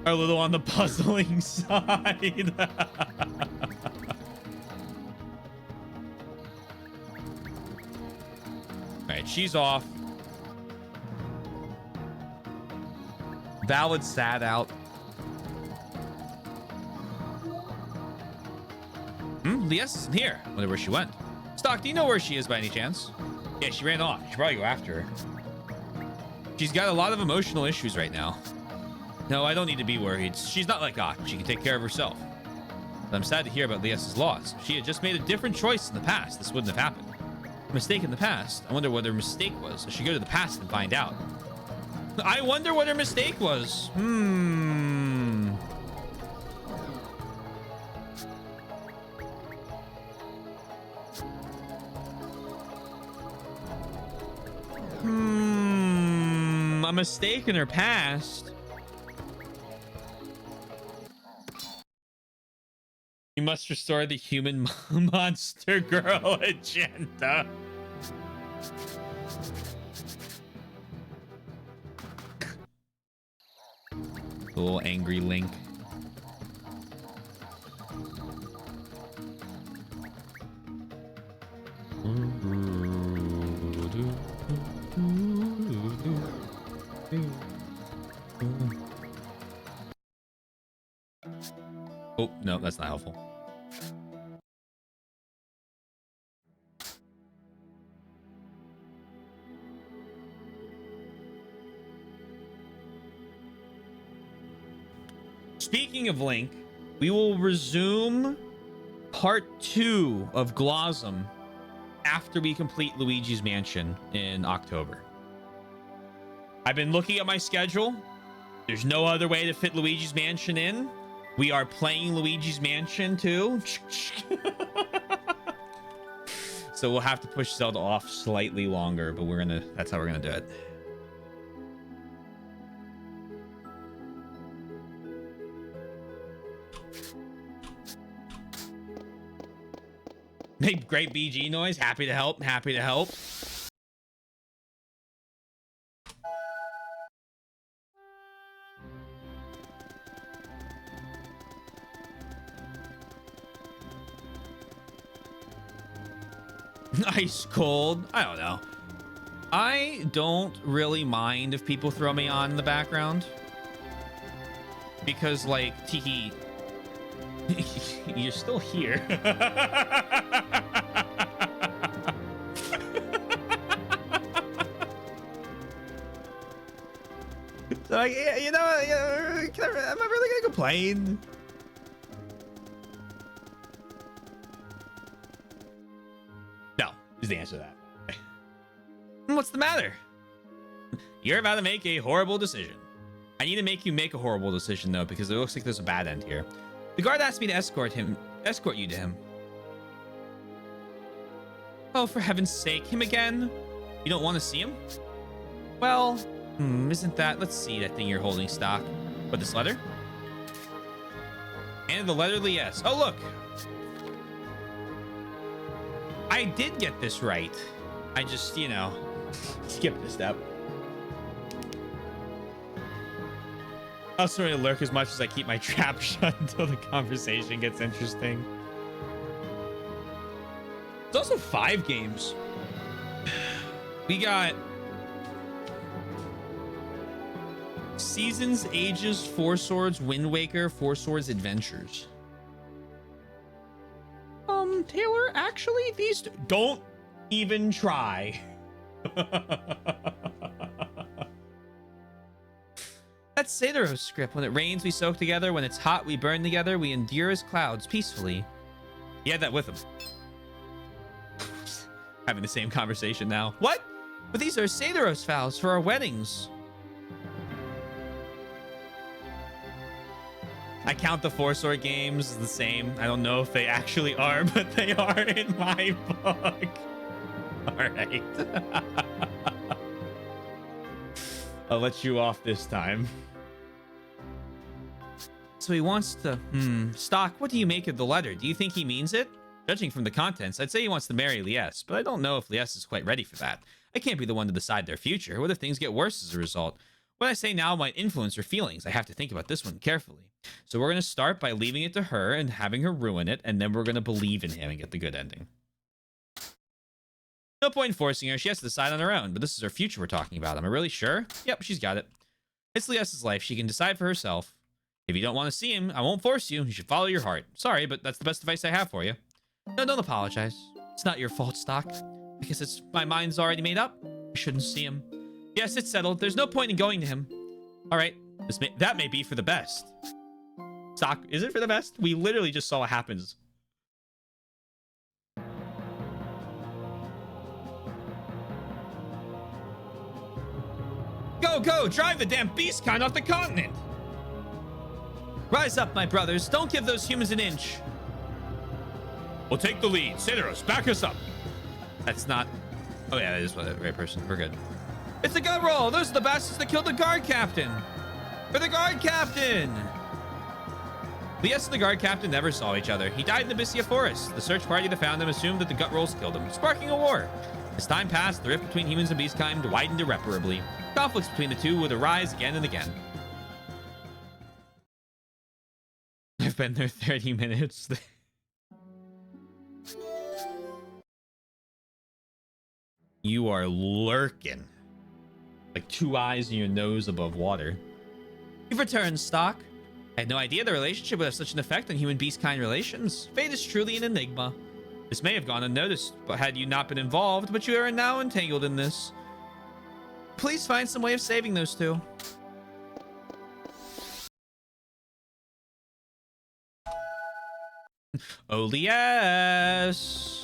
A little on the puzzling side. Alright, she's off. Valid sad out. Lies isn't here. Wonder where she went. Stock, do you know where she is by any chance? Yeah, she ran off. You should probably go after her. She's got a lot of emotional issues right now. No, I don't need to be worried. She's not like God. She can take care of herself. But I'm sad to hear about Lias's loss. If she had just made a different choice in the past, this wouldn't have happened. A mistake in the past. I wonder what her mistake was. I should go to the past and find out. I wonder what her mistake was. A mistake in her past. You must restore the human monster girl agenda. A little angry Link. Oh, no, that's not helpful. Speaking of Link, we will resume part 2 of Glossom after we complete Luigi's Mansion in October. I've been looking at my schedule. There's no other way to fit Luigi's Mansion in. We are playing Luigi's Mansion too. So we'll have to push Zelda off slightly longer, but that's how we're gonna do it. Make great BG noise. Happy to help. Happy to help. Ice cold. I don't know. I don't really mind if people throw me on in the background. Because, like, Tiki... You're still here. So, like, you know, am I really gonna complain? No, is the answer to that. What's the matter? You're about to make a horrible decision. I need to make you make a horrible decision, though, because it looks like there's a bad end here. The guard asked me to escort you to him. Oh, for heaven's sake, him again? You don't want to see him? Well, isn't that... Let's see that thing you're holding, Stock. What, this letter? And the letter, yes. Oh, look. I did get this right. I just, you know, skipped a step. I also really lurk as much as I keep my trap shut until the conversation gets interesting. It's also 5 games. We got Seasons, Ages, Four Swords, Wind Waker, Four Swords Adventures. Taylor, actually, these don't even try. That's Sadaro's script. When it rains, we soak together. When it's hot, we burn together. We endure as clouds peacefully. He had that with him. Having the same conversation now. What? But these are Sadaro's vows for our weddings. I count the Four Sword games the same. I don't know if they actually are, but they are in my book. All right. I'll let you off this time. So he wants to... Stock, what do you make of the letter? Do you think he means it? Judging from the contents, I'd say he wants to marry Lies, but I don't know if Lies is quite ready for that. I can't be the one to decide their future. What if things get worse as a result? What I say now might influence her feelings. I have to think about this one carefully. So we're going to start by leaving it to her and having her ruin it, and then we're going to believe in him and get the good ending. No point in forcing her. She has to decide on her own, but this is her future we're talking about. Am I really sure? Yep, she's got it. It's Lias's life. She can decide for herself. If you don't want to see him, I won't force you. You should follow your heart. Sorry, but that's the best advice I have for you. No, don't apologize. It's not your fault, Stock. Because my mind's already made up. I shouldn't see him. Yes, it's settled. There's no point in going to him. All right. That may be for the best. Stock, is it for the best? We literally just saw what happens. Go, go! Drive the damn beast kind off the continent! Rise up, my brothers. Don't give those humans an inch. We'll take the lead. Sideros, back us up. That's not... Oh, yeah, that is the right person. We're good. It's a gun roll. Those are the bastards that killed the guard captain. For the guard captain! Lias and the guard captain never saw each other. He died in the Abyssia forest. The search party that found him assumed that the gut rolls killed him, sparking a war. As time passed, the rift between humans and beastkind widened irreparably. Conflicts between the two would arise again and again. I've been there 30 minutes. You are lurking. Like 2 eyes and your nose above water. You've returned, Stock. I had no idea the relationship would have such an effect on human-beast-kind relations. Fate is truly an enigma. This may have gone unnoticed, but had you not been involved, but you are now entangled in this. Please find some way of saving those two. Oh, yes.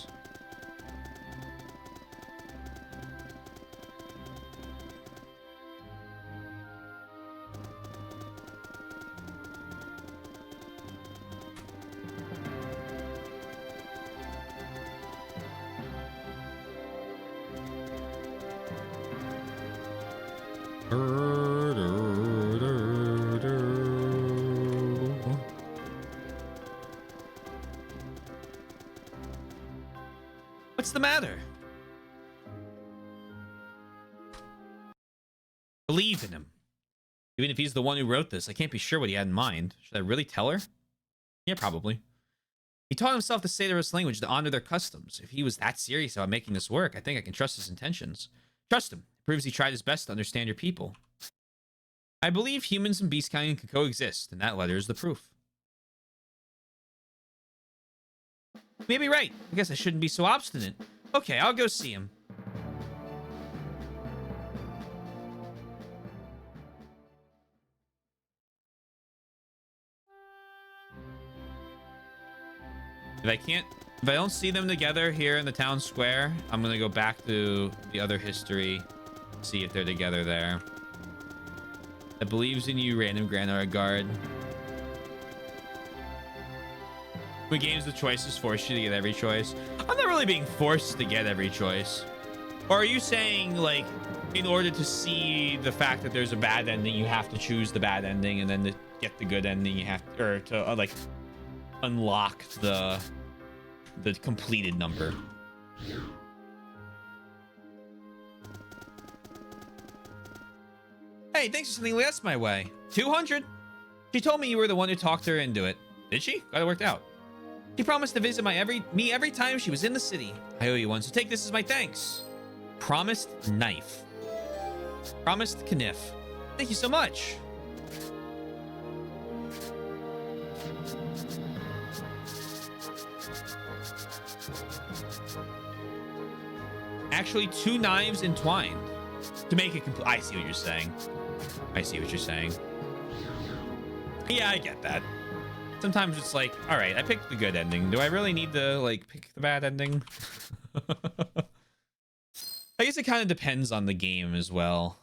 What's the matter? Believe in him. Even if he's the one who wrote this, I can't be sure what he had in mind. Should I really tell her? Yeah, probably. He taught himself the Sadaros language to honor their customs. If he was that serious about making this work, I think I can trust his intentions. Trust him. It proves he tried his best to understand your people. I believe humans and beastkind can coexist, and that letter is the proof. You may be right. I guess I shouldn't be so obstinate. Okay, I'll go see him. If I don't see them together here in the town square, I'm gonna go back to the other history, see if they're together there. That believes in you, random Granara guard. When games with choices force you to get every choice. I'm not really being forced to get every choice. Or are you saying, like, in order to see the fact that there's a bad ending, you have to choose the bad ending, and then to get the good ending, you have to, or to like unlock the completed number? Hey, thanks for sending Leas my way. 200. She told me you were the one who talked her into it. Did she? Glad it worked out. She promised to visit me every time she was in the city. I owe you one, so take this as my thanks. Promised knife. Promised kniff. Thank you so much. Actually, 2 knives entwined to make it complete. I see what you're saying. I see what you're saying. Yeah, I get that. Sometimes it's like, all right, I picked the good ending. Do I really need to like pick the bad ending? I guess it kind of depends on the game as well.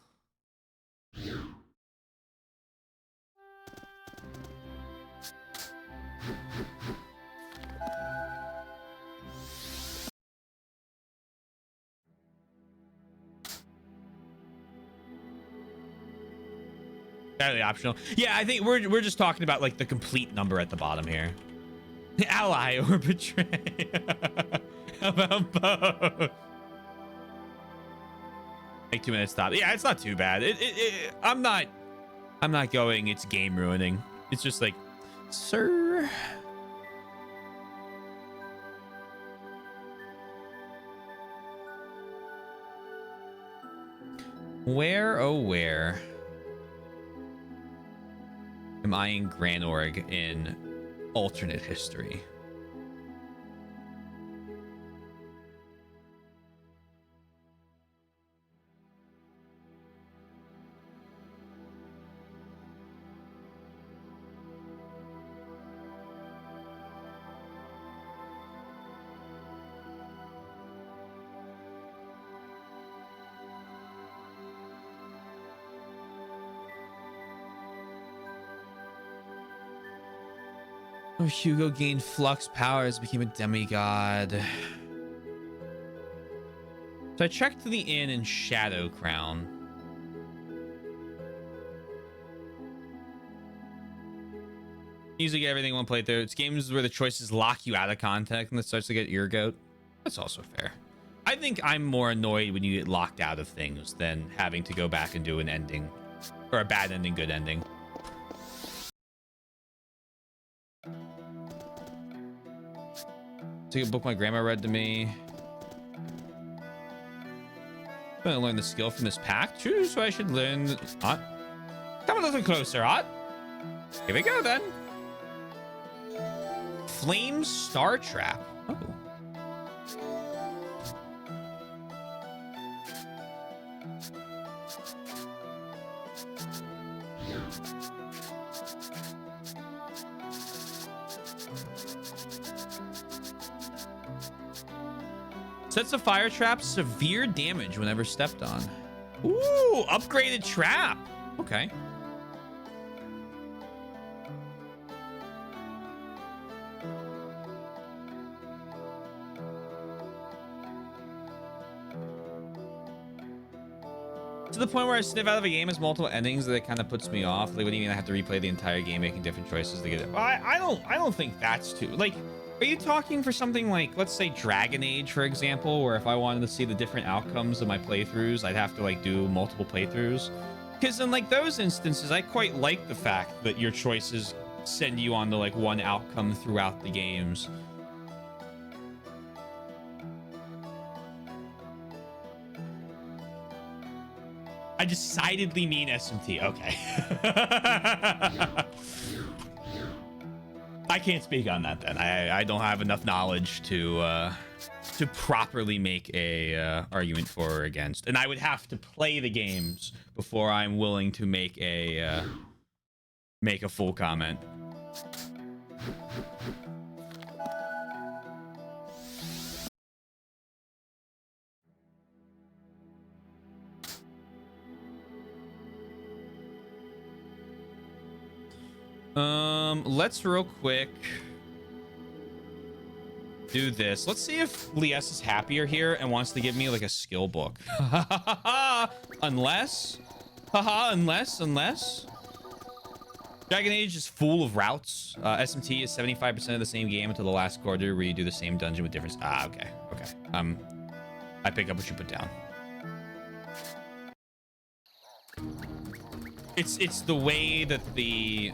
Entirely optional. Yeah, I think we're just talking about like the complete number at the bottom here. Ally or betray. How about both? Like 2 minutes stop. Yeah, it's not too bad. I'm not going it's game ruining. It's just like, sir. Where, oh where am I in Granorg in alternate history? Oh, Hugo gained flux powers, became a demigod. So I checked the inn in Shadow Crown. Usually get everything in one playthrough. It's games where the choices lock you out of context and it starts to get ear goat. That's also fair. I think I'm more annoyed when you get locked out of things than having to go back and do an ending or a bad ending, good ending. Take a book my grandma read to me. I'm gonna learn the skill from this pack. Choose so I should learn. Hot. Come a little closer, Hot. Here we go then. Flame Star Trap. Oh. Sets a fire trap, severe damage whenever stepped on. Ooh, upgraded trap. Okay. To the point where I sniff out of a game as multiple endings that it kind of puts me off. Like, wouldn't even have to replay the entire game, making different choices to get it. Well, I don't think that's too like. Are you talking for something like, let's say Dragon Age, for example, where if I wanted to see the different outcomes of my playthroughs, I'd have to like do multiple playthroughs? Because in like those instances, I quite like the fact that your choices send you on to like one outcome throughout the games. I decidedly mean SMT. Okay. I can't speak on that then. I don't have enough knowledge to properly make a argument for or against, and I would have to play the games before I'm willing to make a full comment. Let's real quick do this. Let's see if Lies is happier here and wants to give me like a skill book. unless Dragon Age is full of routes. SMT is 75% of the same game until the last quarter where you do the same dungeon with different. Okay. I pick up what you put down. It's the way that the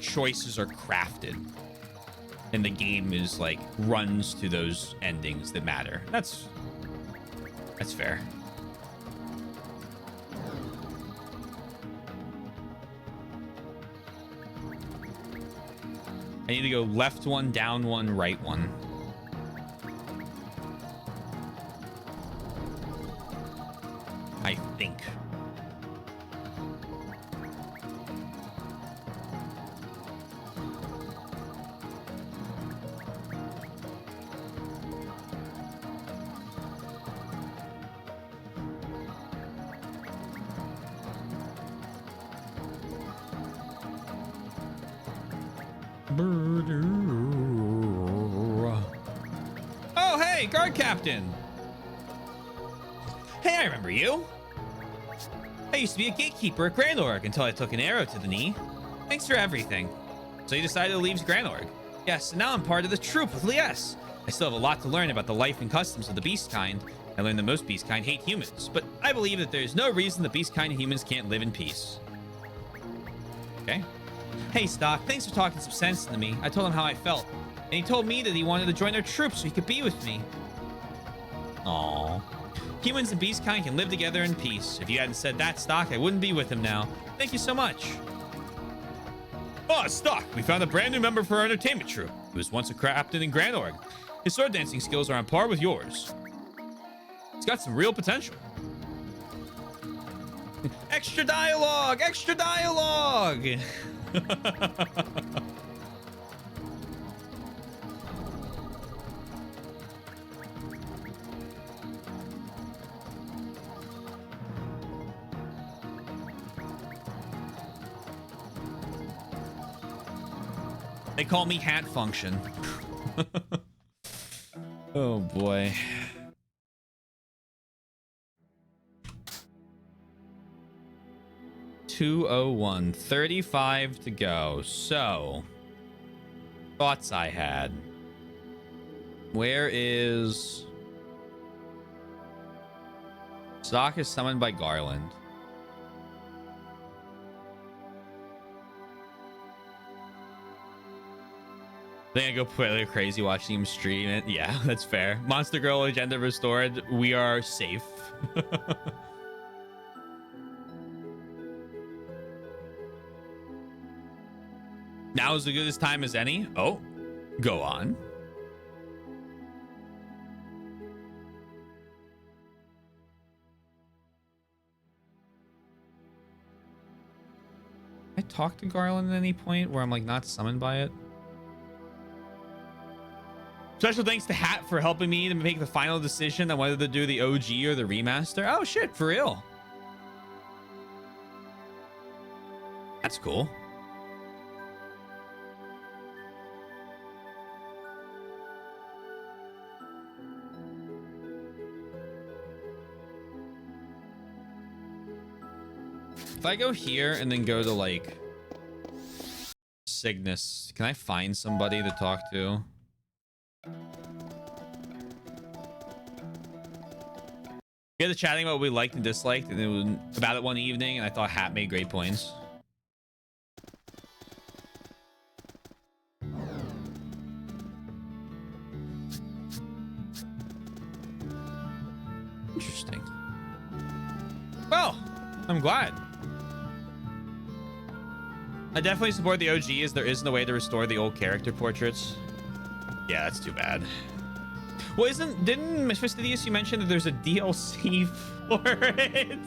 choices are crafted, and the game is like runs to those endings that matter. That's fair. I need to go left one, down one, right one. I think. Oh, hey, guard captain. Hey, I remember you. I used to be a gatekeeper at Granorg until I took an arrow to the knee. Thanks for everything. So you decided to leave Granorg. Yes, and now I'm part of the troop with Lies. I still have a lot to learn about the life and customs of the beast kind. I learned that most beast kind hate humans, but I believe that there's no reason the beast kind and humans can't live in peace. Okay. Hey, Stock, thanks for talking some sense to me. I told him how I felt, and he told me that he wanted to join our troop so he could be with me. Aww. Humans and beast kind can live together in peace. If you hadn't said that, Stock, I wouldn't be with him now. Thank you so much. Oh, Stock, we found a brand new member for our entertainment troupe. He was once a captain in Granorg. His sword dancing skills are on par with yours. He's got some real potential. Extra dialogue! Extra dialogue! They call me hat function. Oh boy. $201, 35 to go. So, thoughts I had. Where is Stock is summoned by Garland. Then I go play crazy watching him stream it. Yeah, that's fair. Monster Girl agenda restored. We are safe. Now is as good as time as any. Oh, go on. I talk to Garland at any point where I'm like not summoned by it. Special thanks to Hat for helping me to make the final decision on whether to do the OG or the remaster. Oh shit, for real. That's cool. If I go here and then go to like Cygnus, can I find somebody to talk to? We had the chatting about what we liked and disliked, and it was about it one evening, and I thought Hat made great points. Interesting. Well, I'm glad. I definitely support the OG as there isn't a way to restore the old character portraits. Yeah, that's too bad. Well, didn't Miss Fastidious, you mention that there's a DLC for it?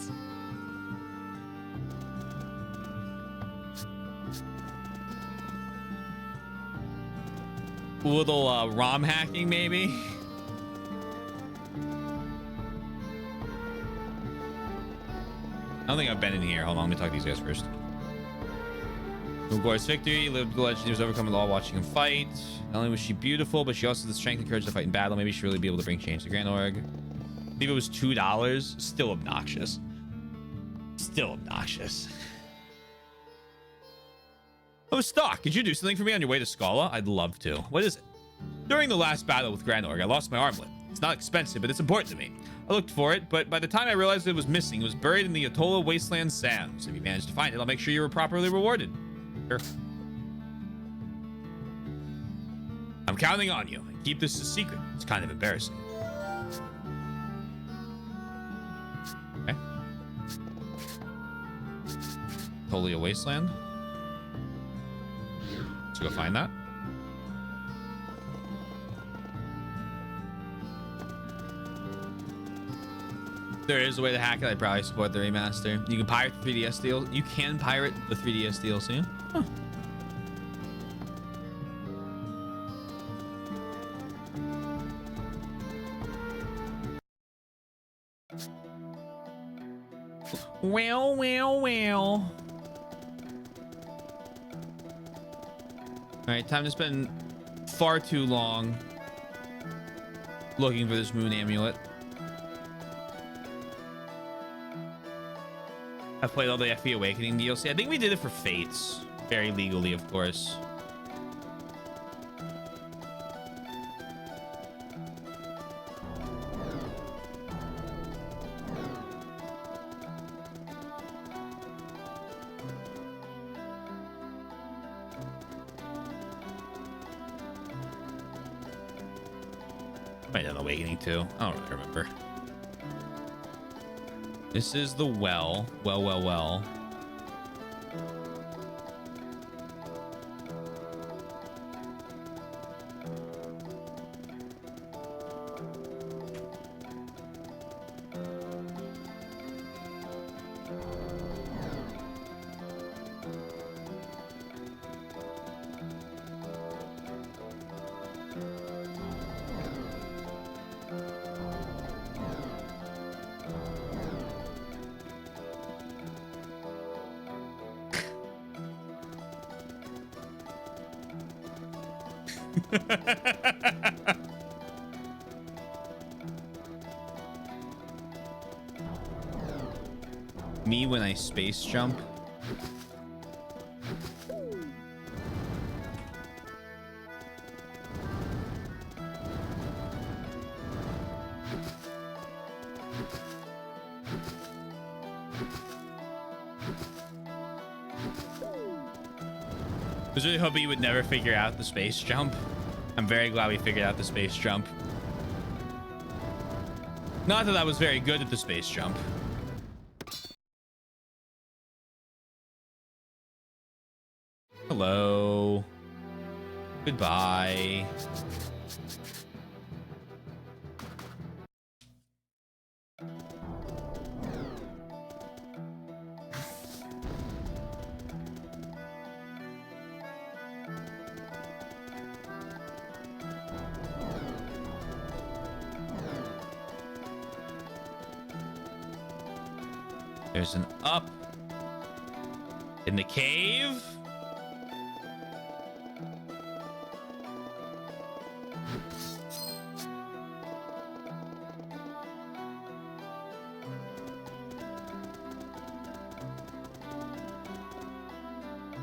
Little ROM hacking, maybe? I don't think I've been in here. Hold on, let me talk to these guys first. Glorious victory. Lived the legend. He was overcome with all watching him fight. Not only was she beautiful, but she also had the strength and courage to fight in battle. Maybe she'd really be able to bring change to Granorg. Maybe it was $2. Still obnoxious. Still obnoxious. Oh, Stock, could you do something for me on your way to Scala? I'd love to. What is it? During the last battle with Granorg, I lost my armlet. It's not expensive, but it's important to me. I looked for it, but by the time I realized it was missing, it was buried in the Atolla Wasteland sands. If you manage to find it, I'll make sure you were properly rewarded. Sure. I'm counting on you. Keep this a secret. It's kind of embarrassing. Okay. Totally a wasteland. Let's go find that. There is a way to hack it. I'd probably support the remaster. You can pirate the 3DS deal. You can pirate the 3DS DLC. Huh. Well. All right, time to spend far too long looking for this moon amulet. I've played all the FE Awakening DLC. I think we did it for Fates. Very legally, of course. Might have done Awakening too. I don't really remember. This is the well. Well. Me when I space jump. I was really hoping you would never figure out the space jump. I'm very glad we figured out the space jump. Not that I was very good at the space jump. Hello. Goodbye. There's an up in the cave.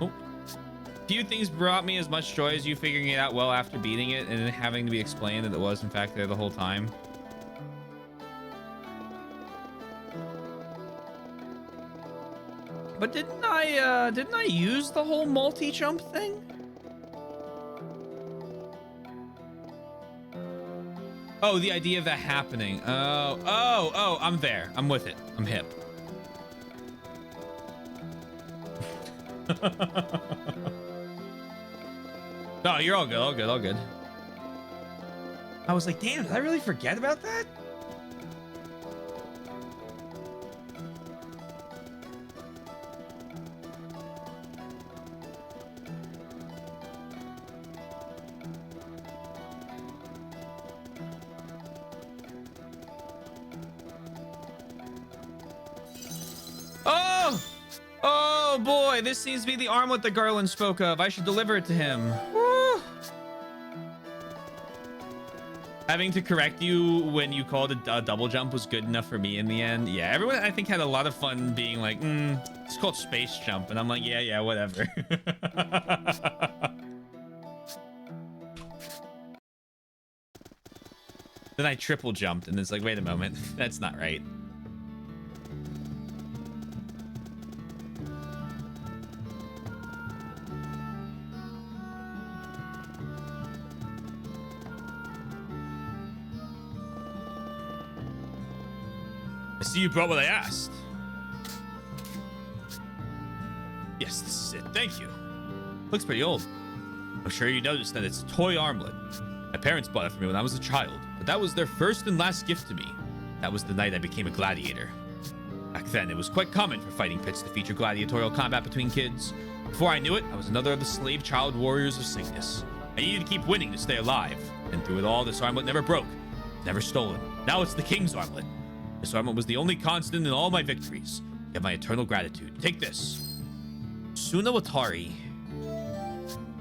Oh. Few things brought me as much joy as you figuring it out well after beating it and then having to be explained that it was in fact there the whole time. But didn't I use the whole multi-jump thing? Oh, the idea of that happening. Oh, I'm there. I'm with it. I'm hip. No, you're all good. All good. I was like, damn, did I really forget about that? Oh boy, this seems to be the armlet that Garland spoke of. I should deliver it to him. Woo. Having to correct you when you called a double jump was good enough for me in the end. Yeah, everyone I think had a lot of fun being like, it's called space jump. And I'm like, yeah, whatever. Then I triple jumped, and it's like, wait a moment, that's not right. I see you brought what I asked. Yes, this is it. Thank you. Looks pretty old. I'm sure you noticed that it's a toy armlet. My parents bought it for me when I was a child, but that was their first and last gift to me. That was the night I became a gladiator. Back then, it was quite common for fighting pits to feature gladiatorial combat between kids. Before I knew it, I was another of the slave child warriors of Cygnus. I needed to keep winning to stay alive. And through it all, this armlet never broke, never stolen. Now it's the king's armlet. This armlet was the only constant in all my victories. You have my eternal gratitude. Take this. Sunawatari.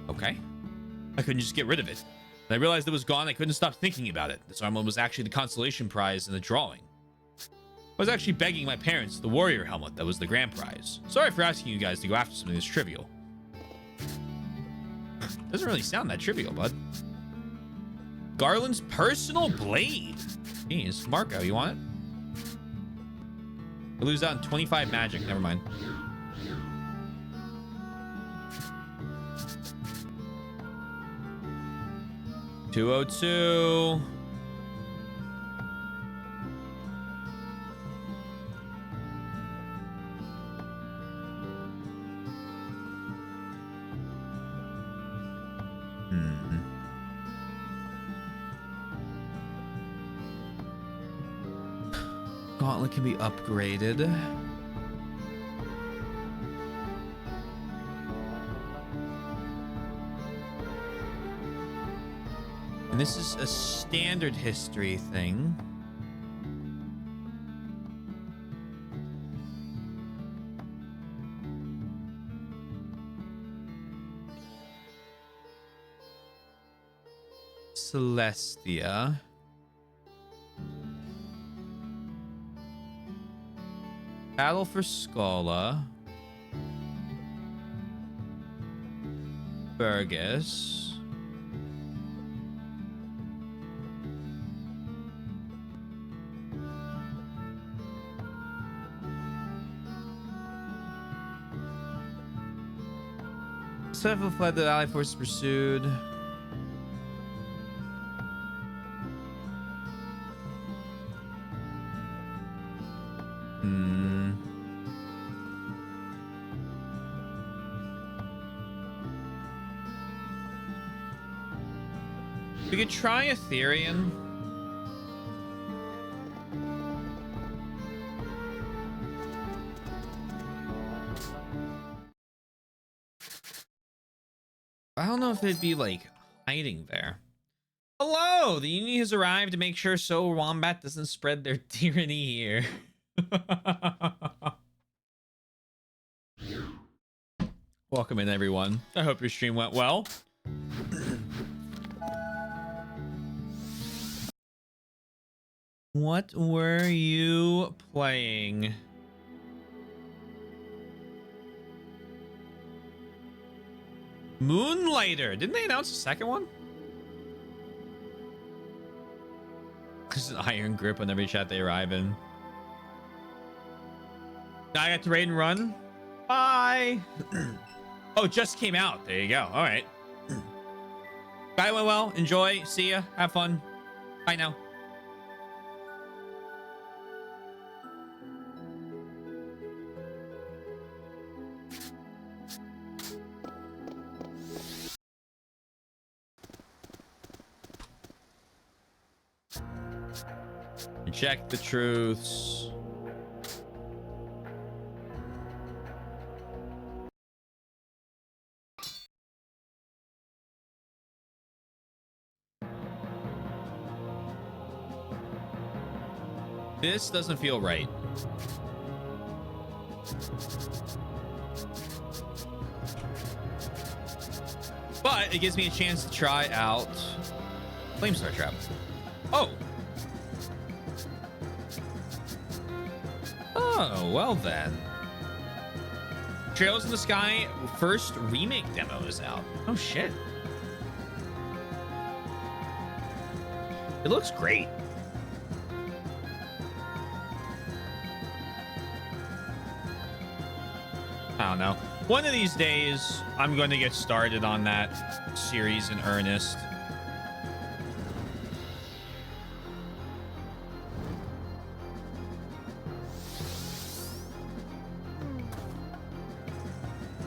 Okay. I couldn't just get rid of it. When I realized it was gone, I couldn't stop thinking about it. This armlet was actually the consolation prize in the drawing. I was actually begging my parents the warrior helmet that was the grand prize. Sorry for asking you guys to go after something this trivial. Doesn't really sound that trivial, bud. Garland's personal blade. Jeez, Marco, you want it? I lose out on 25 magic. Never mind. $202. Gauntlet can be upgraded. And this is a standard history thing. Celestia. Battle for Scala. Burgess. Several fled, the ally forces pursued. We could try Ethereum. I don't know if they'd be like hiding there. Hello, the Union has arrived to make sure So Wombat doesn't spread their tyranny here. Welcome in, everyone. I hope your stream went well. What were you playing? Moonlighter. Didn't they announce a second one? There's an iron grip on every chat they arrive in. Now I got to raid and run. Bye. Oh, it just came out. There you go. All right. Bye, went well. Enjoy. See ya. Have fun. Bye now. Check the truths. This doesn't feel right. But it gives me a chance to try out Flamestar Trap. Oh. Oh, well then. Trails in the Sky first remake demo is out. Oh shit. It looks great. I don't know. One of these days, I'm going to get started on that series in earnest.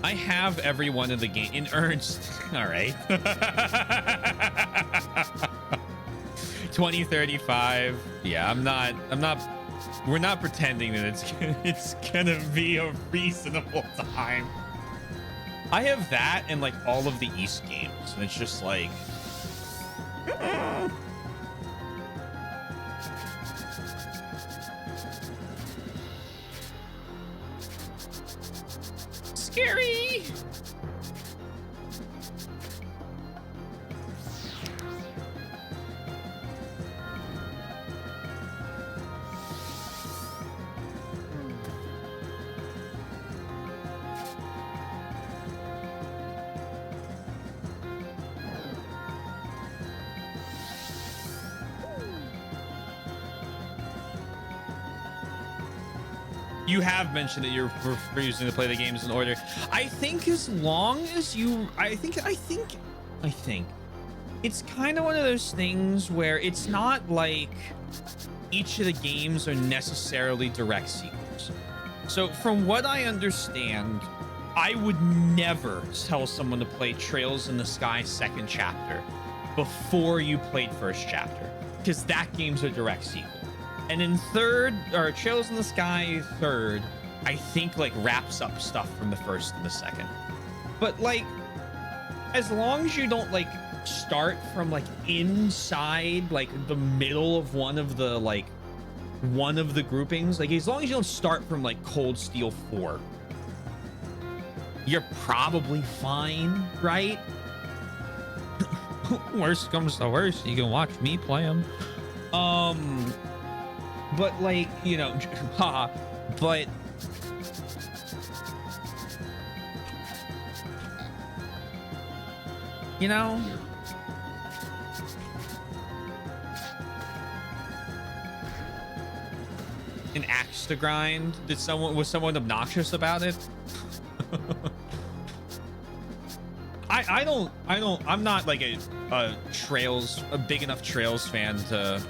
I have every one of the game in earnest. All right. 2035. Yeah, we're not pretending that it's gonna be a reasonable time. I have that and like all of the East games, and it's just like scary. You have mentioned that you're refusing to play the games in order. I think as long as you, I think it's kind of one of those things where it's not like each of the games are necessarily direct sequels. So from what I understand, I would never tell someone to play Trails in the Sky second chapter before you played first chapter, because that game's a direct sequel. And in third, or Trails in the Sky third, I think like wraps up stuff from the first and the second. But like, as long as you don't like start from like inside like the middle of one of the groupings, like as long as you don't start from like Cold Steel 4, you're probably fine, right? Worst comes to worst, you can watch me play them. But like, you know, haha, but you know, an axe to grind. Was someone obnoxious about it? I'm not like a big enough Trails fan to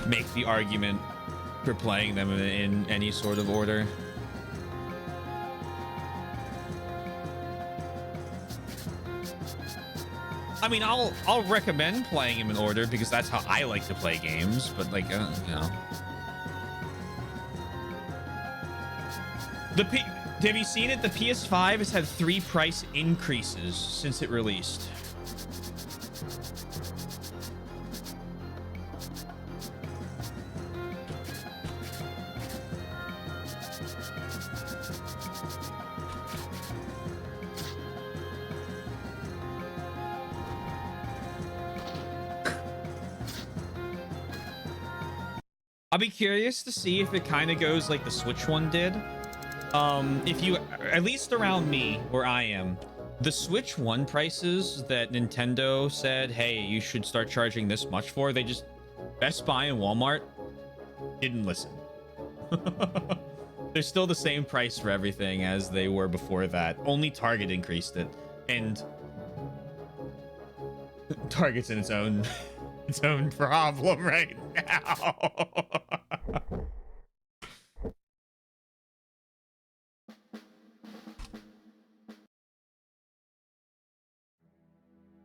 make the argument for playing them in any sort of order. I mean, I'll recommend playing them in order because that's how I like to play games, but like, you know. Have you seen it? The PS5 has had 3 price increases since it released. I'll be curious to see if it kind of goes like the Switch one did. If you, at least around me where I am, the Switch 1 prices that Nintendo said, hey, you should start charging this much for, they just, Best Buy and Walmart didn't listen. They're still the same price for everything as they were before that. Only Target increased it, and Target's in its own problem right now.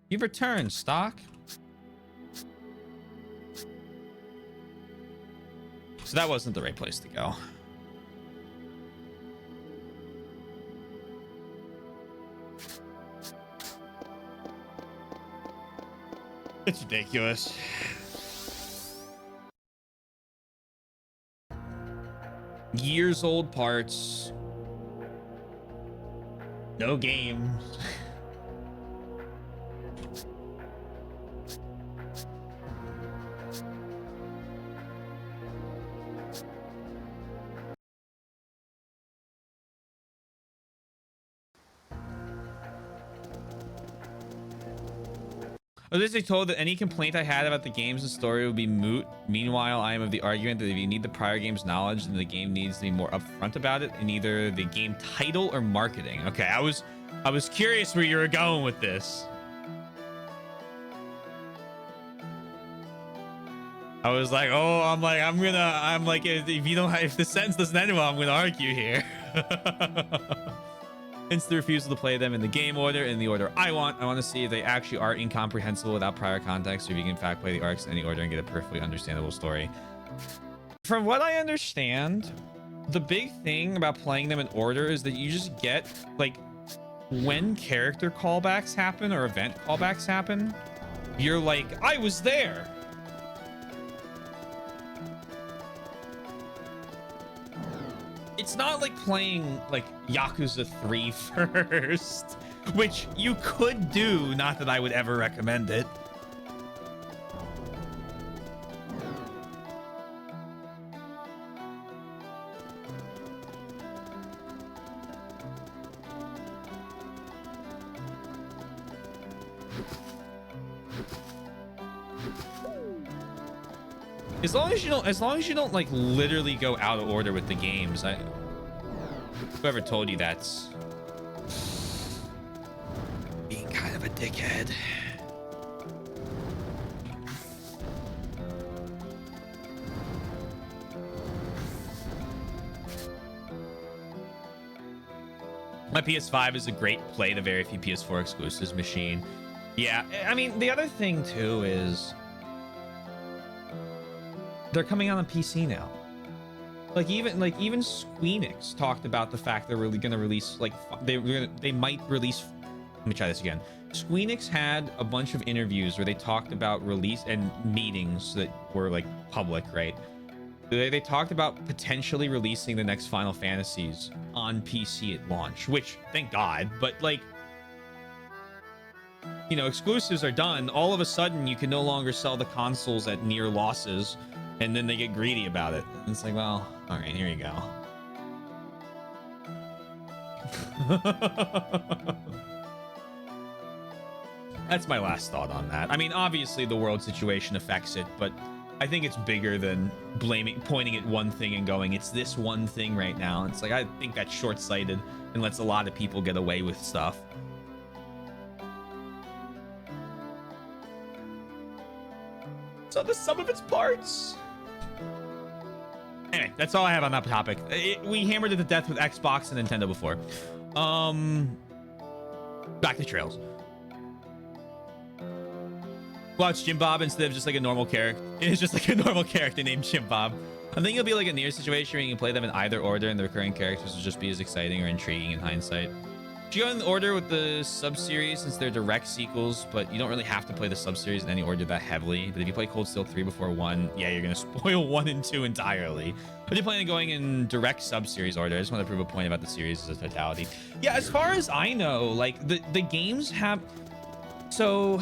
You've returned, Stock. So that wasn't the right place to go. It's ridiculous. Years old parts. No games. I was basically told that any complaint I had about the games and story would be moot. Meanwhile, I am of the argument that if you need the prior game's knowledge, then the game needs to be more upfront about it in either the game title or marketing. Okay, I was curious where you were going with this. I was like, oh, I'm like, if the sentence doesn't end well, I'm gonna argue here. Hence the refusal to play them in the game order, in the order I want to see if they actually are incomprehensible without prior context, or if you can in fact play the arcs in any order and get a perfectly understandable story. From what I understand, the big thing about playing them in order is that you just get, like, when character callbacks happen or event callbacks happen, you're like, I was there. It's not like playing like Yakuza 3 first, which you could do, not that I would ever recommend it. As long as you don't like literally go out of order with the games. Whoever told you that's being kind of a dickhead. My PS5 is a great play to very few PS4 exclusives machine. Yeah, I mean, the other thing too is they're coming out on PC now. Like even Squeenix talked about the fact they're really gonna release, like, they might release. Let me try this again. Squeenix had a bunch of interviews where they talked about release and meetings that were like public, right? They talked about potentially releasing the next Final Fantasies on PC at launch, which thank God. But like, you know, exclusives are done. All of a sudden, you can no longer sell the consoles at near losses. And then they get greedy about it. And it's like, well, all right, here you go. That's my last thought on that. I mean, obviously the world situation affects it, but I think it's bigger than pointing at one thing and going, it's this one thing right now. It's like, I think that's short-sighted and lets a lot of people get away with stuff. So the sum of its parts. Anyway, that's all I have on that topic. We hammered it to death with Xbox and Nintendo before. Back to Trails. Well, it's Jim Bob instead of just like a normal character. It's just like a normal character named Jim Bob. I think it'll be like a near situation where you can play them in either order and the recurring characters will just be as exciting or intriguing in hindsight. If you go in the order with the sub-series, since they're direct sequels, but you don't really have to play the sub-series in any order that heavily. But if you play Cold Steel 3 before 1, yeah, you're going to spoil 1 and 2 entirely. But you're planning on going in direct sub-series order. I just want to prove a point about the series as a totality. Yeah, as far as I know, like, the games have... So,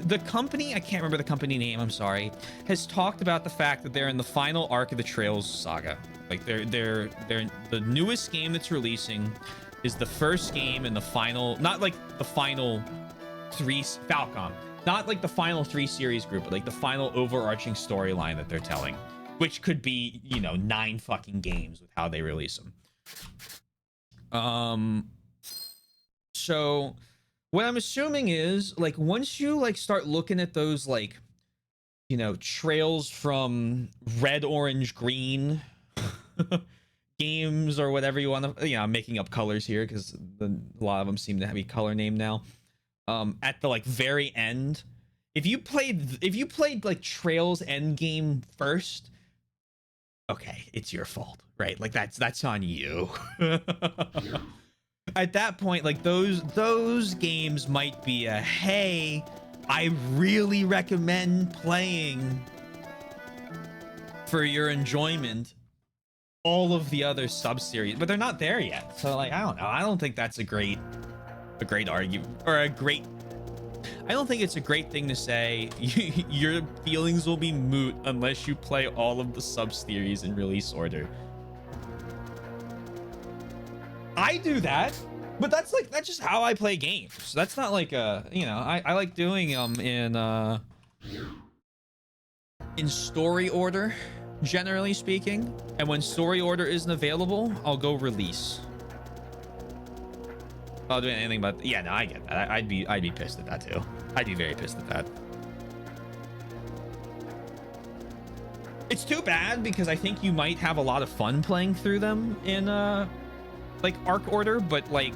the company, I can't remember the company name, I'm sorry, has talked about the fact that they're in the final arc of the Trails saga. Like, they're the newest game that's releasing is the first game in the final, not like the final 3 Falcom, not like the final 3 series group, but like the final overarching storyline that they're telling, which could be, you know, 9 fucking games with how they release them. So what I'm assuming is, like, once you like start looking at those, like, you know, Trails from red, orange, green games or whatever you want to, you know, I'm making up colors here because a lot of them seem to be color named now. At the like very end, if you played like Trails end game first, okay, it's your fault, right? Like that's on you. At that point, like those games might be a, hey, I really recommend playing for your enjoyment all of the other sub-series, but they're not there yet. So like, I don't know. I don't think that's a great argument or I don't think it's a great thing to say. Your feelings will be moot unless you play all of the sub-series in release order. I do that. But that's just how I play games. That's not like you know, I like doing in story order, generally speaking. And when story order isn't available, I'll go release. I'll do anything but yeah, no, I get that. I'd be pissed at that too. I'd be very pissed at that. It's too bad because I think you might have a lot of fun playing through them in like arc order, but like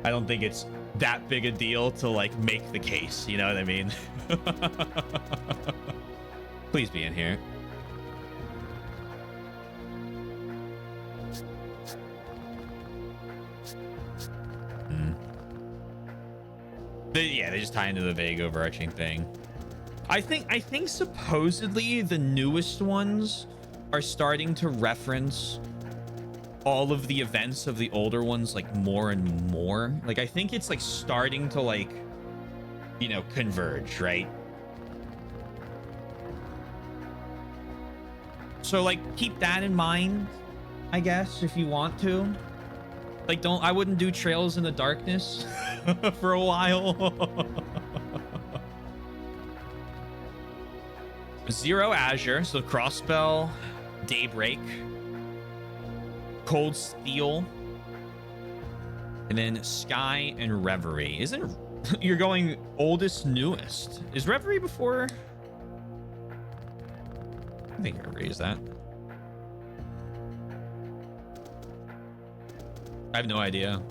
I don't think it's that big a deal to like make the case, you know what I mean? Please be in here. Yeah, they just tie into the vague overarching thing. I think supposedly the newest ones are starting to reference all of the events of the older ones like more and more. Like I think it's like starting to like, you know, converge, right? So like keep that in mind, I guess, if you want to. Like I wouldn't do Trails in the Darkness for a while. Zero Azure, so Crossbell, Daybreak, Cold Steel, and then Sky and Reverie. Isn't you're going oldest, newest? Is Reverie before? I think Reverie is that. I have no idea.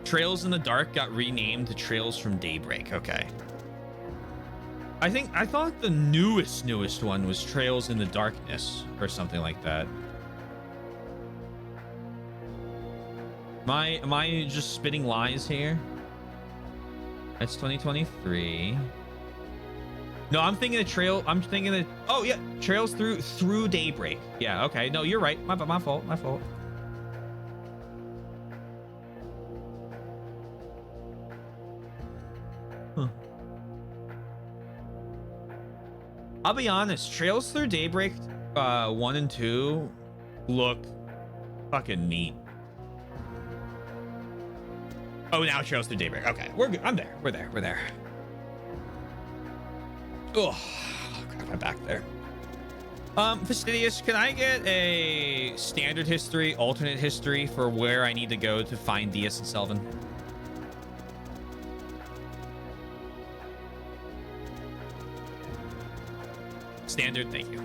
Trails in the Dark got renamed to Trails from Daybreak. Okay. I thought the newest one was Trails in the Darkness or something like that. Am I just spitting lies here? That's 2023. No, I'm thinking of oh yeah, Trails through Daybreak. Yeah, okay. No, you're right. My fault. Huh. I'll be honest, Trails Through Daybreak 1 and 2 look fucking neat. Oh, now Trails Through Daybreak. Okay, we're good. I'm there. We're there. Oh, crap, my back there. Fastidious, can I get a standard history, alternate history for where I need to go to find Diaz and Selvin? Standard, thank you.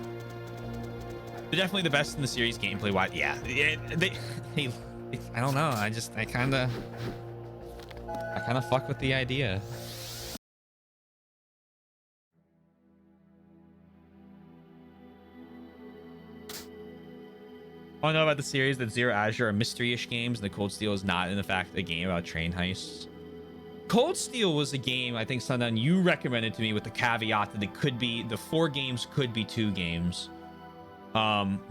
They're definitely the best in the series gameplay wise. Yeah, they I don't know. I kind of fuck with the idea. I know about the series that Zero Azure are mystery-ish games, and the Cold Steel is not, in fact, a game about train heists. Cold Steel was a game I think, Sundown, you recommended to me with the caveat that the 4 games could be 2 games.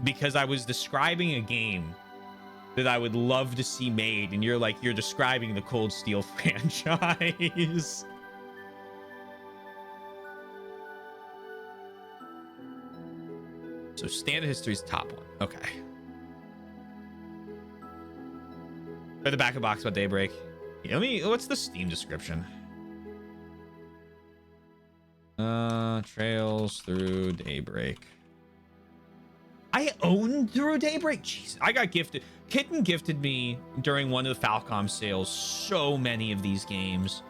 Because I was describing a game that I would love to see made, and you're describing the Cold Steel franchise. So standard history's top one. Okay. By the back of box about Daybreak. Yeah, what's the Steam description? Trails Through Daybreak. I own Through Daybreak? Jeez, I got gifted. Kitten gifted me during one of the Falcom sales so many of these games.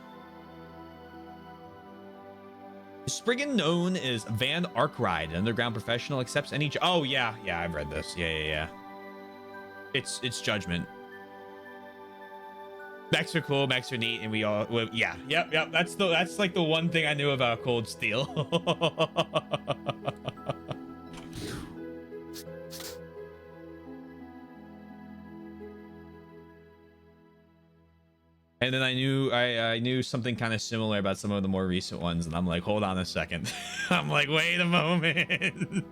Spriggan, known as Van Arkwright, an underground professional, accepts any... Oh, yeah, I've read this. Yeah. It's Judgment. Mechs are cool, mechs are neat, and yep. That's like the one thing I knew about Cold Steel. And then I knew something kind of similar about some of the more recent ones, and I'm like, hold on a second. I'm like, wait a moment.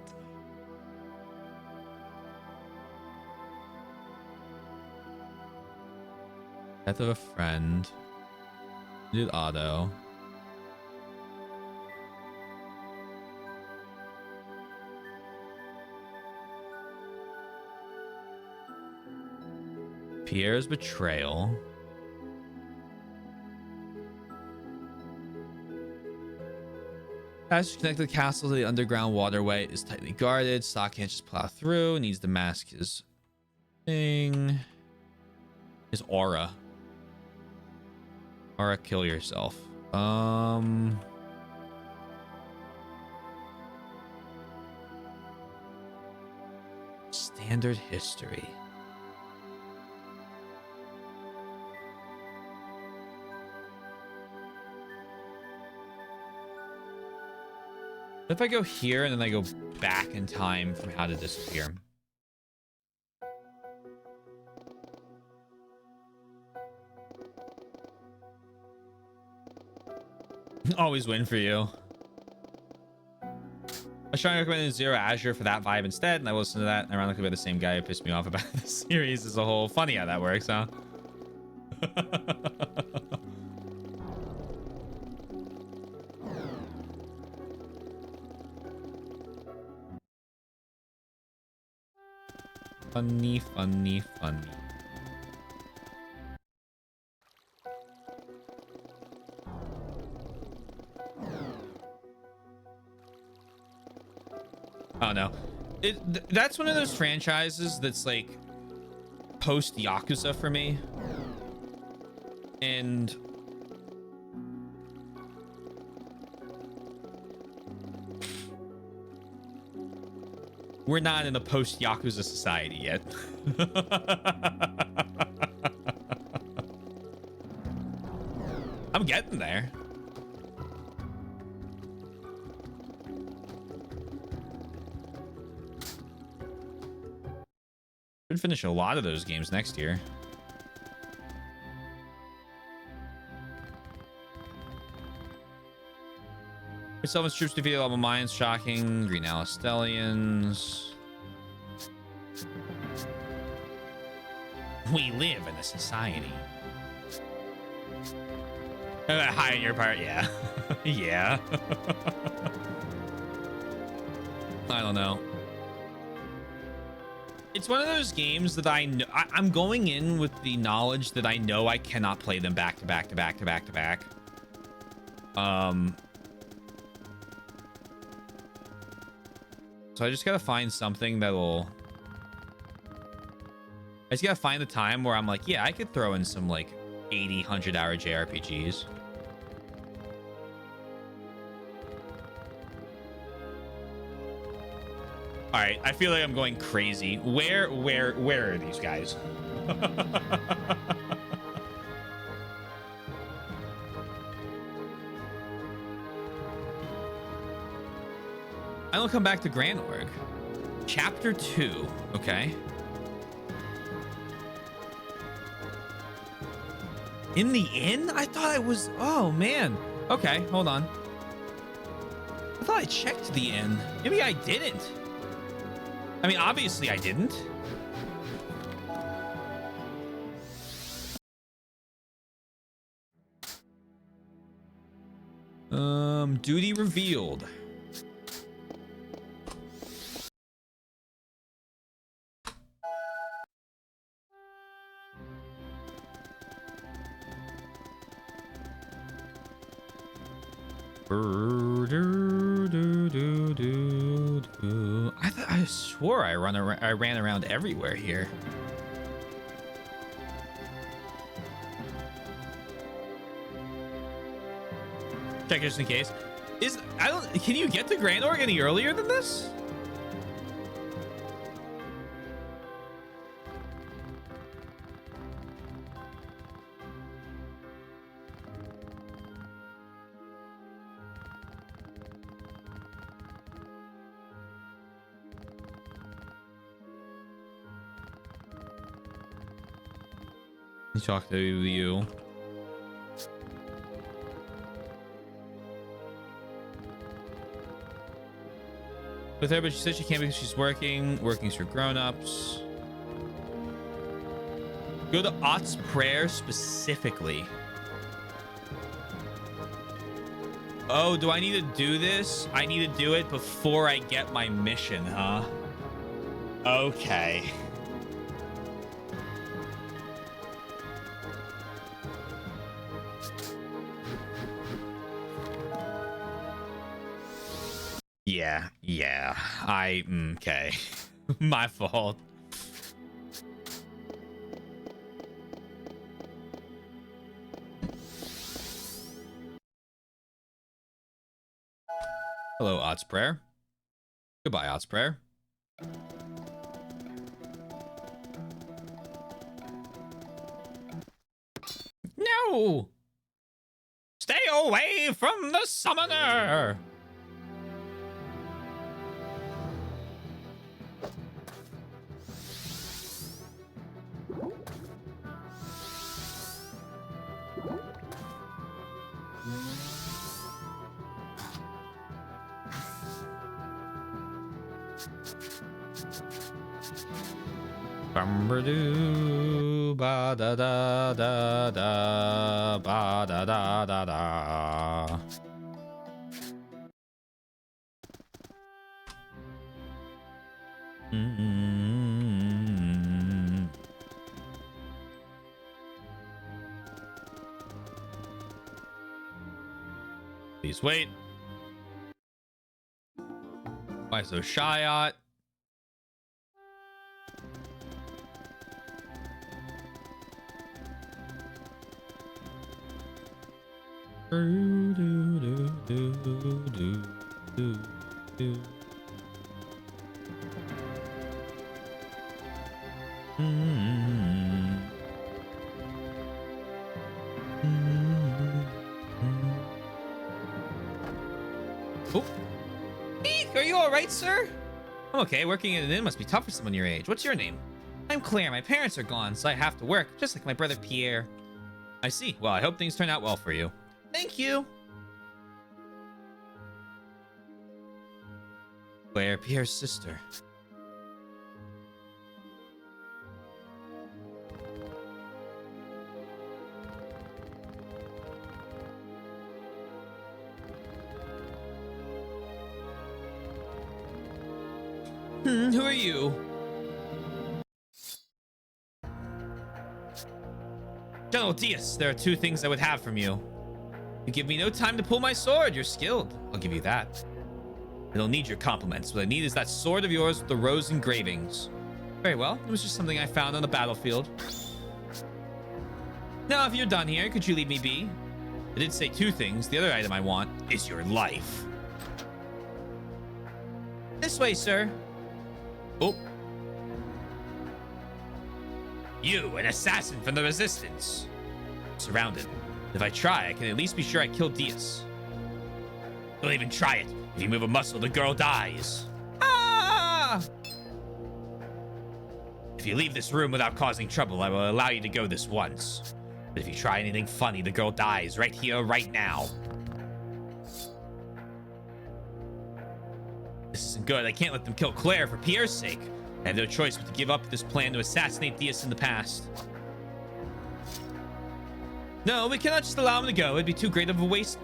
Death of a Friend. Did Auto. Pierre's betrayal. Passage to connect the castle to the underground waterway is tightly guarded. Stock can't just plow through. Needs to mask his thing. His aura. Aura, kill yourself. Standard history. If I go here and then I go back in time from how to disappear. Always win for you. I was trying to recommend Zero Azure for that vibe instead, and I listened to that. And ironically, by the same guy who pissed me off about the series as a whole. Funny how that works, huh? Funny, funny, funny. Oh no, that's one of those franchises that's like post Yakuza for me, and we're not in a post Yakuza society yet. I'm getting there. Should finish a lot of those games next year. Sylvan's troops defeated Lava Mines. Shocking. Green Alistellians. We live in a society. High on your part, yeah. Yeah. I don't know. It's one of those games that I know I'm going in with the knowledge that I know I cannot play them back to back to back to back to back. So I just gotta find something that'll. I just gotta find the time where I'm like, yeah, I could throw in some like 80, 100-hour JRPGs. All right, I feel like I'm going crazy. Where are these guys? I don't come back to Grand Org. Chapter 2, okay. In the inn? I thought I was, oh man. Okay, hold on. I thought I checked the inn. Maybe I didn't. I mean, obviously I didn't. Duty revealed. I swore I ran around everywhere here. Check just in case. Can you get to Grand Org any earlier than this? Talk to you. With her, but she said she can't because she's working. Working's for grown-ups. Go to Ott's prayer specifically. Oh, do I need to do this? I need to do it before I get my mission, huh? Okay. Yeah. Okay. My fault. Hello, Odds Prayer. Goodbye, Odds Prayer. No! Stay away from the summoner! Bum-ba-doo, ba-da-da-da-da, ba-da-da-da-da. Please wait. Why so shy, Ot? Oh. Eek, are you all right, sir? I'm okay. Working in an inn must be tough for someone your age. What's your name? I'm Claire. My parents are gone, so I have to work, just like my brother Pierre. I see. Well, I hope things turn out well for you. Thank you. Claire, Pierre's sister. Who are you? General Diaz, there are two things I would have from you. You give me no time to pull my sword. You're skilled. I'll give you that. I don't need your compliments. What I need is that sword of yours with the rose engravings. Very well. It was just something I found on the battlefield. Now, if you're done here, could you leave me be? I did say two things. The other item I want is your life. This way, sir. Oh. You, an assassin from the Resistance. Surrounded. If I try, I can at least be sure I killed Diaz. Don't even try it. If you move a muscle, the girl dies. Ah! If you leave this room without causing trouble, I will allow you to go this once. But if you try anything funny, the girl dies right here, right now. This isn't good. I can't let them kill Claire for Pierre's sake. I have no choice but to give up this plan to assassinate Diaz in the past. No, we cannot just allow him to go. It'd be too great a waste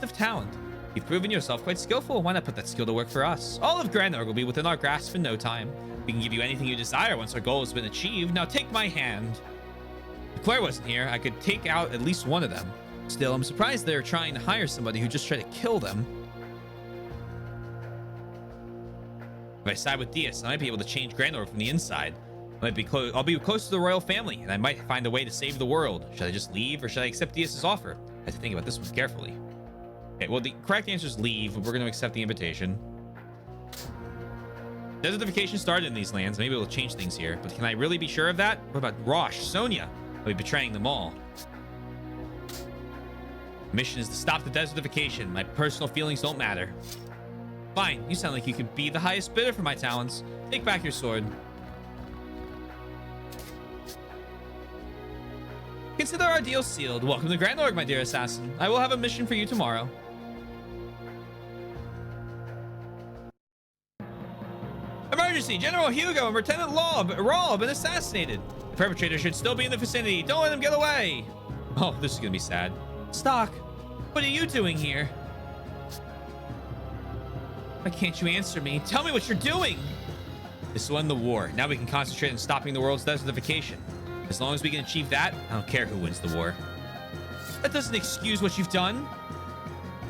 of talent. You've proven yourself quite skillful. Why not put that skill to work for us? All of Granorg will be within our grasp in no time. We can give you anything you desire once our goal has been achieved. Now take my hand. If Claire wasn't here, I could take out at least one of them. Still, I'm surprised they're trying to hire somebody who just tried to kill them. If I side with Diaz, I might be able to change Granorg from the inside. I'll be close to the royal family, and I might find a way to save the world. Should I just leave, or should I accept Diaz's offer? I have to think about this one carefully. Okay, well, the correct answer is leave, but we're going to accept the invitation. Desertification started in these lands. Maybe we'll change things here, but can I really be sure of that? What about Rosh, Sonia? I'll be betraying them all. The mission is to stop the desertification. My personal feelings don't matter. Fine, you sound like you could be the highest bidder for my talents. Take back your sword. Consider our deal sealed. Welcome to Granorg, my dear assassin. I will have a mission for you tomorrow. Emergency! General Hugo and Lieutenant Raw have been assassinated. The perpetrator should still be in the vicinity. Don't let him get away. Oh, this is gonna be sad. Stock, what are you doing here? Why can't you answer me? Tell me what you're doing. This will end the war. Now we can concentrate on stopping the world's desertification. As long as we can achieve that, I don't care who wins the war. That doesn't excuse what you've done.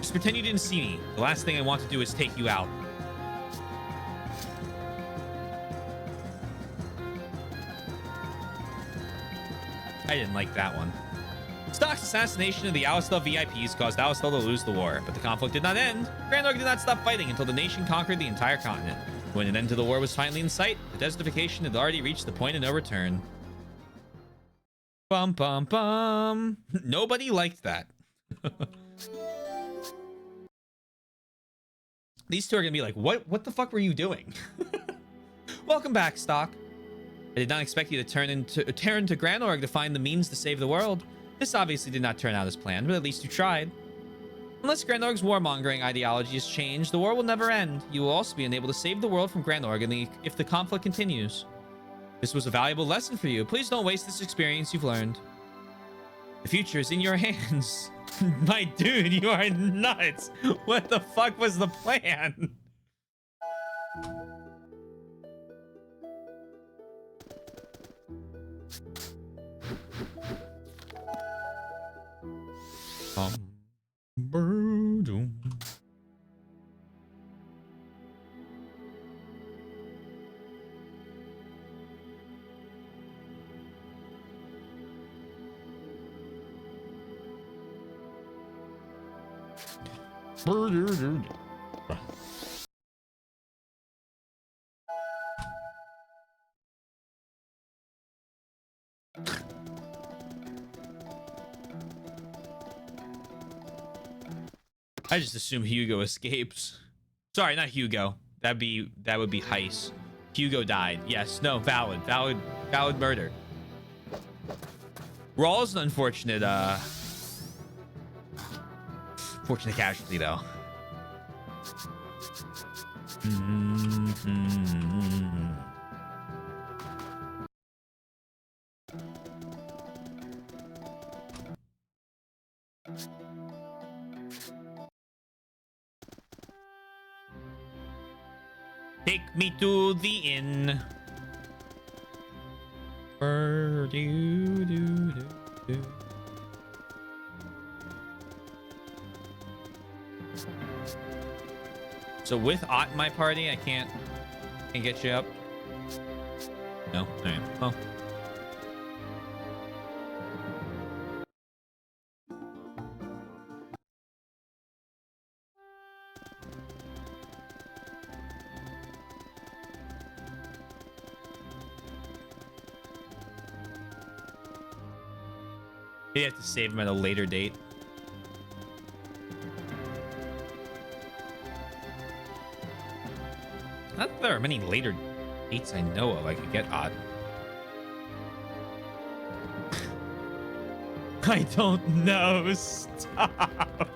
Just pretend you didn't see me. The last thing I want to do is take you out. I didn't like that one. Stock's assassination of the Alistel VIPs caused Alistel to lose the war, but the conflict did not end. Grand Org did not stop fighting until the nation conquered the entire continent. When an end to the war was finally in sight, the desertification had already reached the point of no return. Bum bum bum. Nobody liked that. These two are gonna be like, what the fuck were you doing? Welcome back, Stock. I did not expect you to turn to Grand Org to find the means to save the world. This obviously did not turn out as planned, but at least you tried. Unless Grand Org's warmongering ideology has changed, the war will never end. You will also be unable to save the world from Grand Org if the conflict continues. This was a valuable lesson for you. Please don't waste this experience you've learned. The future is in your hands. My dude, you are nuts. What the fuck was the plan? I just assume Hugo escapes. Sorry, not Hugo. That would be Heist. Hugo died. Yes, no, valid murder. Raw's an unfortunate fortunate casualty though. Take me to the inn. So with Ott in my party, I can't get you up. No, all right. Well. You have to save him at a later date. Not that there are many later dates I know of I could get Odd. I don't know. Stop.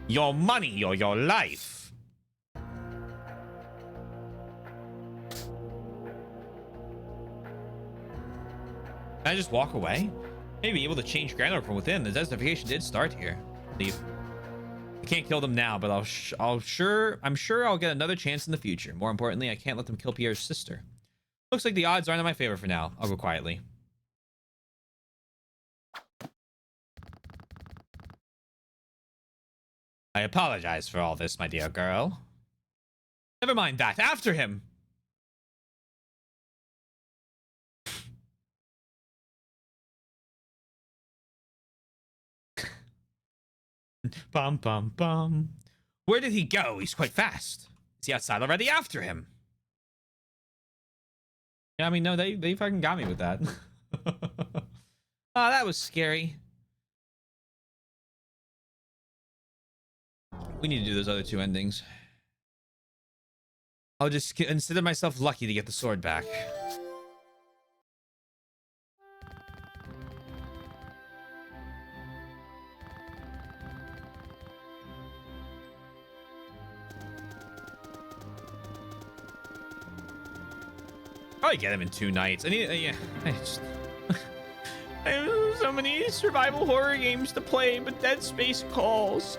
Your money or your life. Can I just walk away? Maybe able to change Grand Org from within. The desertification did start here. Leave. I can't kill them now, but I'm sure I'll get another chance in the future. More importantly, I can't let them kill Pierre's sister. Looks like the odds aren't in my favor for now. I'll go quietly. I apologize for all this, my dear girl. Never mind that. After him. Bum, bum, bum. Where did he go? He's quite fast. Is he outside already? After him. Yeah, I mean, no, they fucking got me with that. Oh, that was scary. We need to do those other two endings. I'll just consider myself lucky to get the sword back. Probably get him in 2 nights. I need, yeah. I have so many survival horror games to play, but Dead Space calls.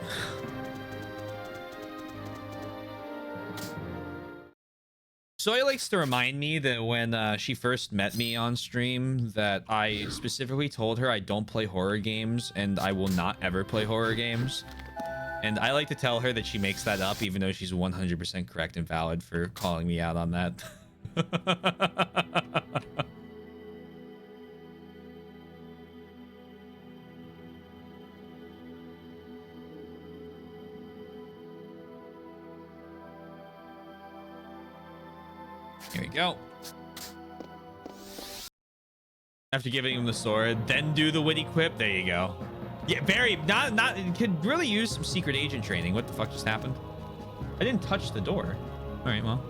Soy likes to remind me that when she first met me on stream that I specifically told her I don't play horror games and I will not ever play horror games. And I like to tell her that she makes that up even though she's 100% correct and valid for calling me out on that. Here we go. After giving him the sword, then do the witty quip. There you go. Yeah, very not could really use some secret agent training. What the fuck just happened? I didn't touch the door. All right, well.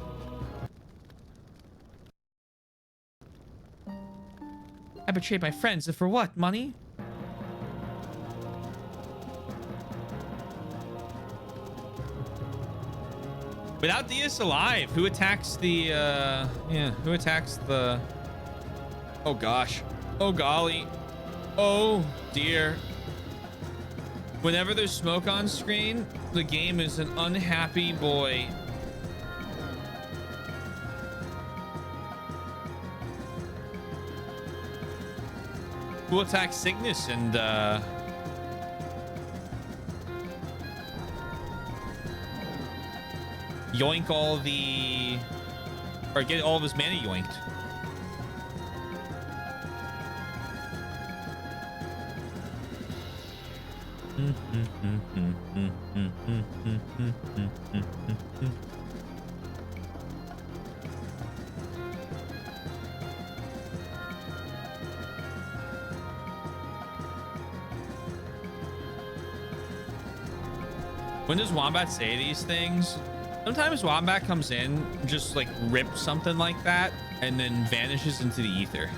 I betrayed my friends, and for what? Money? Without Diaz alive, who attacks the who attacks the oh gosh, oh golly, oh dear. Whenever there's smoke on screen, the game is an unhappy boy. Who attacks Cygnus and yoink all the, or get all of his mana yoinked. When does Wombat say these things? Sometimes Wombat comes in, just like rips something like that, and then vanishes into the ether.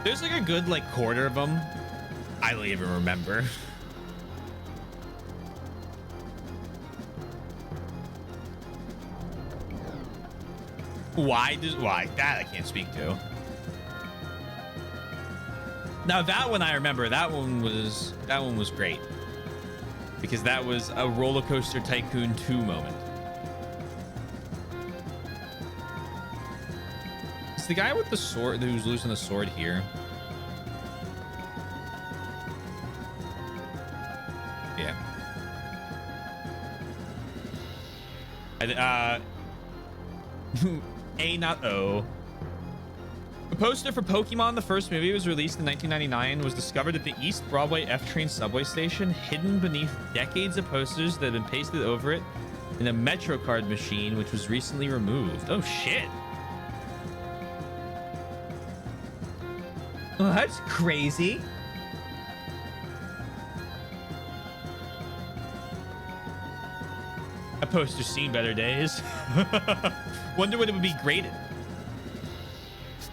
There's like a good like quarter of them I don't even remember. Why that I can't speak to. Now that one I remember. That one was great because that was a Roller Coaster Tycoon 2 moment. Is the guy with the sword who's losing the sword here? Yeah. A not O. The poster for Pokemon, the first movie, was released in 1999, was discovered at the East Broadway F-Train subway station, hidden beneath decades of posters that had been pasted over it in a MetroCard machine, which was recently removed. Oh, shit. Oh, that's crazy. That poster's seen better days. Wonder what it would be graded.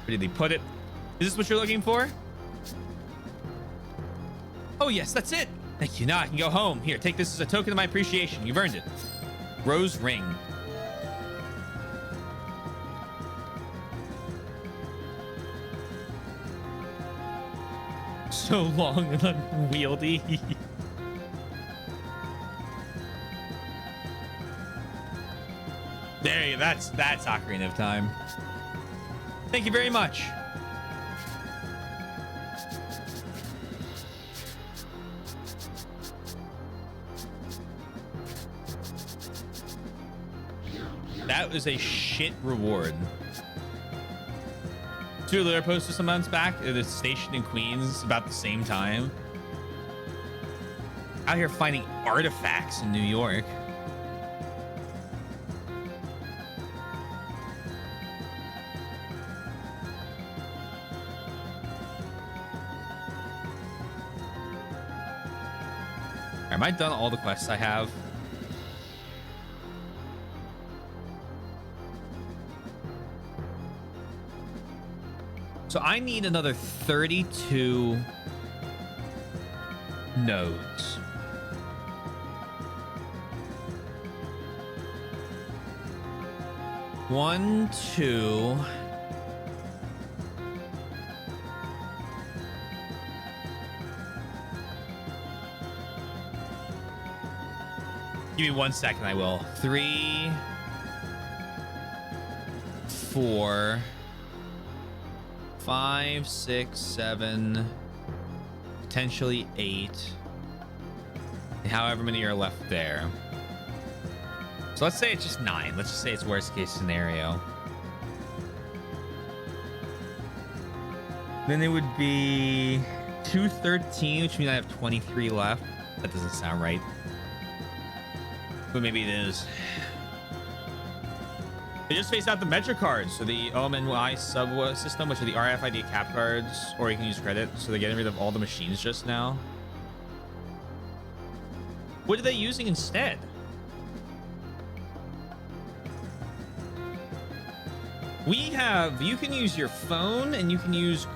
Where did they put it? Is this what you're looking for? Oh, yes, that's it. Thank you. Now I can go home. Here, take this as a token of my appreciation. You've earned it. Rose ring. So long and unwieldy. There you go. That's Ocarina of Time. Thank you very much. That was a shit reward. Two other posters some months back at a station in Queens about the same time. Out here finding artifacts in New York. Am I done all the quests I have? So I need another 32 nodes. One, two. Give me 1 second, I will. 3, 4, 5, 6, 7, potentially 8. However many are left there. So let's say it's just 9. Let's just say it's worst case scenario. Then it would be 213, which means I have 23 left. That doesn't sound right. But maybe it is. They just phased out the Metro cards. So the OMNY sub system, which are the RFID cap cards, or you can use credit. So they're getting rid of all the machines just now. What are they using instead? You can use your phone and you can use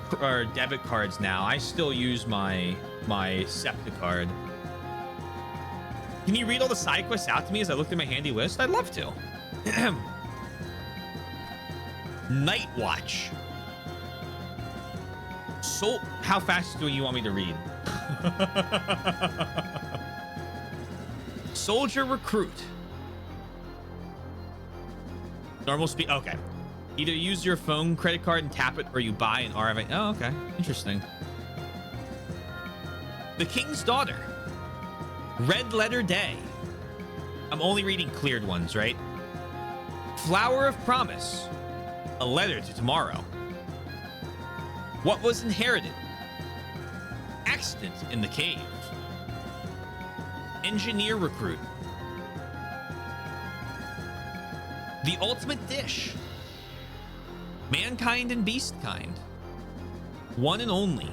debit cards now. I still use my SEPTA card. Can you read all the side quests out to me as I looked at my handy list? I'd love to. Night Watch. How fast do you want me to read? Soldier Recruit. Normal speed. Okay. Either use your phone credit card and tap it, or you buy an RFID. Oh, okay. Interesting. The King's Daughter. Red Letter Day. I'm only reading cleared ones, right? Flower of Promise. A letter to tomorrow. What was inherited? Accident in the cave. Engineer Recruit. The Ultimate Dish. Mankind and Beastkind. One and Only.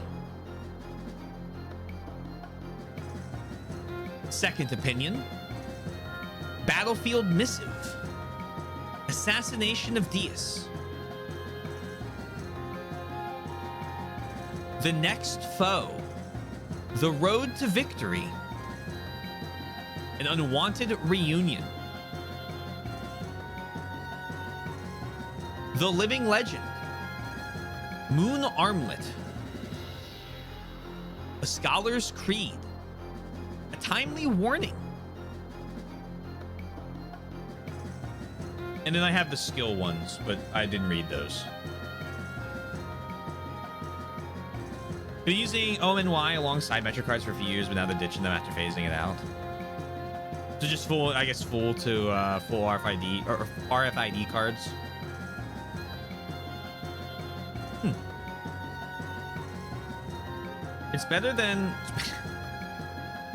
Second Opinion. Battlefield Missive. Assassination of Deus. The Next Foe. The Road to Victory. An Unwanted Reunion. The Living Legend. Moon Armlet. A Scholar's Creed. A Timely Warning. And then I have the skill ones, but I didn't read those. Been using OMNY alongside Metro cards for a few years, but now they're ditching them after phasing it out. So just full, I guess, full RFID or RFID cards. It's better than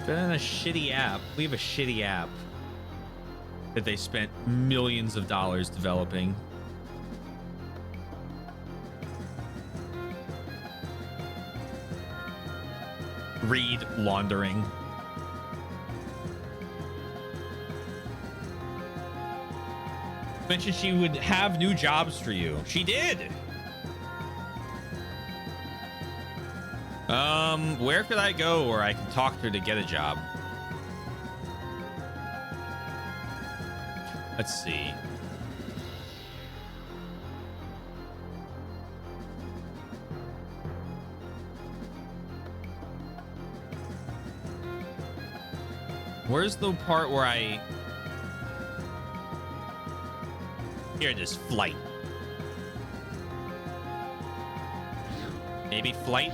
a shitty app. We have a shitty app that they spent millions of dollars developing. Read laundering. Mentioned she would have new jobs for you. She did. Where could I go where I can talk to her to get a job? Let's see. Where's the part where Here it is, flight. Maybe flight?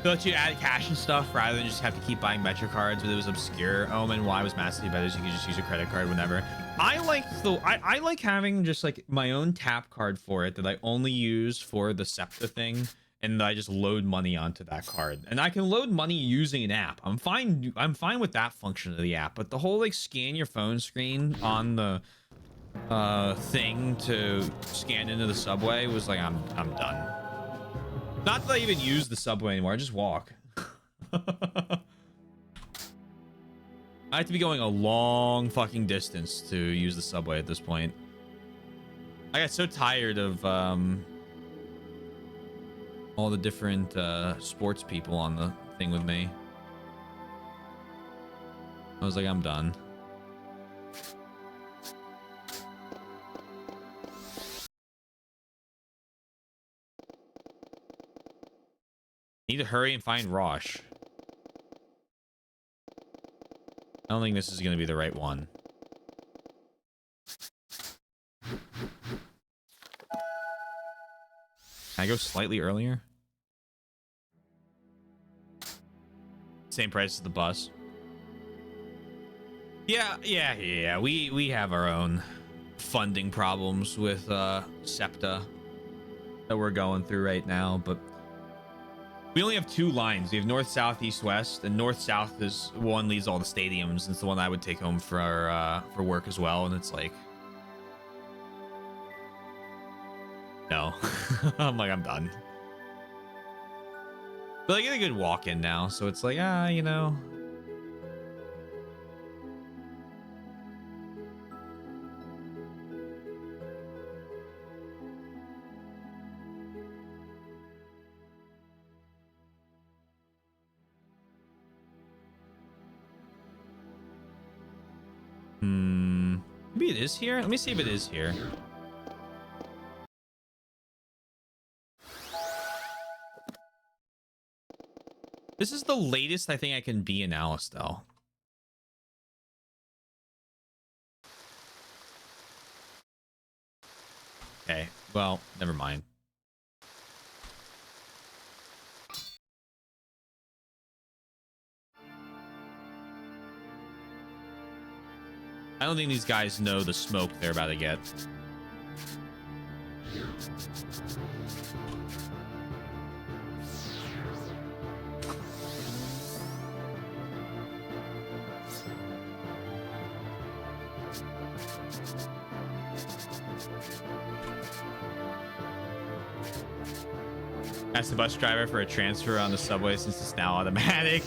They'll let you add cash and stuff rather than just have to keep buying Metro cards, but it was obscure. OMNY was massively better, so you could just use a credit card whenever. I like having just like my own tap card for it that I only use for the SEPTA thing, and I just load money onto that card. And I can load money using an app. I'm fine with that function of the app, but the whole like scan your phone screen on the thing to scan into the subway was like I'm done. Not that I even use the subway anymore. I just walk. I have to be going a long fucking distance to use the subway at this point. I got so tired of all the different sports people on the thing with me. I was like, I'm done. Need to hurry and find Rosh. I don't think this is going to be the right one. Can I go slightly earlier? Same price as the bus. Yeah. We have our own funding problems with SEPTA that we're going through right now, but we only have 2 lines. We have north, south, east, west, and north, south is one leads all the stadiums. It's the one I would take home for work as well, and it's like, no. I'm like, I'm done. But I get a good walk in now, so it's like, you know. Maybe it is here. Let me see if it is here. This is the latest I think I can be in Alistel. Okay, well, never mind. I don't think these guys know the smoke they're about to get. Ask the bus driver for a transfer on the subway since it's now automatic.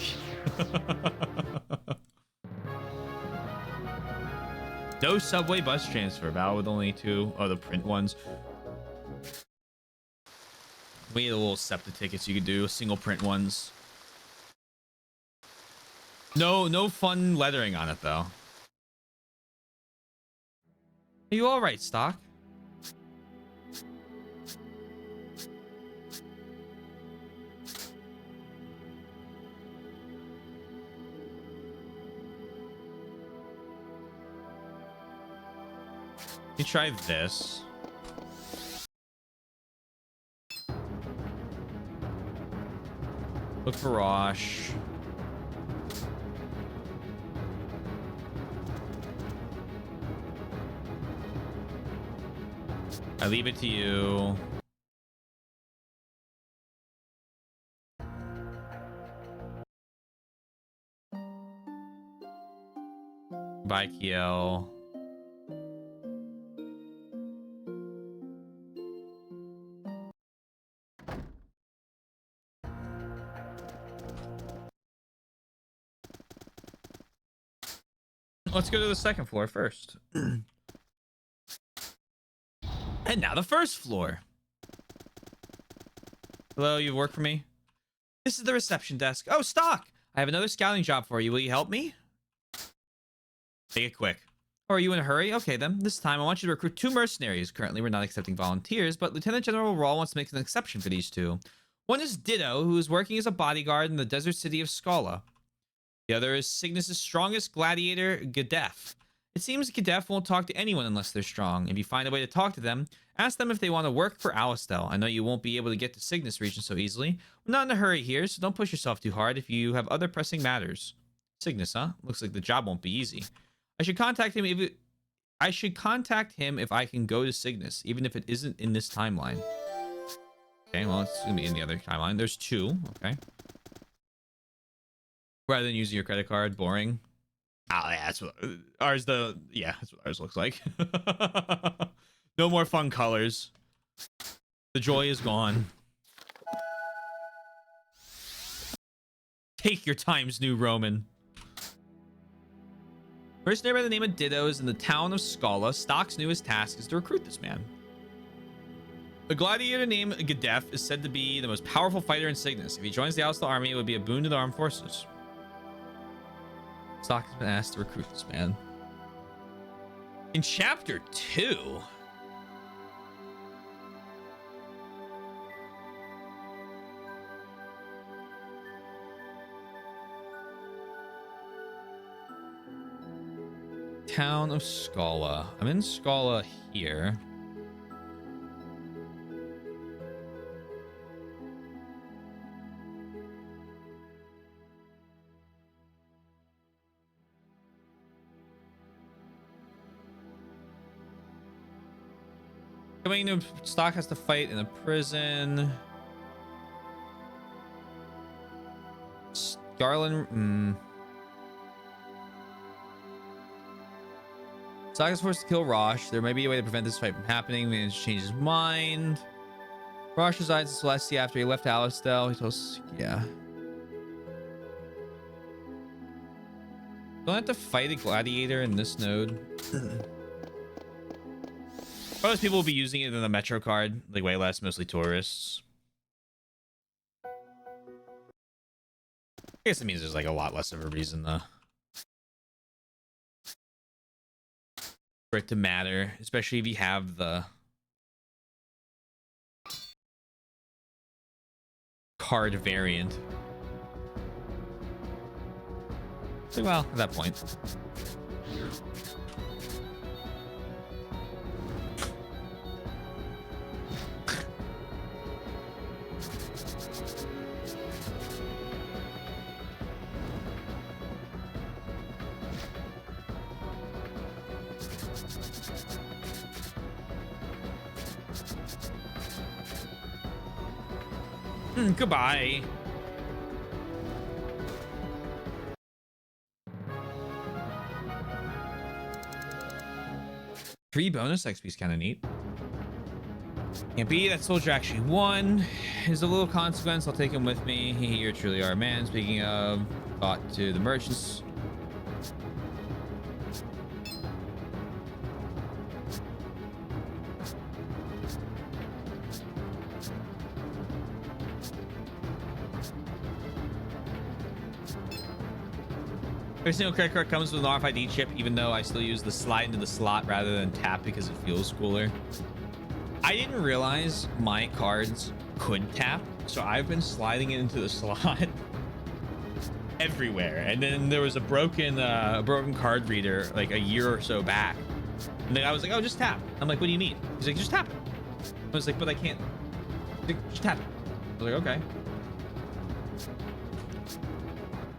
No subway bus transfer. Battle with only 2 the print ones. We had a little SEPTA tickets you could do, single print ones. No fun lettering on it though. Are you all right, Stock? Let me try this. Look for Rosh. I leave it to you. Bye, Kiel. Let's go to the second floor first. And now the first floor. Hello, you work for me? This is the reception desk. Oh, Stock! I have another scouting job for you. Will you help me? Make it quick. Oh, are you in a hurry? Okay, then. This time, I want you to recruit 2 mercenaries. Currently, we're not accepting volunteers, but Lieutenant General Rawl wants to make an exception for these 2. One is Ditto, who is working as a bodyguard in the desert city of Scala. The other is Cygnus' strongest gladiator, Gadef. It seems Gadef won't talk to anyone unless they're strong. If you find a way to talk to them, ask them if they want to work for Alistel. I know you won't be able to get to Cygnus region so easily. We're not in a hurry here, so don't push yourself too hard if you have other pressing matters. Cygnus, huh? Looks like the job won't be easy. I should contact him if I can go to Cygnus, even if it isn't in this timeline. Okay, well, it's gonna be in the other timeline. There's 2, okay. Rather than using your credit card, boring. Oh yeah, that's what that's what ours looks like. No more fun colors. The joy is gone. Take your Times New Roman. Mercenary by the name of Ditto is in the town of Scala. Stock's newest task is to recruit this man. A gladiator named Gadef is said to be the most powerful fighter in Cygnus. If he joins the Alistel army, it would be a boon to the armed forces. Stock has been asked to recruit this man. In chapter 2. town of Scala. I'm in Scala here. Coming to Stock has to fight in a prison. Garland. Stock is forced to kill Rosh. There may be a way to prevent this fight from happening. Managed to change his mind. Rosh resides in Celestia after he left Alistel. He told us, yeah. Don't have to fight a gladiator in this node. Most people will be using it in the Metro card, like way less, mostly tourists. I guess it means there's like a lot less of a reason for it to matter, especially if you have the card variant. So, well, at that point. Goodbye. Free bonus XP is kind of neat. Can't be that soldier actually won. Is a little consequence. I'll take him with me. You truly are a man. Speaking of, bought to the merchants. Every single credit card comes with an RFID chip, even though I still use the slide into the slot rather than tap because it feels cooler. I didn't realize my cards could tap, so I've been sliding it into the slot everywhere. And then there was a broken card reader like a year or so back. And then I was like, oh, just tap. I'm like, what do you mean? He's like, just tap it. I was like, but I can't. He's like, just tap it. I was like, okay.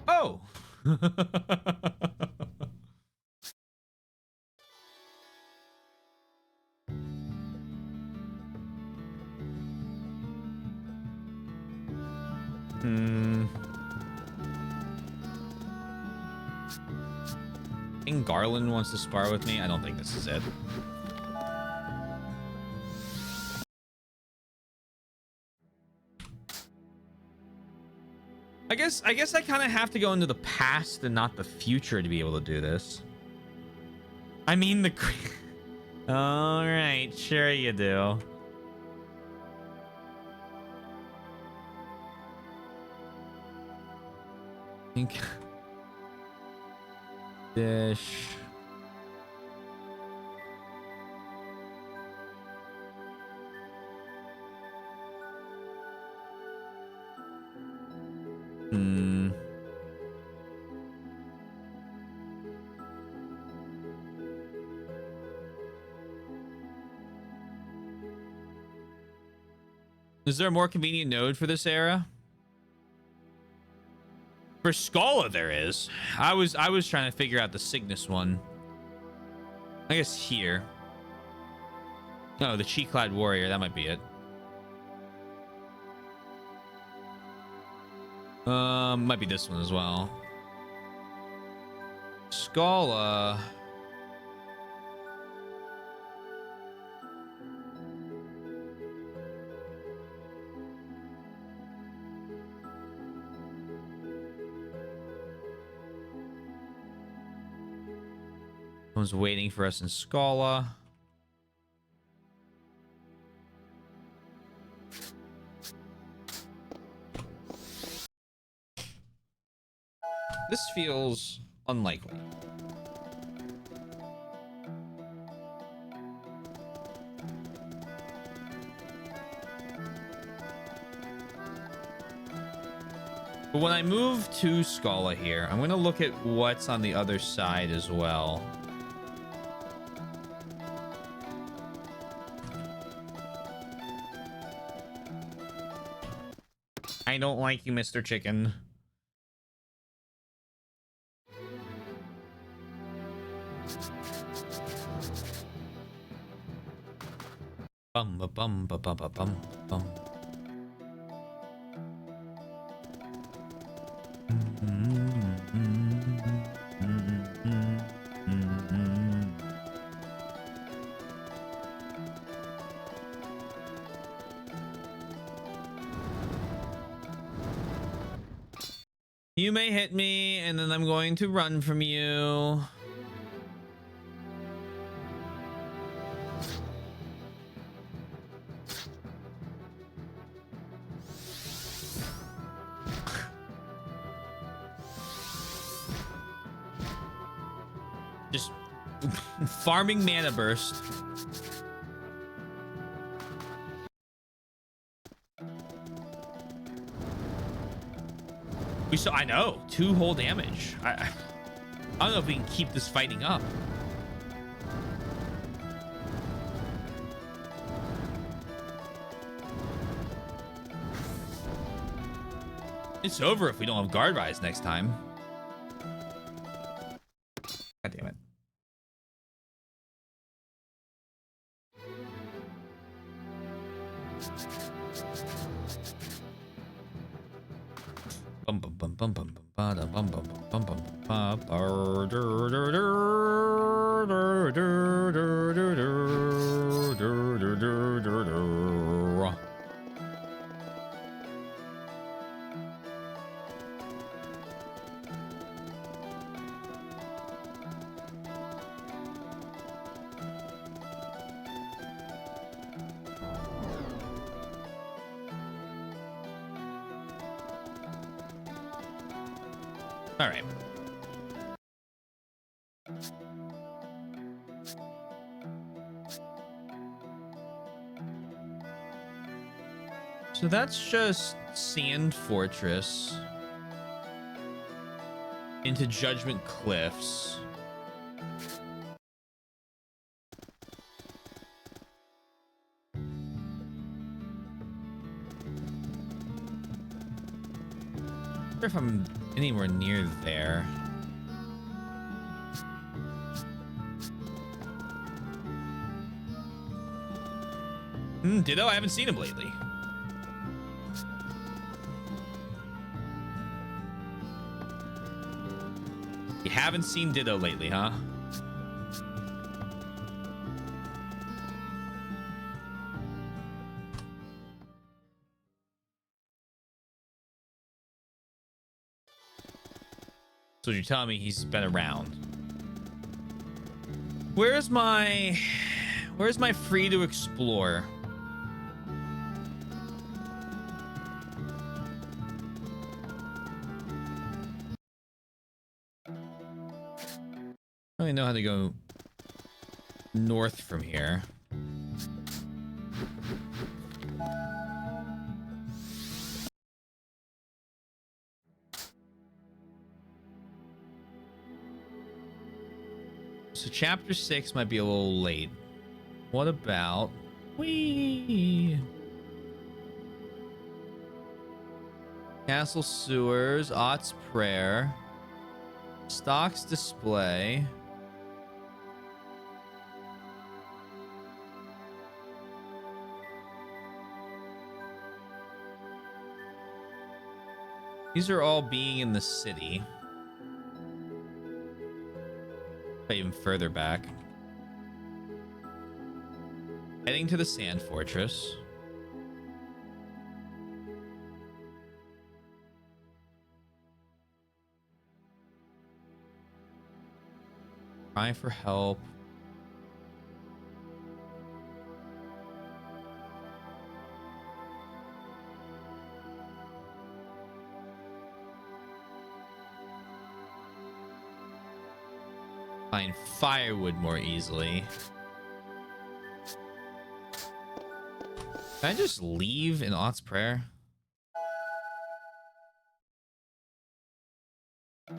Oh. I think Garland wants to spar with me. I don't think this is it. I guess I kind of have to go into the past and not the future to be able to do this. I mean the all right, sure you do. Dish. Is there a more convenient node for this era? For Scala, there is. I was trying to figure out the Cygnus one. I guess here. No, the Chi-clad warrior. That might be it. Might be this one as well. Scala. Someone's waiting for us in Scala. This feels unlikely. But when I move to Scala here, I'm going to look at what's on the other side as well. I don't like you, Mr. Chicken. Bum ba bum ba bum ba bum bum. You may hit me, and then I'm going to run from you. Just farming mana burst. We saw, I know, 2 whole damage. I don't know if we can keep this fighting up. It's over if we don't have guard rise next time. God damn it. Bum bum bum bum bum bum bum bum bum bum bum bum All right. So that's just Sand Fortress into Judgment Cliffs. I wonder if I'm anywhere near there. Ditto, I haven't seen him lately. You haven't seen Ditto lately, huh? So you're telling me he's been around. Where's my free to explore? I don't know how to go north from here. So chapter 6 might be a little late. What about Castle Sewers, Ott's Prayer, Stocks Display. These are all being in the city. Even further back. Heading to the Sand Fortress. Cry for help. Find firewood more easily. Can I just leave in Ott's Prayer? I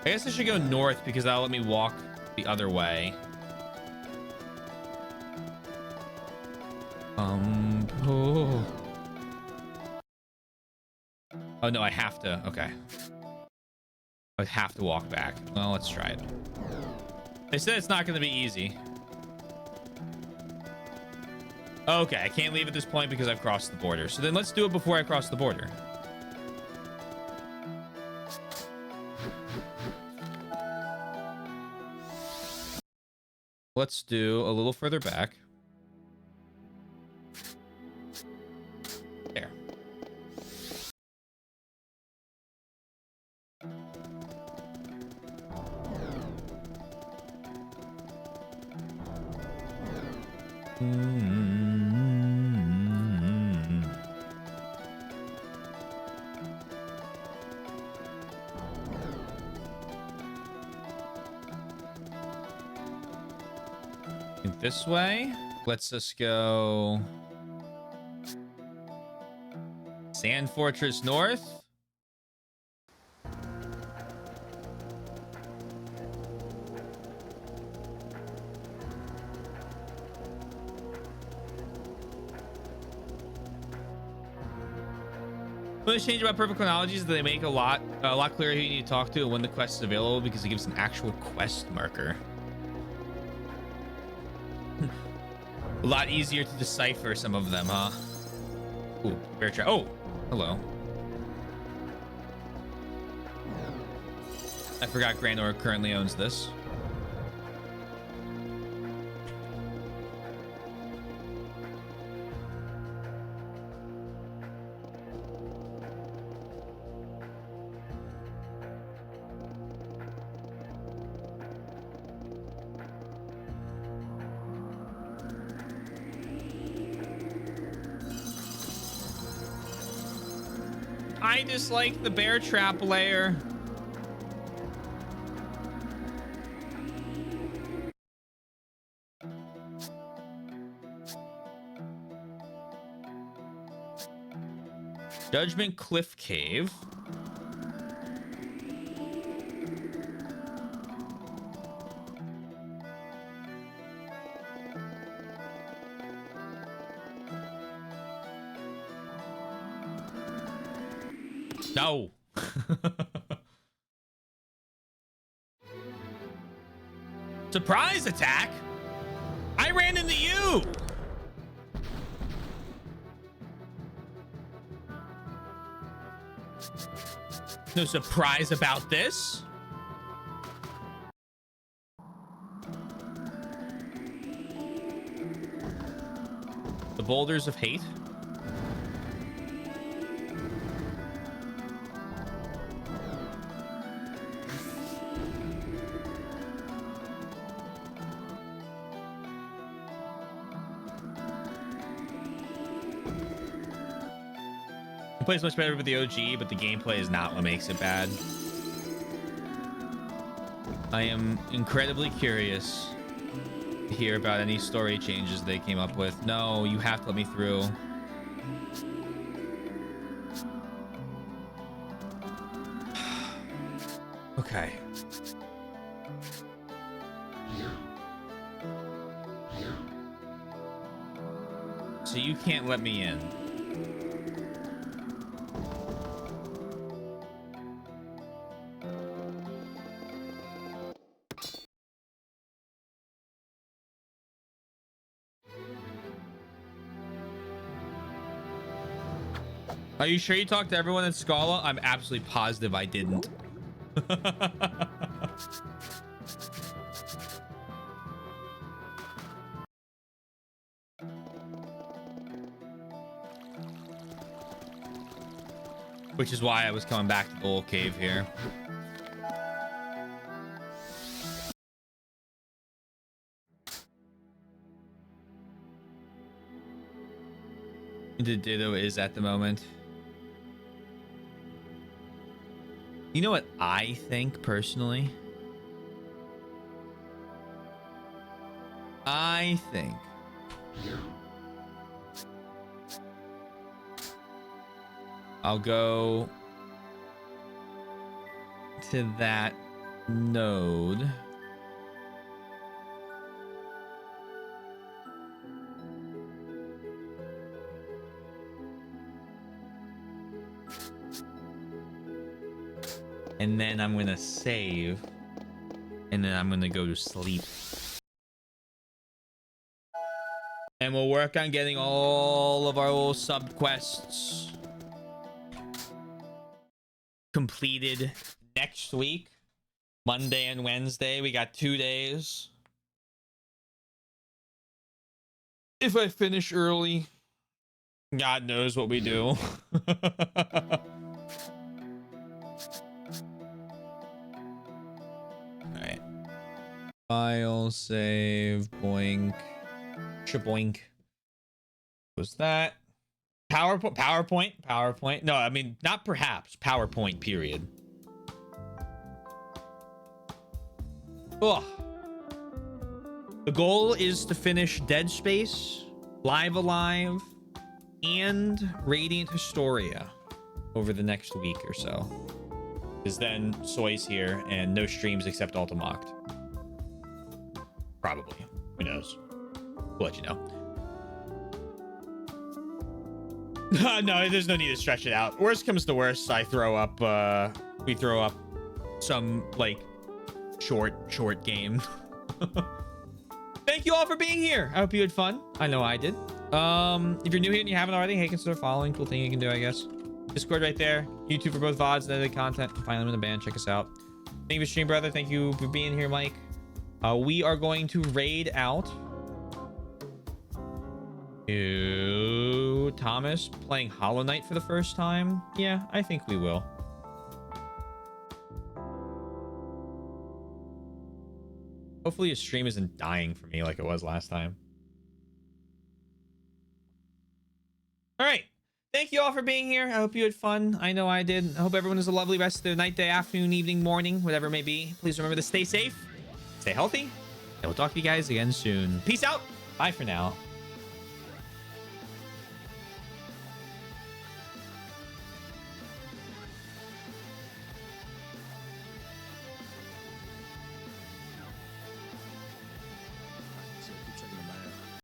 guess I should go north because that'll let me walk the other way. Oh. Oh no, I have to. Okay. I have to walk back. Well, let's try it. They said it's not going to be easy. Okay, I can't leave at this point because I've crossed the border. So then let's do it before I cross the border. Let's do a little further back. There. This way. Let's just go Sand Fortress North. What's changed about perfect chronology is that they make a lot clearer who you need to talk to and when the quest is available because it gives an actual quest marker. A lot easier to decipher some of them, huh? Ooh, bear trap. Oh, hello. I forgot Grandor currently owns this. I dislike the bear trap layer. Judgment Cliff Cave. No. Surprise attack? I ran into you. No surprise about this. The Boulders of Hate. It plays much better with the OG, but the gameplay is not what makes it bad. I am incredibly curious to hear about any story changes they came up with. No, you have to let me through. Okay. So you can't let me in. Are you sure you talked to everyone in Scala? I'm absolutely positive I didn't. Which is why I was coming back to the little cave here. The Ditto is at the moment. You know what I think personally? I think I'll go to that node. and then I'm gonna save, and then I'm gonna go to sleep. And we'll work on getting all of our little sub quests completed next week. Monday and Wednesday. We got 2 days. If I finish early, God knows what we do. Alright. File, save, boink. Shaboink. Was that PowerPoint? No, I mean, not perhaps. PowerPoint, period. Ugh. The goal is to finish Dead Space, Live Alive, and Radiant Historia over the next week or so. Because then Soy's here and no streams except Ultimocked. Probably. Who knows? We'll let you know. No, there's no need to stretch it out. Worst comes to worst, I throw up, we throw up some, like, short game. Thank you all for being here. I hope you had fun. I know I did. If you're new here and you haven't already, hey, consider following. Cool thing you can do, I guess. Discord right there. YouTube for both VODs and edited content. Find them in the band. Check us out. Thank you for stream, brother. Thank you for being here, Mike. We are going to raid out Thomas playing Hollow Knight for the first time. Yeah, I think we will. Hopefully his stream isn't dying for me like it was last time. All right. Thank you all for being here. I hope you had fun. I know I did. I hope everyone has a lovely rest of their night, day, afternoon, evening, morning, whatever it may be. Please remember to stay safe, stay healthy, and we'll talk to you guys again soon. Peace out. Bye for now.